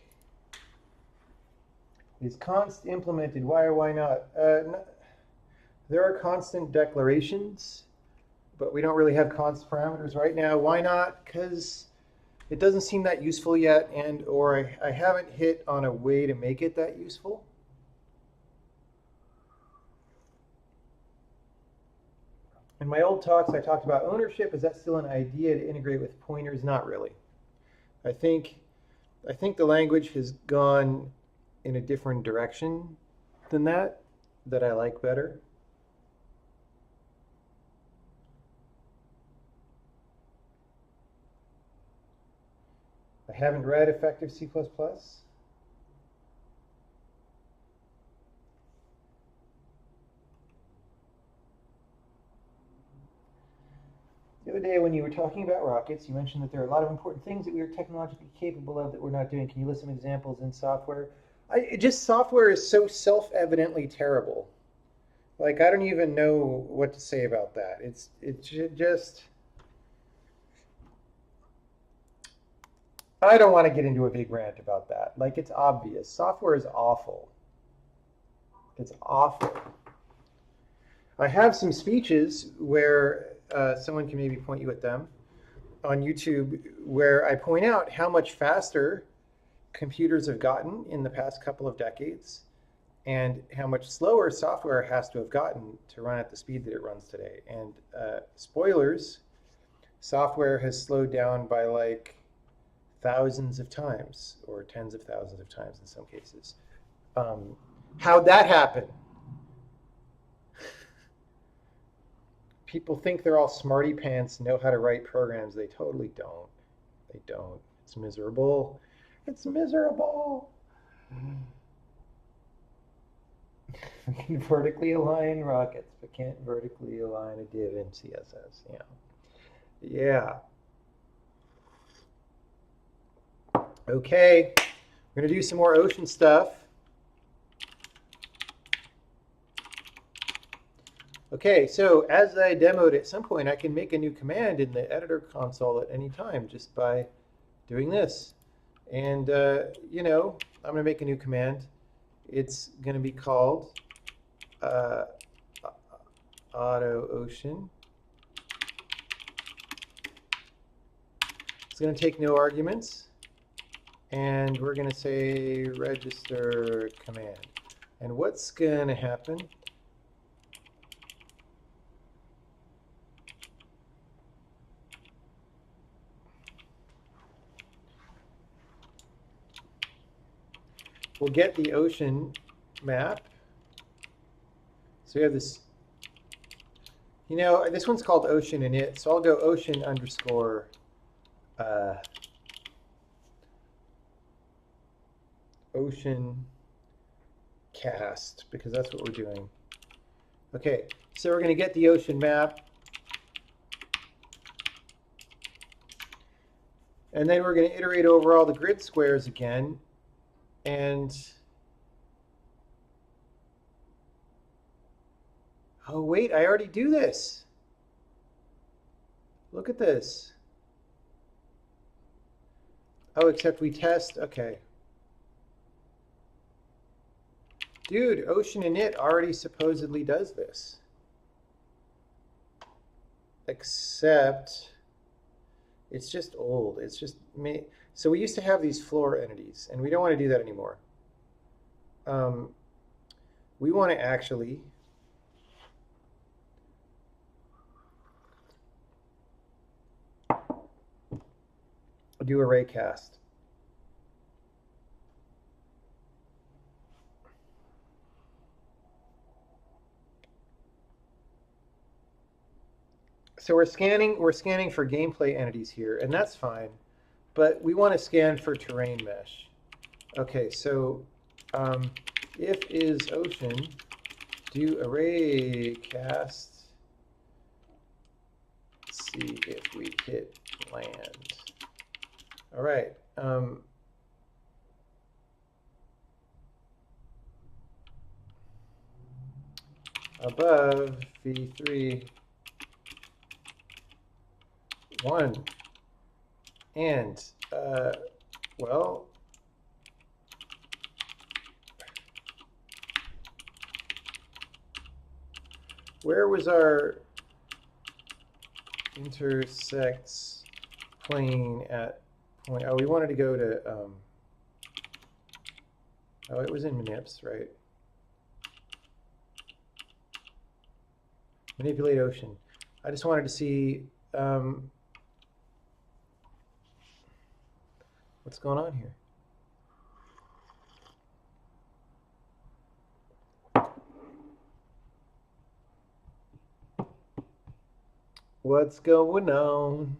Is const implemented? Why or why not? There are constant declarations, but we don't really have const parameters right now. Why not? Because it doesn't seem that useful yet, and or I haven't hit on a way to make it that useful. In my old talks, I talked about ownership. Is that still an idea to integrate with pointers? Not really. I think the language has gone in a different direction than that I like better. I haven't read Effective C++. The other day when you were talking about rockets, you mentioned that there are a lot of important things that we are technologically capable of that we're not doing. Can you list some examples in software? Just software is so self-evidently terrible. Like, I don't even know what to say about that. It's just... I don't want to get into a big rant about that. Like, it's obvious. Software is awful. It's awful. I have some speeches where someone can maybe point you at them on YouTube, where I point out how much faster computers have gotten in the past couple of decades and how much slower software has to have gotten to run at the speed that it runs today. And spoilers, software has slowed down by like thousands of times, or tens of thousands of times in some cases. How'd that happen? People think they're all smarty pants, know how to write programs. They totally don't. They don't. It's miserable. It's miserable. We can vertically align rockets, but can't vertically align a div in CSS. Yeah. Yeah. Okay, we're going to do some more ocean stuff. Okay, so as I demoed at some point, I can make a new command in the editor console at any time just by doing this. And, you know, I'm going to make a new command. It's going to be called AutoOcean. It's going to take no arguments. And we're going to say register command. And what's going to happen? We'll get the ocean map. So we have this, you know, this one's called ocean init. So I'll go ocean underscore ocean cast, because that's what we're doing. Okay, so we're going to get the ocean map. And then we're going to iterate over all the grid squares again. And oh, wait, I already do this. Look at this. Oh, except we test. Okay. Dude, ocean init already supposedly does this. Except it's just old. It's just me. So we used to have these floor entities, and we don't want to do that anymore. We want to actually do array cast. So we're scanning for gameplay entities here, and that's fine, but we want to scan for terrain mesh. Okay, so if is ocean, do array cast, see if we hit land. All right. Above v3 1 and well, where was our intersects plane at point? Oh, we wanted to go to, oh, it was in manips, right? Manipulate ocean. I just wanted to see what's going on here. What's going on?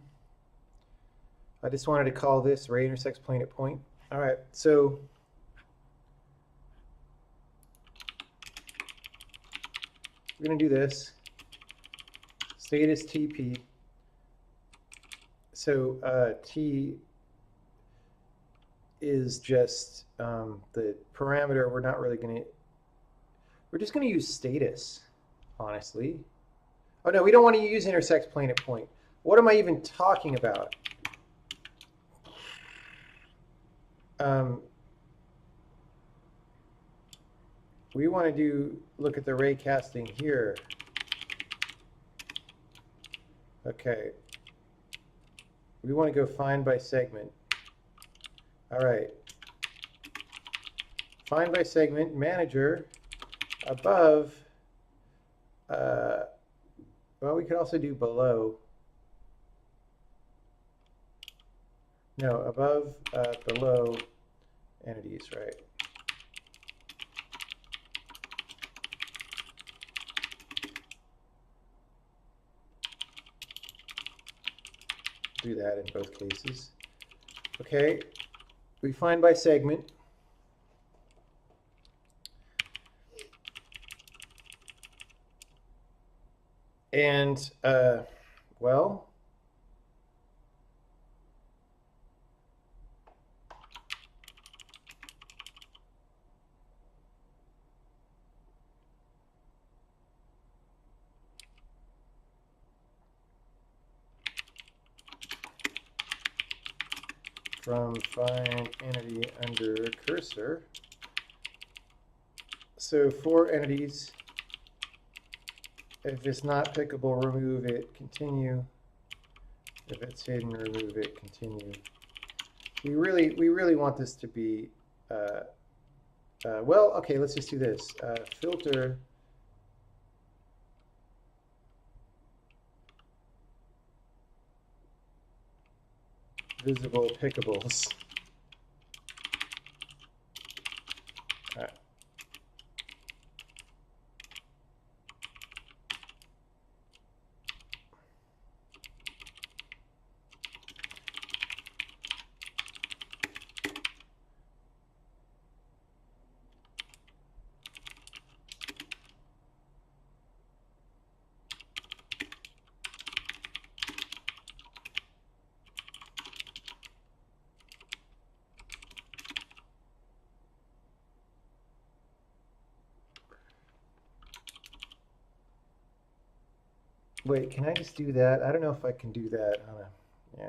I just wanted to call this ray intersects plane at point. All right, so we're going to do this. Status TP. So T is just the parameter. We're not really going to, we're just going to use status, honestly. Oh no, we don't want to use intersects plane at point. What am I even talking about? We want to look at the ray casting here. Okay. We want to go find by segment. All right. Find by segment, manager, above, well, we could also do below. No, above, below entities, right? Do that in both cases. Okay, we find by segment. And, well, from find entity under cursor. So for entities, if it's not pickable, remove it, continue. If it's hidden, remove it, continue. We really want this to be, well, okay, let's just do this. Filter visible pickables. All right. Wait, can I just do that? I don't know if I can do that on a, yeah.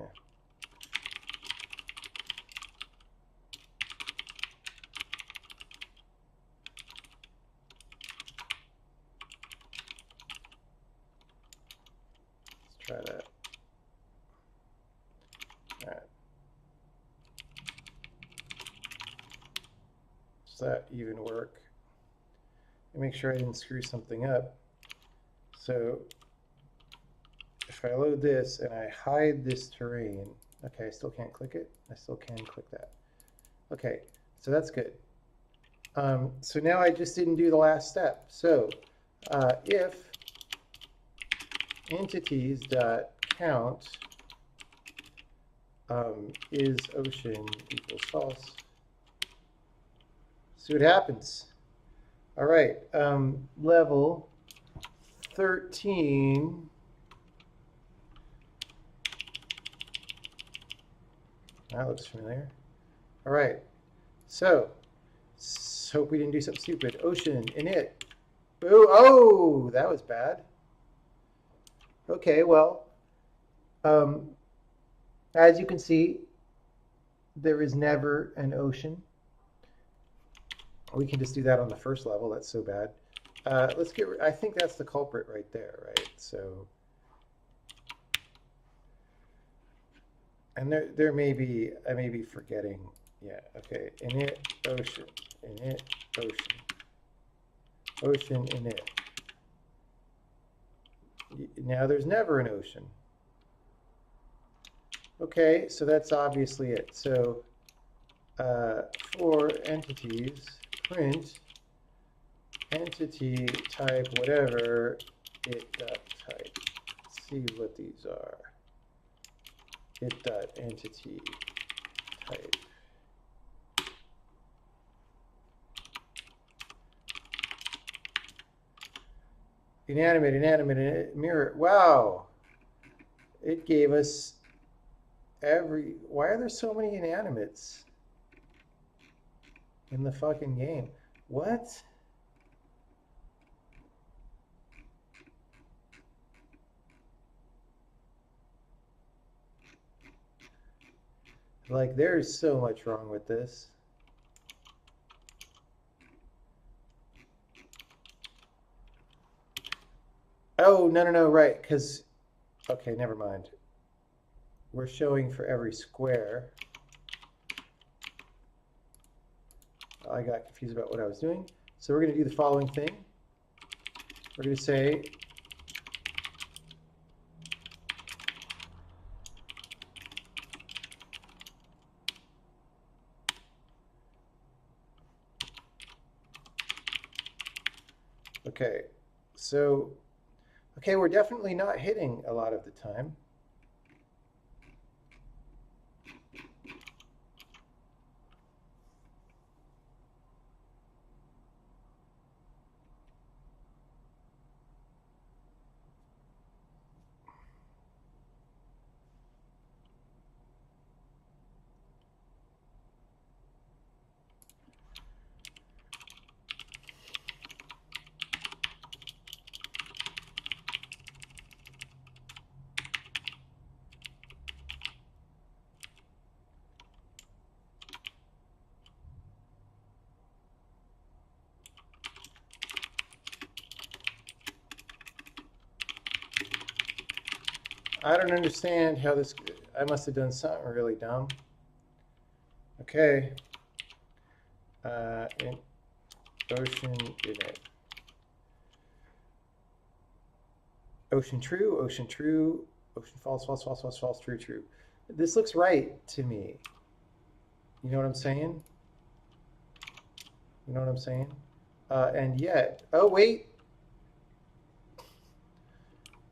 Let's try that. All right. Does that even work? Let me make sure I didn't screw something up. So if I load this and I hide this terrain, okay, I still can't click it. I still can click that. Okay, so that's good. So now I just didn't do the last step. So if entities.count is ocean equals false, see what happens. All right, level 13. That looks familiar. All right, so hope we didn't do something stupid. Ocean, init. Boo, oh, that was bad. Okay, well, as you can see, there is never an ocean. We can just do that on the first level. That's so bad. Let's get. I think that's the culprit right there, right? So, and there may be, I may be forgetting. Yeah. Okay. Init ocean. Init ocean. Ocean init. Now there's never an ocean. Okay, so that's obviously it. So for entities, print entity type whatever it dot type. Let's see what these are. It dot entity type. Inanimate, mirror. Wow. It gave us why are there so many inanimates in the fucking game? What? Like, there's so much wrong with this. Oh, no, right, because, okay, never mind. We're showing for every square. I got confused about what I was doing. So we're going to do the following thing. We're going to say okay, so okay, we're definitely not hitting a lot of the time. I don't understand how this, I must have done something really dumb. Okay. In ocean init. Ocean true, ocean false, true. This looks right to me. You know what I'm saying? You know what I'm saying? And yet, oh wait,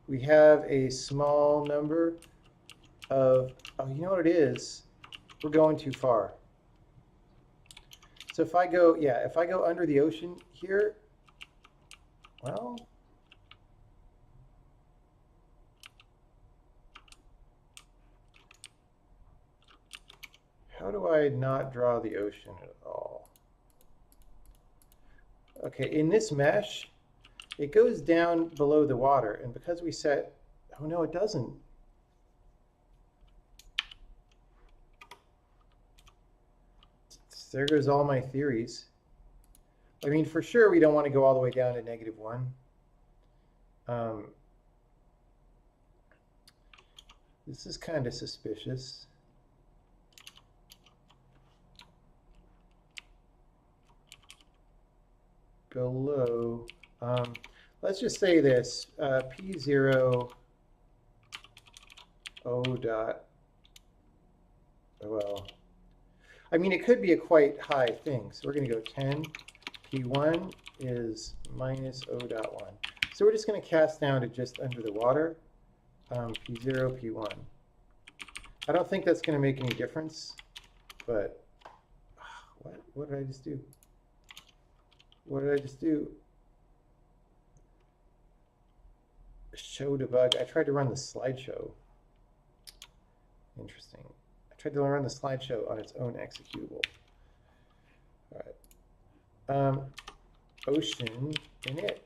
we have a small number of, oh, you know what it is? We're going too far. So if I go, yeah, if I go under the ocean here, well, how do I not draw the ocean at all? Okay, in this mesh, it goes down below the water, and because we set, oh no, it doesn't. There goes all my theories. I mean, for sure, we don't want to go all the way down to -1. This is kind of suspicious. Below, let's just say this, P0 O dot, well, I mean, it could be a quite high thing. So we're going to go 10, P1 is minus O dot 1. So we're just going to cast down to just under the water, P0, P1. I don't think that's going to make any difference, but what did I just do? What did I just do? Show debug. I tried to run the slideshow. Interesting. I tried to run the slideshow on its own executable. All right. Ocean init.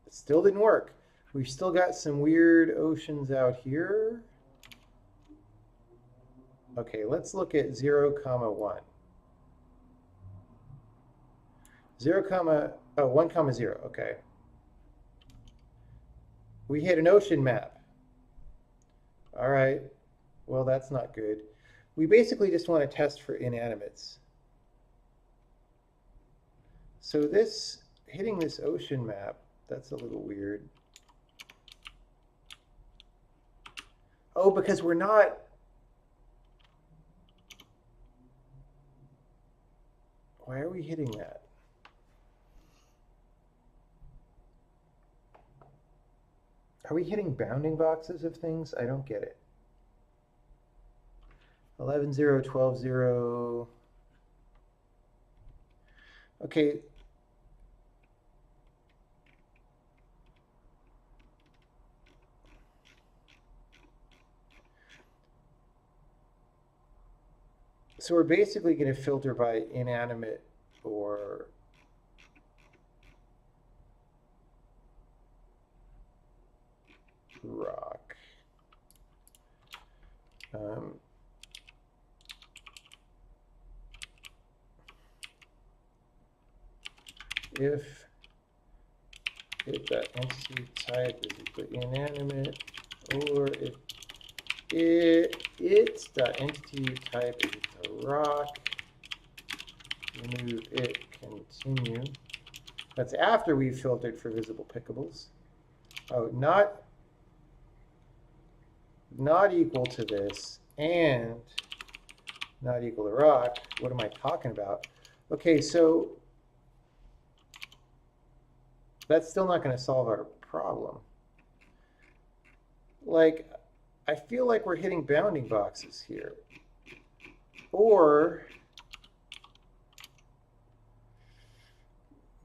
It still didn't work. We've still got some weird oceans out here. Okay, let's look at 0, 1. 1, 0. Okay. We hit an ocean map. All right. Well, that's not good. We basically just want to test for inanimates. So hitting this ocean map, that's a little weird. Oh, because we're not. Why are we hitting that? Are we hitting bounding boxes of things? I don't get it. 11, 0, 12, 0. Okay. So we're basically going to filter by inanimate or rock. If that entity type is equal to inanimate, or if its entity type is equal to rock, remove it, continue. That's after we've filtered for visible pickables. Oh, not equal to this and not equal to rock. What am I talking about? Okay, so that's still not going to solve our problem. Like, I feel like we're hitting bounding boxes here. Or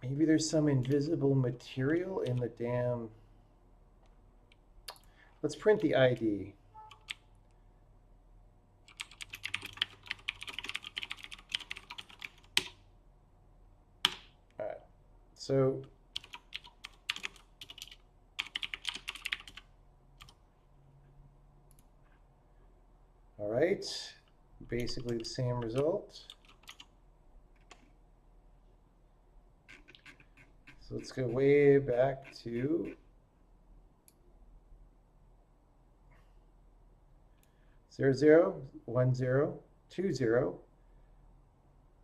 maybe there's some invisible material in the damn... Let's print the ID. All right, so all right, basically the same result. So let's go way back to 0, 0, 1, 0, 2, 0.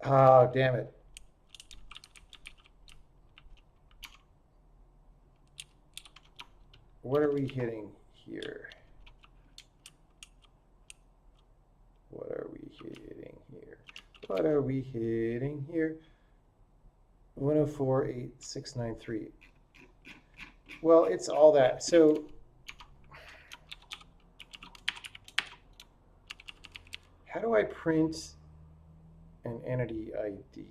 Oh, damn it. What are we hitting here? What are we hitting here? What are we hitting here? 104.8693. Well, it's all that. So how do I print an entity ID?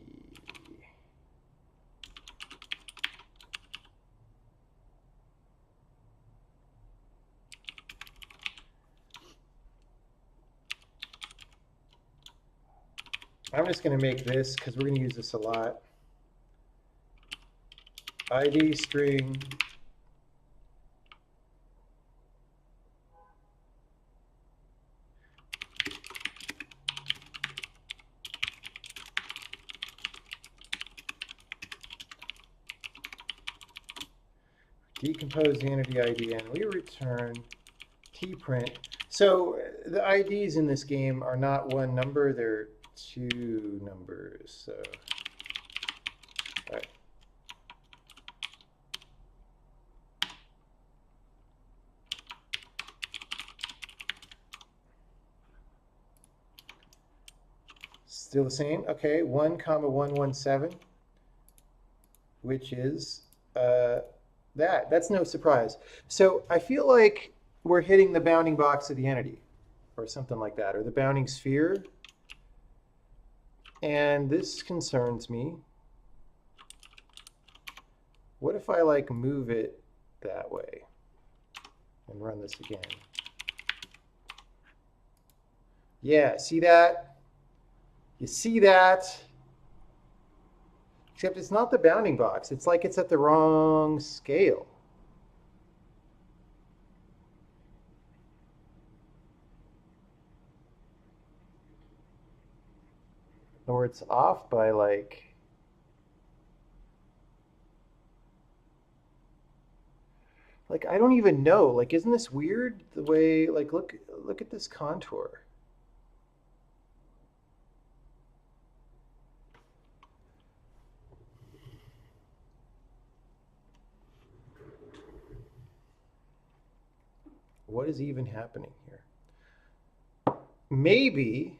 I'm just going to make this because we're going to use this a lot. ID string decompose the entity ID and we return tprint. So the IDs in this game are not one number, they're two numbers. So, all right. Still the same. Okay, 1, 117, which is that's no surprise. So I feel like we're hitting the bounding box of the entity or something like that, or the bounding sphere. And this concerns me. What if I like move it that way and run this again? Yeah, see that? You see that? Except it's not the bounding box. It's like it's at the wrong scale. Or it's off by like... Like, I don't even know. Like, isn't this weird? The way, like, look at this contour. What is even happening here? Maybe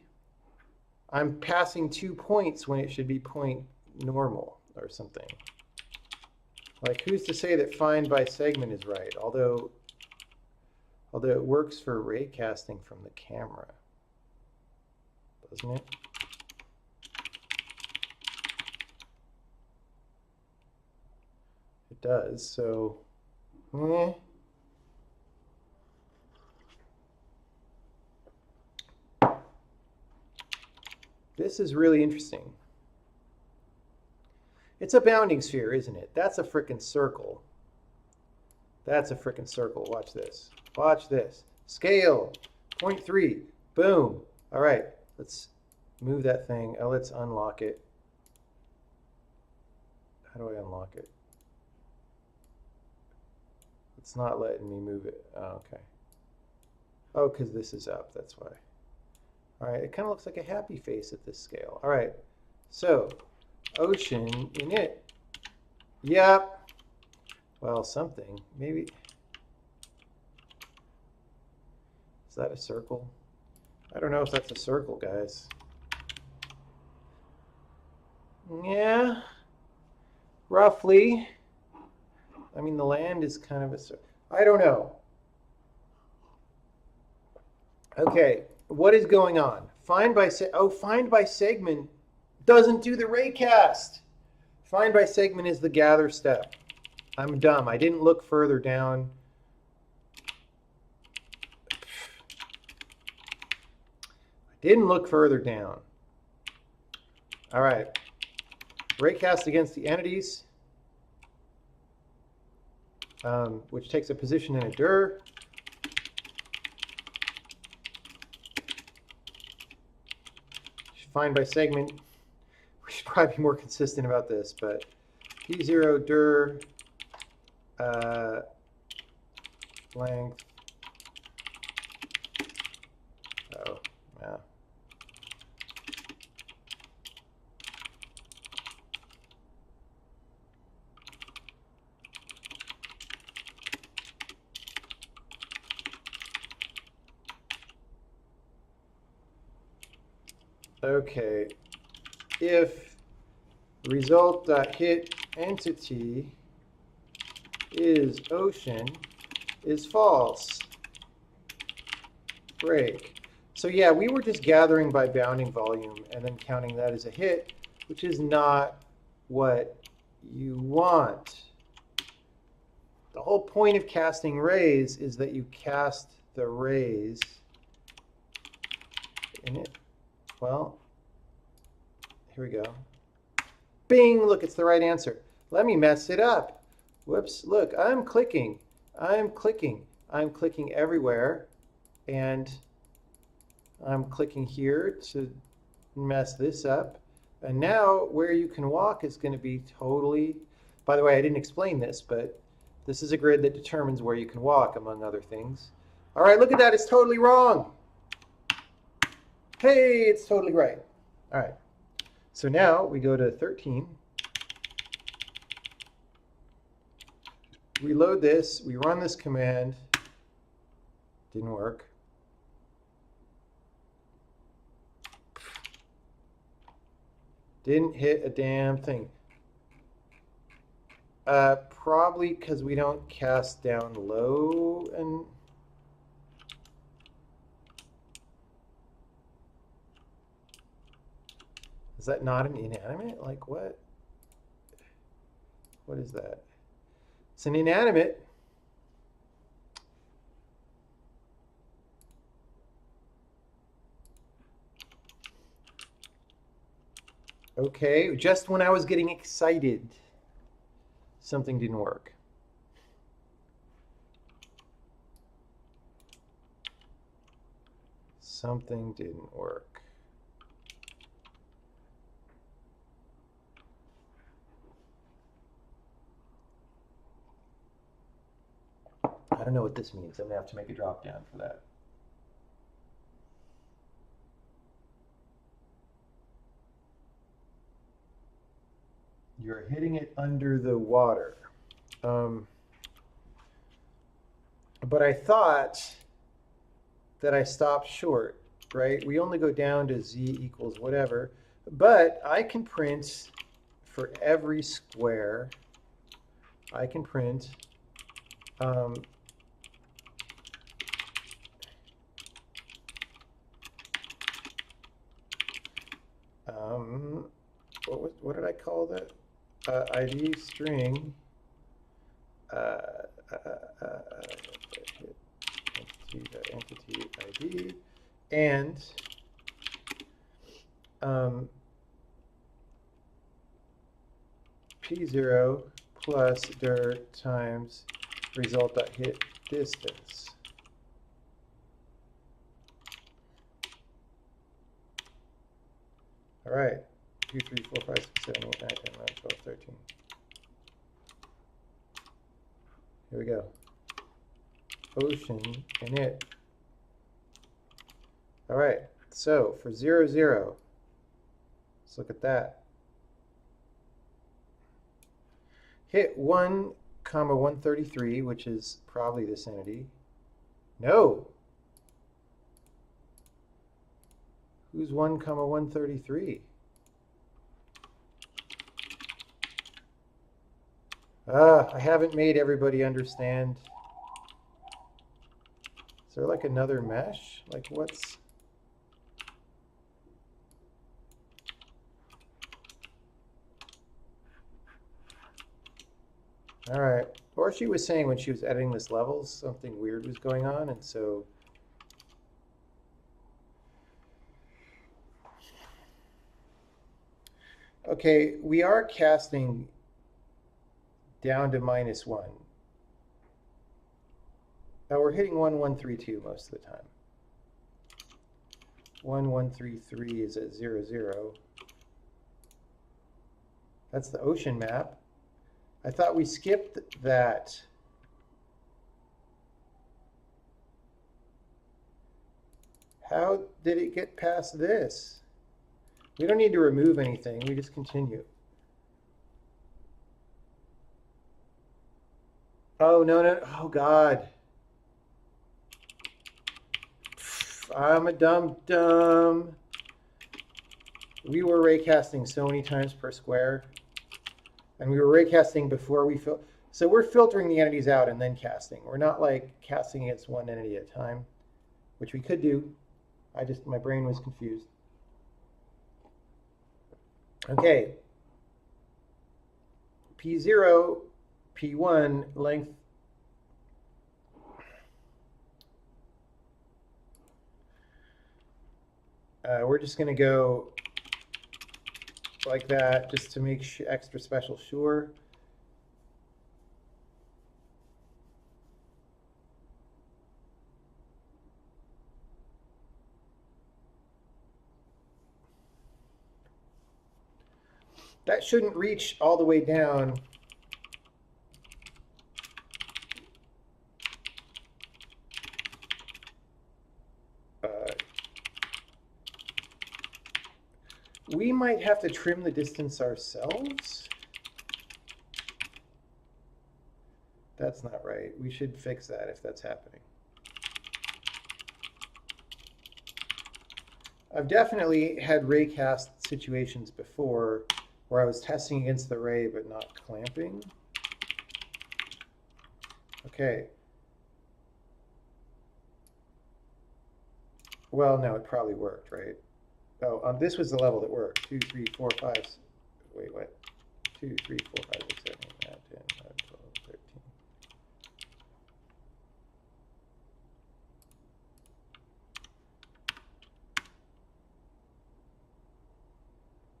I'm passing 2 points when it should be point normal or something. Like, who's to say that find by segment is right? Although it works for ray casting from the camera, doesn't it? It does, so, eh. This is really interesting. It's a bounding sphere, isn't it? That's a frickin' circle. That's a frickin' circle. Watch this. Watch this. Scale. 0.3. Boom. All right. Let's move that thing. Oh, let's unlock it. How do I unlock it? It's not letting me move it. Oh, okay. Oh, because this is up. That's why. All right. It kind of looks like a happy face at this scale. All right. So, ocean in it. Yep. Well, something. Maybe. Is that a circle? I don't know if that's a circle, guys. Yeah. Roughly. I mean, the land is kind of a circle. I don't know. Okay. What is going on? Find by segment doesn't do the raycast. Find by segment is the gather step. I'm dumb. I didn't look further down. Didn't look further down. All right. Raycast against the entities, which takes a position in a dir. Find by segment. We should probably be more consistent about this, but P0 dir length. Oh, yeah. Okay, if result.hit entity is ocean is false, break. So yeah, we were just gathering by bounding volume and then counting that as a hit, which is not what you want. The whole point of casting rays is that you cast the rays in it. Well, here we go. Bing, look, it's the right answer. Let me mess it up. Whoops, look, I'm clicking everywhere, and I'm clicking here to mess this up. And now where you can walk is going to be totally, by the way, I didn't explain this, but this is a grid that determines where you can walk, among other things. All right, look at that, it's totally wrong. Hey, it's totally right. All right, so now we go to 13. Reload this, we run this command. Didn't work. Didn't hit a damn thing. Probably because we don't cast down low and... Is that not an inanimate? Like what? What is that? It's an inanimate. Okay, just when I was getting excited, something didn't work. Something didn't work. I don't know what this means. I'm gonna have to make a drop down for that. You're hitting it under the water. But I thought that I stopped short, right? We only go down to z equals whatever. But I can print for every square, I can print what did I call that? ID string entity ID and P0 plus dir times result.hit distance. All right, 2, 3, 4, 5, 6, 7, 8, 9, 10, 11, 12, 13. Here we go. Ocean init. All right, so for 0, 0, let's look at that. Hit 1, 133, which is probably this entity. No. Who's 1, 133? I haven't made everybody understand. Is there like another mesh? Like what's... All right. Or she was saying when she was editing this level, something weird was going on, and so... Okay, we are casting down to -1. Now we're hitting 1, 1, 3, 2 most of the time. 1, 1, 3, 3 is at 0, 0. That's the ocean map. I thought we skipped that. How did it get past this? We don't need to remove anything. We just continue. Oh, no, no. Oh, God. I'm a dum-dum. We were raycasting so many times per square. And we were raycasting before we fill. So we're filtering the entities out and then casting. We're not like casting against one entity at a time, which we could do. My brain was confused. Okay. P0, P1, length. We're just going to go like that just to make extra special sure. That shouldn't reach all the way down. We might have to trim the distance ourselves. That's not right. We should fix that if that's happening. I've definitely had raycast situations before where I was testing against the ray but not clamping. Okay. Well, no, it probably worked, right? Oh, this was the level that worked. 2, 3, 4, 5. Wait, what? 2, 3, 4, 5, 6, 7, 8, 9, 10, 11, 12, 13.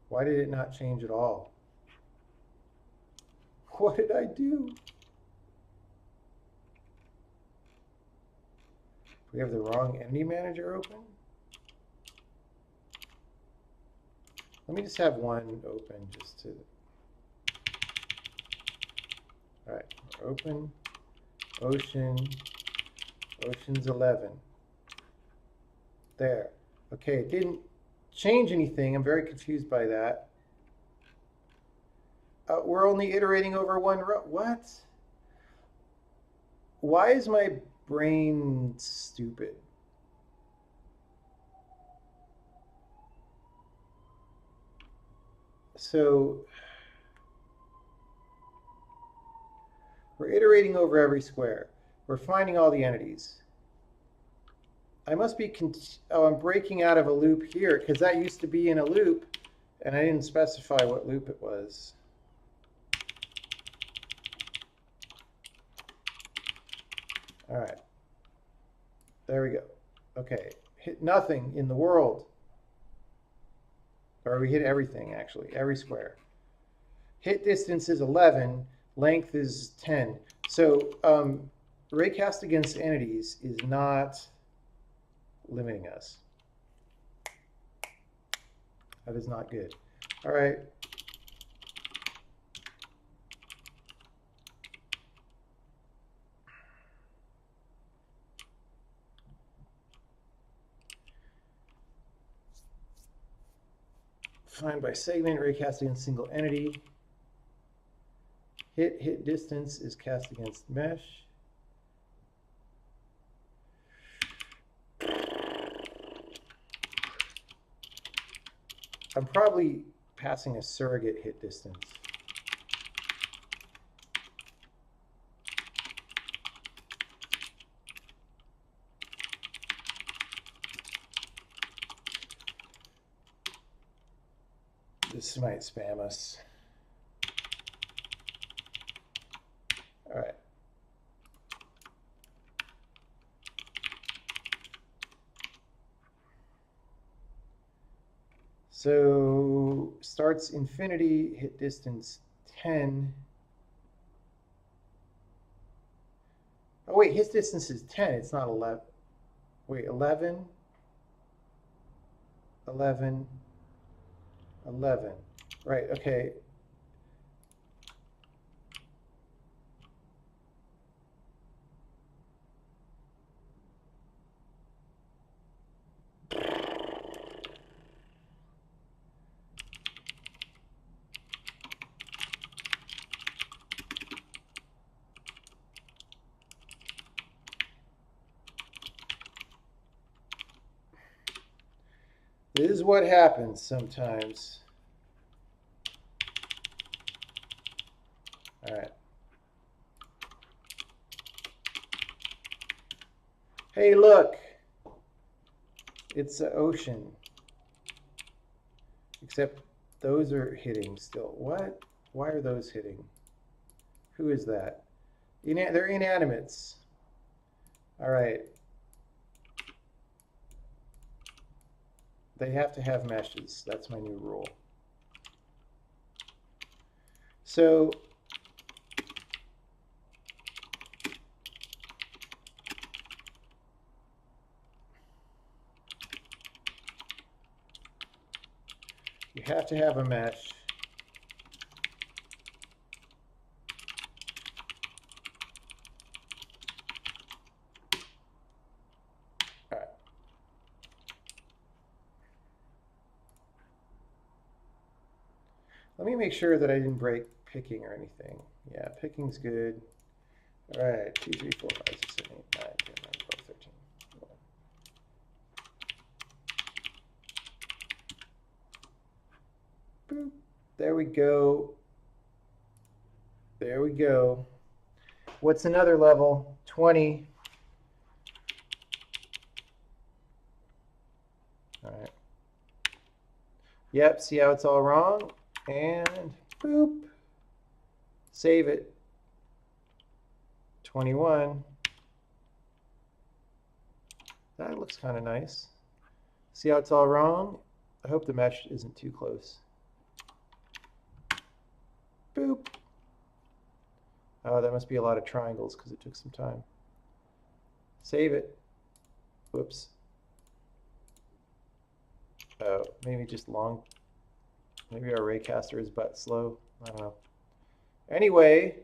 Why did it not change at all? What did I do? We have the wrong entity manager open? Let me just have one open just to... All right, open, Ocean's 11. There. Okay, it didn't change anything. I'm very confused by that. We're only iterating over one row. What? Why is my brain stupid? So we're iterating over every square. We're finding all the entities. I must be, oh, I'm breaking out of a loop here because that used to be in a loop and I didn't specify what loop it was. All right, there we go. Okay, hit nothing in the world. Or we hit everything, actually, every square. Hit distance is 11, length is 10. So raycast against entities is not limiting us. That is not good. All right. Find by segment, raycast against single entity. Hit distance is cast against mesh. I'm probably passing a surrogate hit distance. This might spam us. All right. So starts infinity, hit distance 10. Oh wait, his distance is 10, it's not 11. Wait, 11, 11, 11. Right, okay. This is what happens sometimes. All right. Hey, look. It's an ocean. Except those are hitting still. What? Why are those hitting? Who is that? They're inanimates. All right. They have to have meshes. That's my new rule. So you have to have a mesh. All right. Let me make sure that I didn't break picking or anything. Yeah, picking's good. All right, 2, 3, 4, 5, 6, 7, 8, 9, 10, 11, 12, 13. Boop. There we go. There we go. What's another level? 20. All right. Yep, see how it's all wrong? And boop. Save it. 21. That looks kind of nice. See how it's all wrong? I hope the mesh isn't too close. Boop. Oh, that must be a lot of triangles because it took some time. Save it. Whoops. Oh, maybe just long. Maybe our raycaster is but slow. I don't know. Anyway,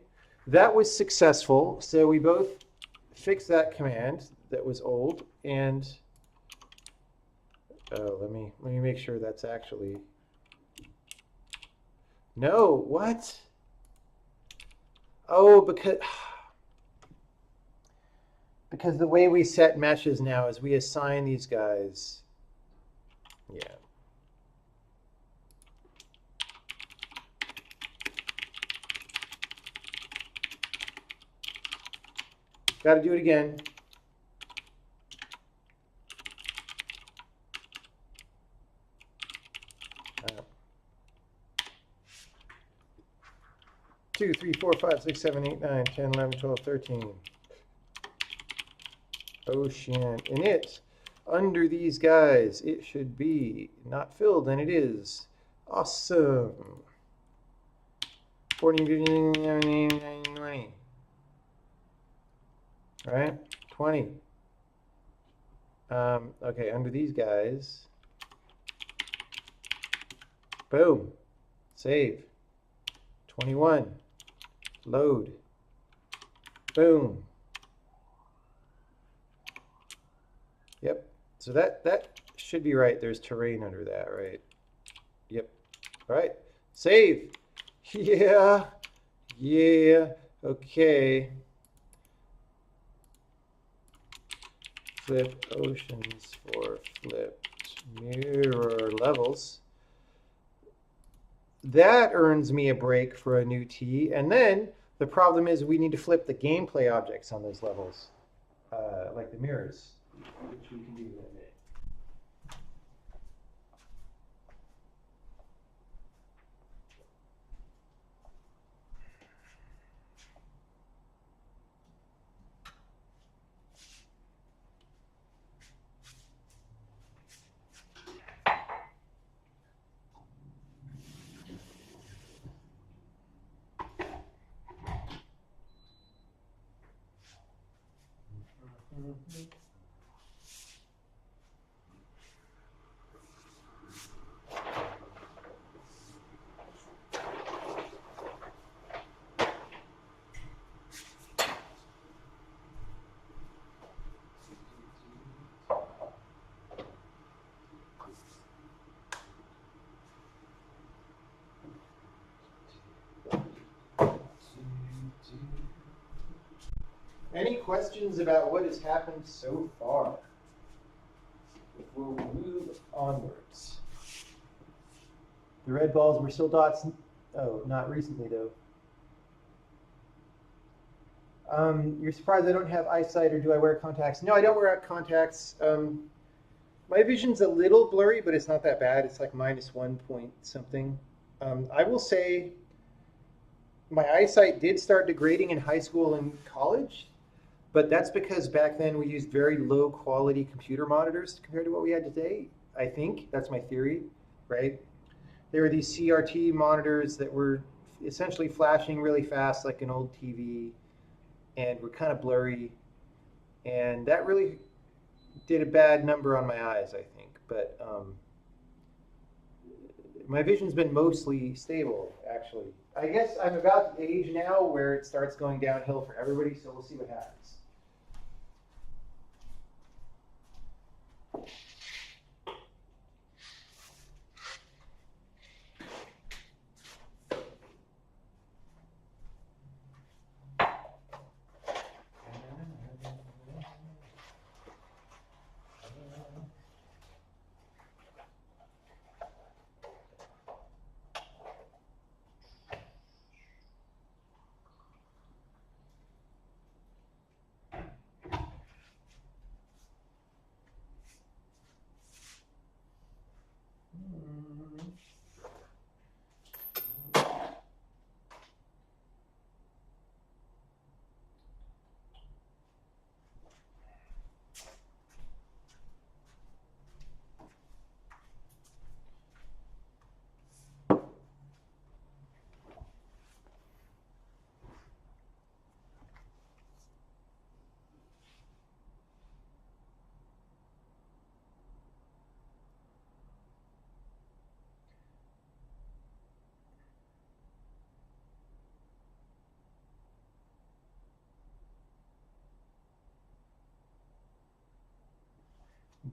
that was successful. So we both fix that command that was old, and let me make sure that's actually no. What? Oh, because the way we set meshes now is we assign these guys. Yeah. Got to do it again. Uh, 2, 3, 4, 5, 6, 7, 8, 9, 10, 11, 12, 13. Ocean. And it, under these guys, it should be not filled, and it is. Awesome. 40, 50, 20. All right, 20. Okay, under these guys. Boom. Save. 21. Load. Boom. Yep. So that should be right. There's terrain under that, right? Yep. All right. Save. Yeah. Yeah. Okay. Flip oceans for flipped mirror levels. That earns me a break for a new T. And then the problem is we need to flip the gameplay objects on those levels, like the mirrors, which we can do in a minute. Any questions about what has happened so far before we move onwards? The red balls were still dots. Oh, not recently though. You're surprised I don't have eyesight, or do I wear contacts? No, I don't wear contacts. My vision's a little blurry, but it's not that bad. It's like -1 point something. I will say my eyesight did start degrading in high school and college, but that's because back then we used very low quality computer monitors compared to what we had today. I think that's my theory, right? There were these CRT monitors that were essentially flashing really fast like an old TV, and were kind of blurry, and that really did a bad number on my eyes, I think. But my vision's been mostly stable, actually. I guess I'm about the age now where it starts going downhill for everybody, so we'll see what happens.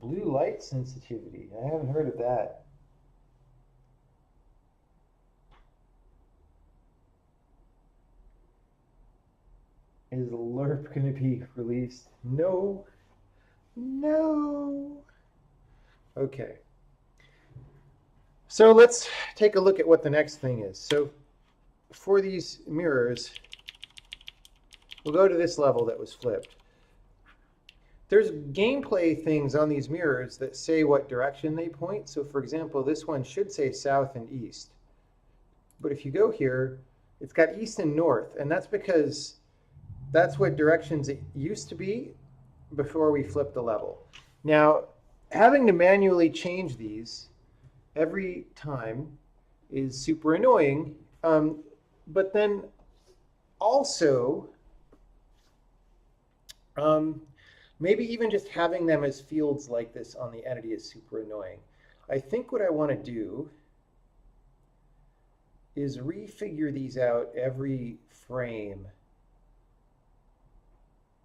Blue light sensitivity. I haven't heard of that. Is LERP going to be released? No. No. Okay. So let's take a look at what the next thing is. So for these mirrors, we'll go to this level that was flipped. There's gameplay things on these mirrors that say what direction they point. So for example, this one should say south and east. But if you go here, it's got east and north, and that's because that's what directions it used to be before we flipped the level. Now, having to manually change these every time is super annoying, but then also maybe even just having them as fields like this on the entity is super annoying. I think what I want to do is refigure these out every frame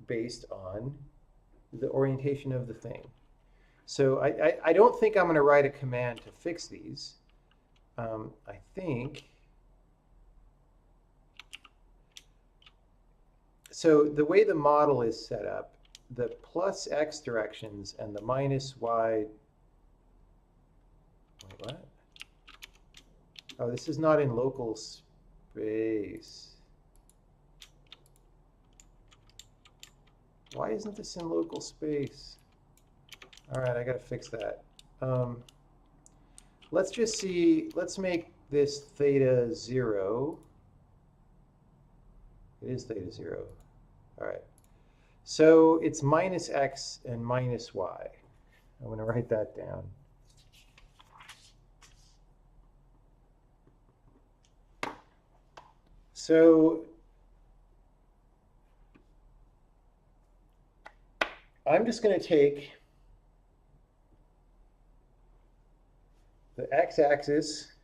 based on the orientation of the thing. So I don't think I'm going to write a command to fix these. I think, so the way the model is set up, the plus x directions and the minus y, wait, what? Oh, this is not in local space. Why isn't this in local space? All right, I got to fix that. Let's just see, let's make this theta 0. It is theta 0. All right. So it's minus x and minus y. I'm going to write that down. So I'm just going to take the x-axis,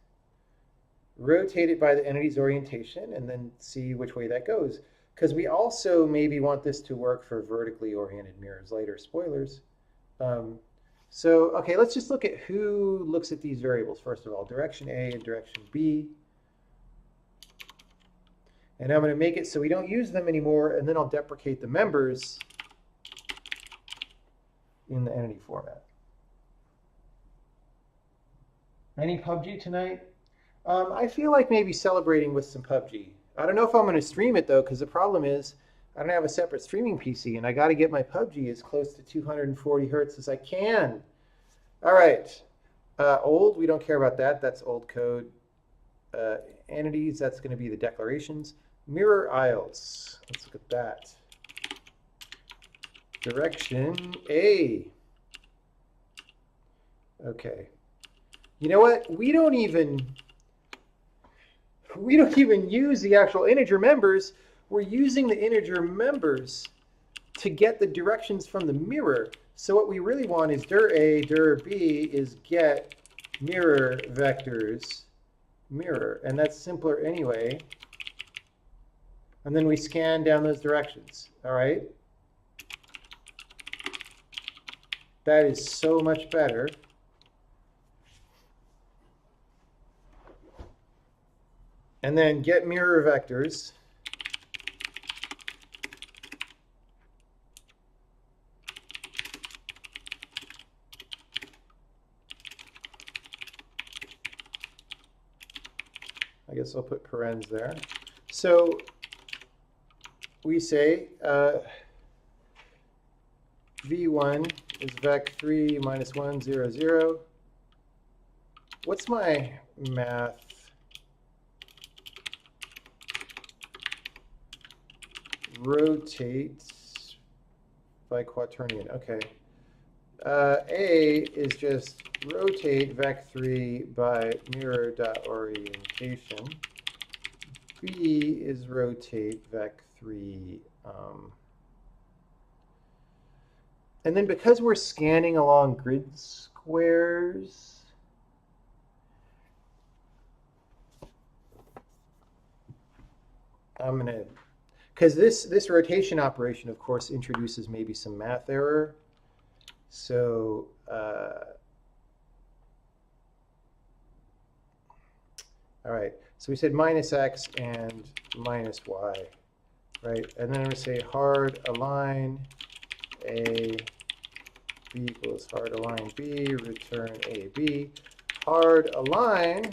rotate it by the entity's orientation, and then see which way that goes. Because we also maybe want this to work for vertically oriented mirrors later. Spoilers. So, okay, let's just look at who looks at these variables. First of all, direction A and direction B. And I'm going to make it so we don't use them anymore, and then I'll deprecate the members in the entity format. Any PUBG tonight? I feel like maybe celebrating with some PUBG. I don't know if I'm going to stream it though, because the problem is I don't have a separate streaming PC, and I got to get my PUBG as close to 240 hertz as I can. All right. Old, we don't care about that. That's old code. Entities, that's going to be the declarations. Mirror aisles. Let's look at that. Direction A. Okay. You know what? We don't even use the actual integer members. We're using the integer members to get the directions from the mirror. So what we really want is dir A, dir B is get mirror vectors mirror. And that's simpler anyway. And then we scan down those directions. All right? That is so much better. And then get mirror vectors. I guess I'll put parens there. So we say v1 is vec3 minus 1, 0, 0. What's my math? Rotate by quaternion. Okay. A is just rotate vec3 by mirror dot orientation. B is rotate vec3. And then because we're scanning along grid squares, I'm going to, because this rotation operation, of course, introduces maybe some math error. So all right, so we said minus x and minus y, right? And then we say hard align A, B equals hard align B, return AB. Hard align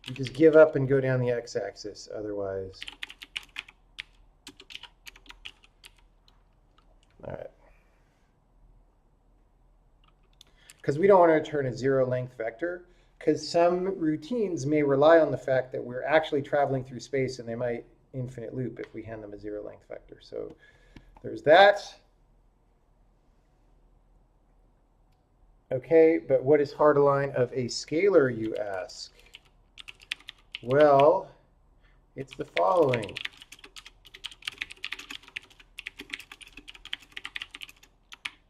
you just give up and go down the x-axis otherwise. All right. Because we don't want to return a zero length vector, because some routines may rely on the fact that we're actually traveling through space and they might infinite loop if we hand them a zero length vector. So there's that. Okay, but what is hard align of a scalar, you ask? Well, it's the following.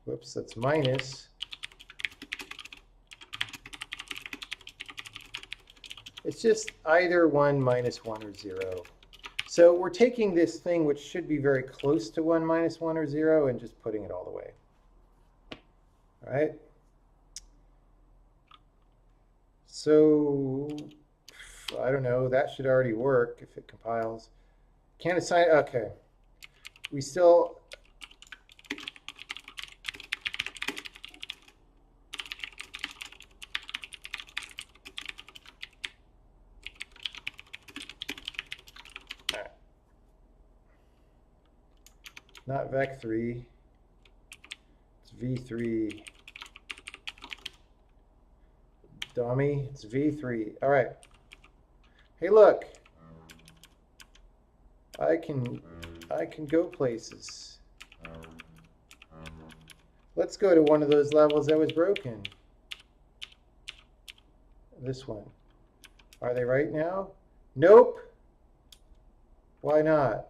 Whoops, that's minus. It's just either 1, minus 1, or 0. So we're taking this thing, which should be very close to 1, minus 1, or 0, and just putting it all the way. All right? So, I don't know. That should already work if it compiles. Can't assign, okay. We still... Not vec3, it's v3. Dummy, it's v3. All right. Hey, look. I can go places. Let's go to one of those levels that was broken. This one. Are they right now? Nope. Why not?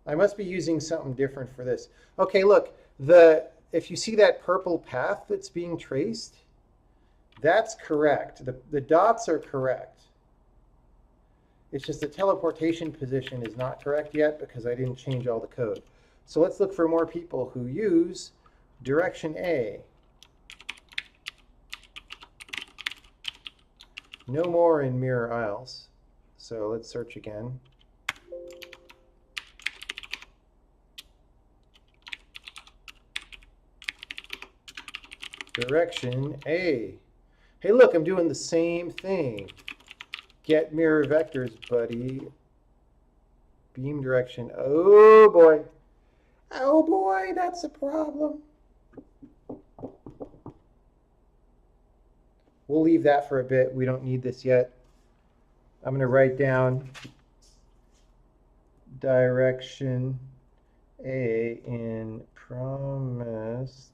I must be using something different for this. Okay, look, if you see that purple path that's being traced, that's correct. The dots are correct. It's just the teleportation position is not correct yet because I didn't change all the code. So let's look for more people who use direction A. No more in Mirror Isles. So let's search again. Direction A. Hey, look, I'm doing the same thing. Get mirror vectors, buddy. Beam direction. Oh, boy. Oh, boy, that's a problem. We'll leave that for a bit. We don't need this yet. I'm going to write down direction A in promised.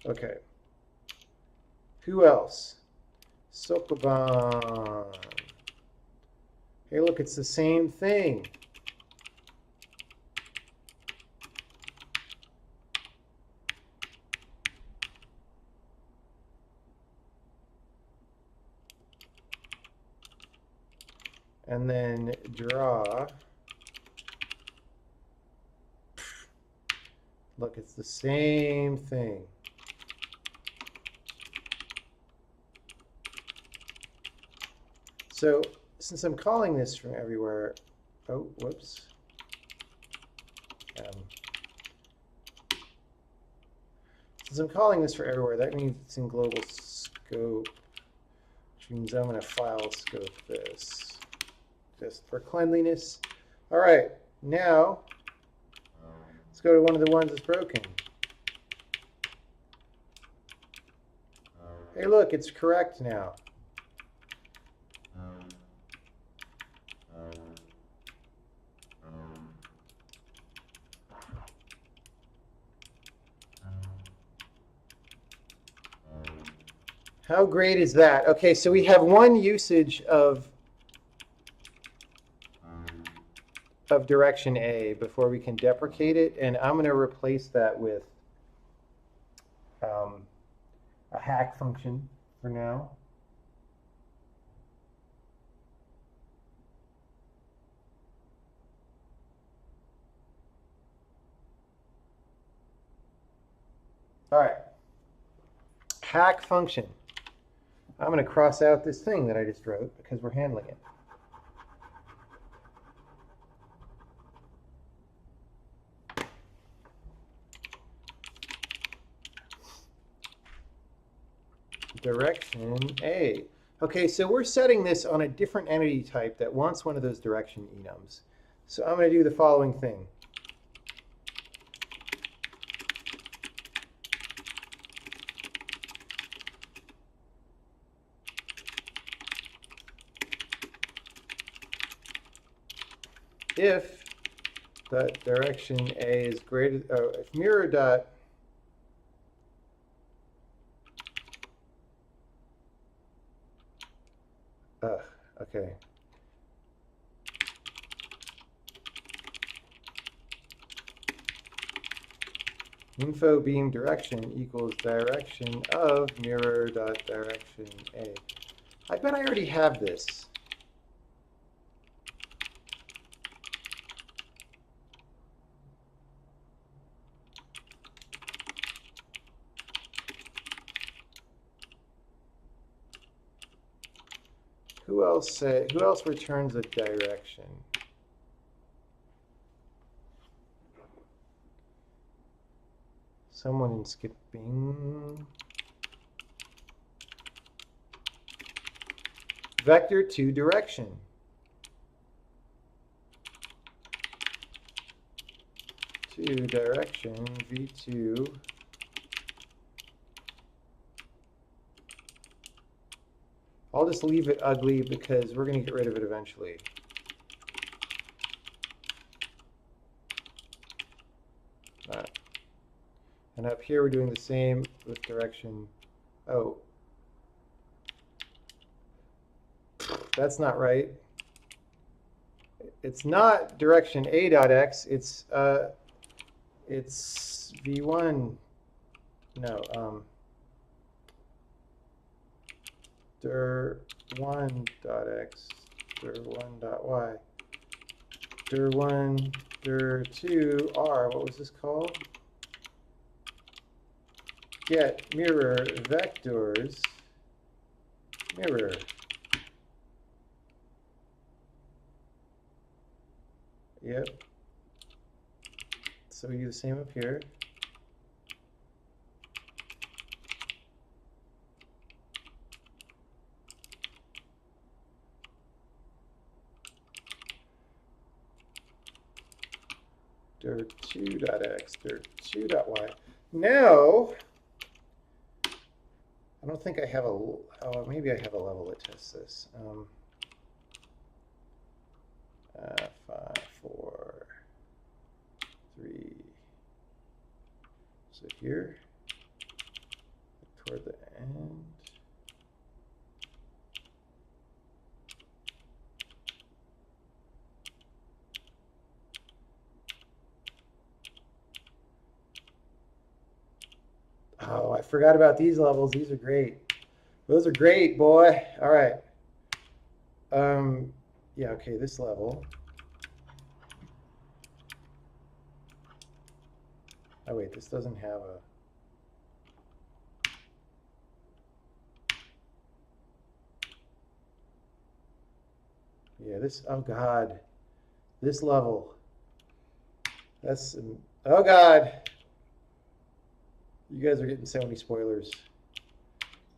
Okay. Who else? Sokoban. Hey, look, it's the same thing. And then draw. Look, it's the same thing. So since I'm calling this from everywhere, oh, whoops. Since I'm calling this for everywhere, that means it's in global scope, which means I'm going to file scope this just for cleanliness. All right, now let's go to one of the ones that's broken. Hey, look, it's correct now. How great is that? Okay, so we have one usage of direction A before we can deprecate it, and I'm going to replace that with a hack function for now. All right, hack function. I'm going to cross out this thing that I just wrote because we're handling it. Direction A. Okay, so we're setting this on a different entity type that wants one of those direction enums. So I'm going to do the following thing. If the direction A is greater, if mirror dot okay. Info beam direction equals direction of mirror dot direction A. I bet I already have this. Who else returns a direction? Someone in skipping. Vector to direction. To direction v2. I'll just leave it ugly because we're going to get rid of it eventually. And up here we're doing the same with direction. Oh, that's not right. It's not direction A dot X. It's V1. No, dir1 dot X, dir1 dot Y, dir1, dir2 R. What was this called? Get mirror vectors mirror. Yep. So we do the same up here. dir2 dot X, dir2 dot Y. Now, I don't think I have a, oh, maybe I have a level that tests this. 5, 4, 3. So here, toward the end. Oh, I forgot about these levels. These are great. Those are great, boy. All right. Yeah, okay, this level. Oh, wait, this doesn't have a... Yeah, this, oh God. This level. That's, oh God. You guys are getting so many spoilers.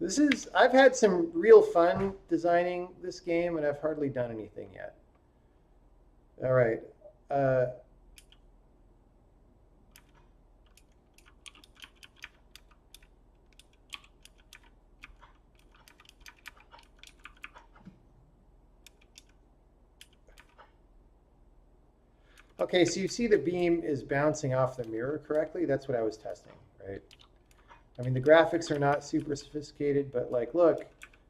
This is, I've had some real fun designing this game, and I've hardly done anything yet. All right. Okay, so you see the beam is bouncing off the mirror correctly. That's what I was testing, right? I mean, the graphics are not super sophisticated, but like, look,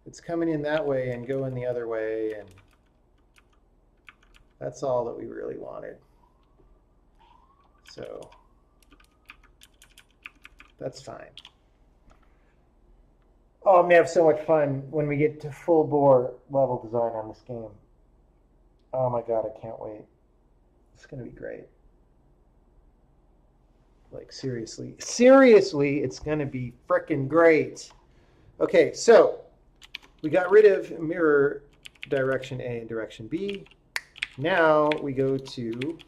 it's coming in that way and going the other way, and that's all that we really wanted. So that's fine. Oh, I'm gonna have so much fun when we get to full bore level design on this game. Oh my god, I can't wait. It's gonna be great. Like seriously, it's gonna be frickin' great. Okay, so we got rid of mirror direction A and direction B. Now we go to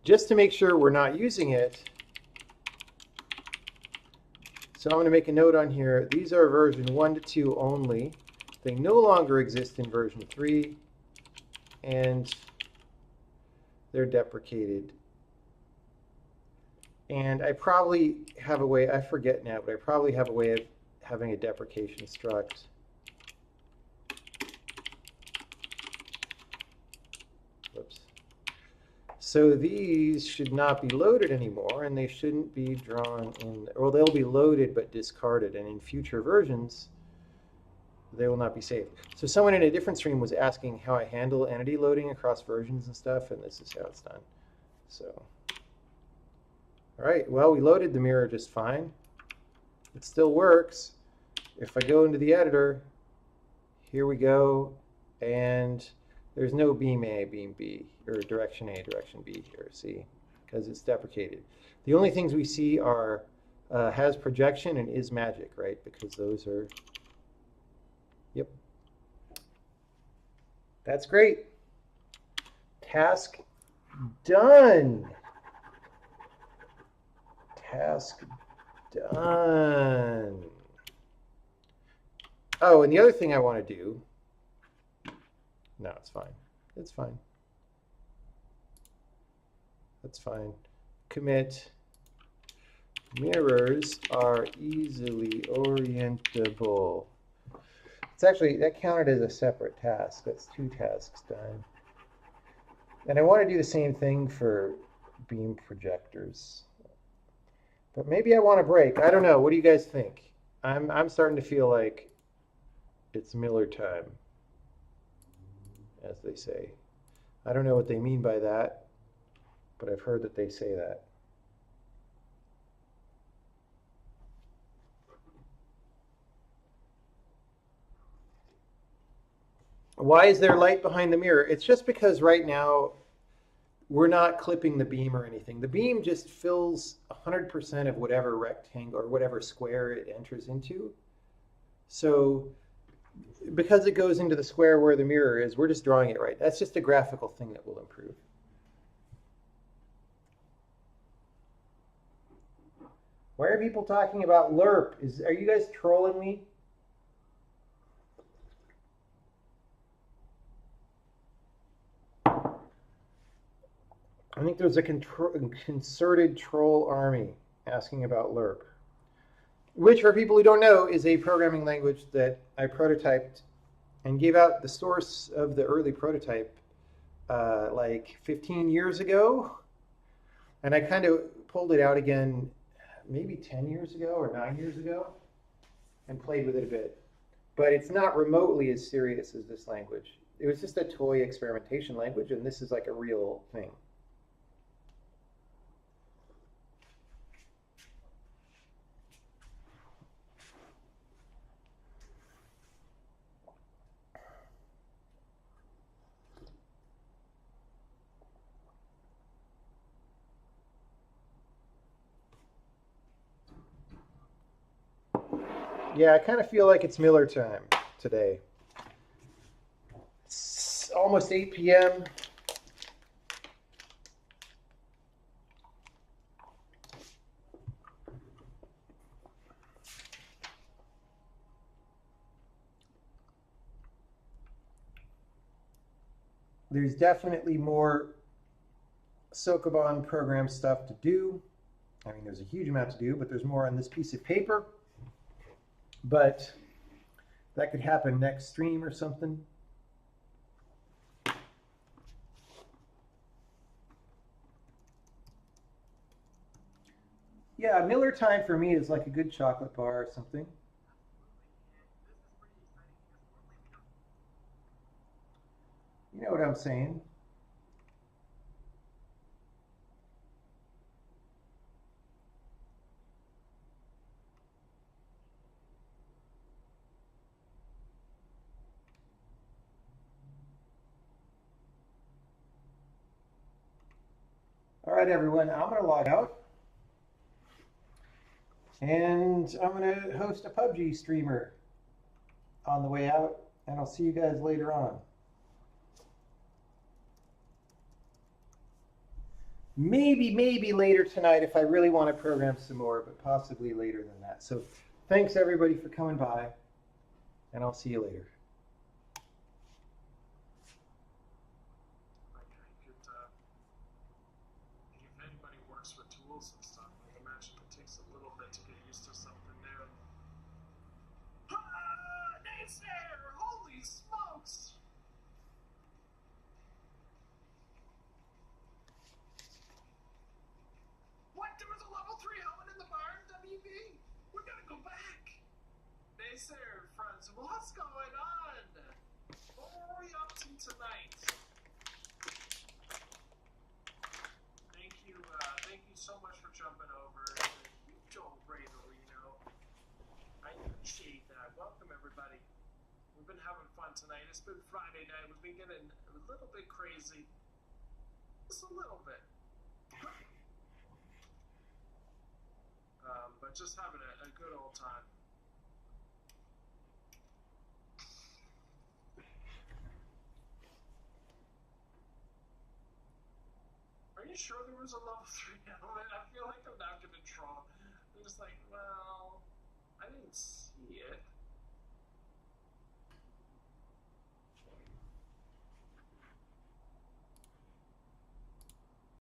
just to make sure we're not using it. So I'm going to make a note on here. These are version 1 to 2 only. They no longer exist in version 3, and they're deprecated. And I probably have a way, I forget now, but I probably have a way of having a deprecation struct. Whoops. So these should not be loaded anymore, and they shouldn't be drawn in, or they'll be loaded but discarded, and in future versions, they will not be saved. So someone in a different stream was asking how I handle entity loading across versions and stuff, and this is how it's done. So, all right, well, we loaded the mirror just fine. It still works. If I go into the editor, here we go, and there's no beam A, beam B, or direction A, direction B here, see, because it's deprecated. The only things we see are has projection and is magic, right? Because those are, yep. That's great. Task done. Task done. Oh, and the other thing I want to do, no, it's fine. It's fine. That's fine. Commit mirrors are easily orientable. It's actually, that counted as a separate task. That's 2 tasks done. And I want to do the same thing for beam projectors. But maybe I want to break. I don't know. What do you guys think? I'm starting to feel like it's Miller time, as they say. I don't know what they mean by that, but I've heard that they say that. Why is there light behind the mirror? It's just because right now we're not clipping the beam or anything. The beam just fills 100% of whatever rectangle or whatever square it enters into. So because it goes into the square where the mirror is, we're just drawing it right. That's just a graphical thing that will improve. Why are people talking about LERP? Are you guys trolling me? I think there's a concerted troll army asking about LERP, which, for people who don't know, is a programming language that I prototyped and gave out the source of the early prototype like 15 years ago. And I kind of pulled it out again maybe 10 years ago or 9 years ago and played with it a bit. But it's not remotely as serious as this language. It was just a toy experimentation language, and this is like a real thing. Yeah, I kind of feel like it's Miller time today. It's almost 8 p.m. There's definitely more Sokoban program stuff to do. I mean, there's a huge amount to do, but there's more on this piece of paper. But that could happen next stream or something. Yeah, Miller Time for me is like a good chocolate bar or something. You know what I'm saying? All right, everyone, I'm going to log out and I'm going to host a PUBG streamer on the way out, and I'll see you guys later on. Maybe later tonight if I really want to program some more, but possibly later than that. So thanks everybody for coming by, and I'll see you later. If anybody works with tools and stuff, I imagine it takes a little bit to get used to something new. Ah, Naysayer! Holy smokes! What? There was a level 3 helmet in the barn, WB? We gotta go back! Naysayer, friends, what's going on? What were we up to tonight? Thank you so much for jumping over. You don't Ray Marino. I appreciate that. Welcome, everybody. We've been having fun tonight. It's been Friday night. We've been getting a little bit crazy. Just a little bit. But just having a good old time. Are you sure there was a level 3 helmet? I feel like I'm not going to troll. I'm just like, well, I didn't see it.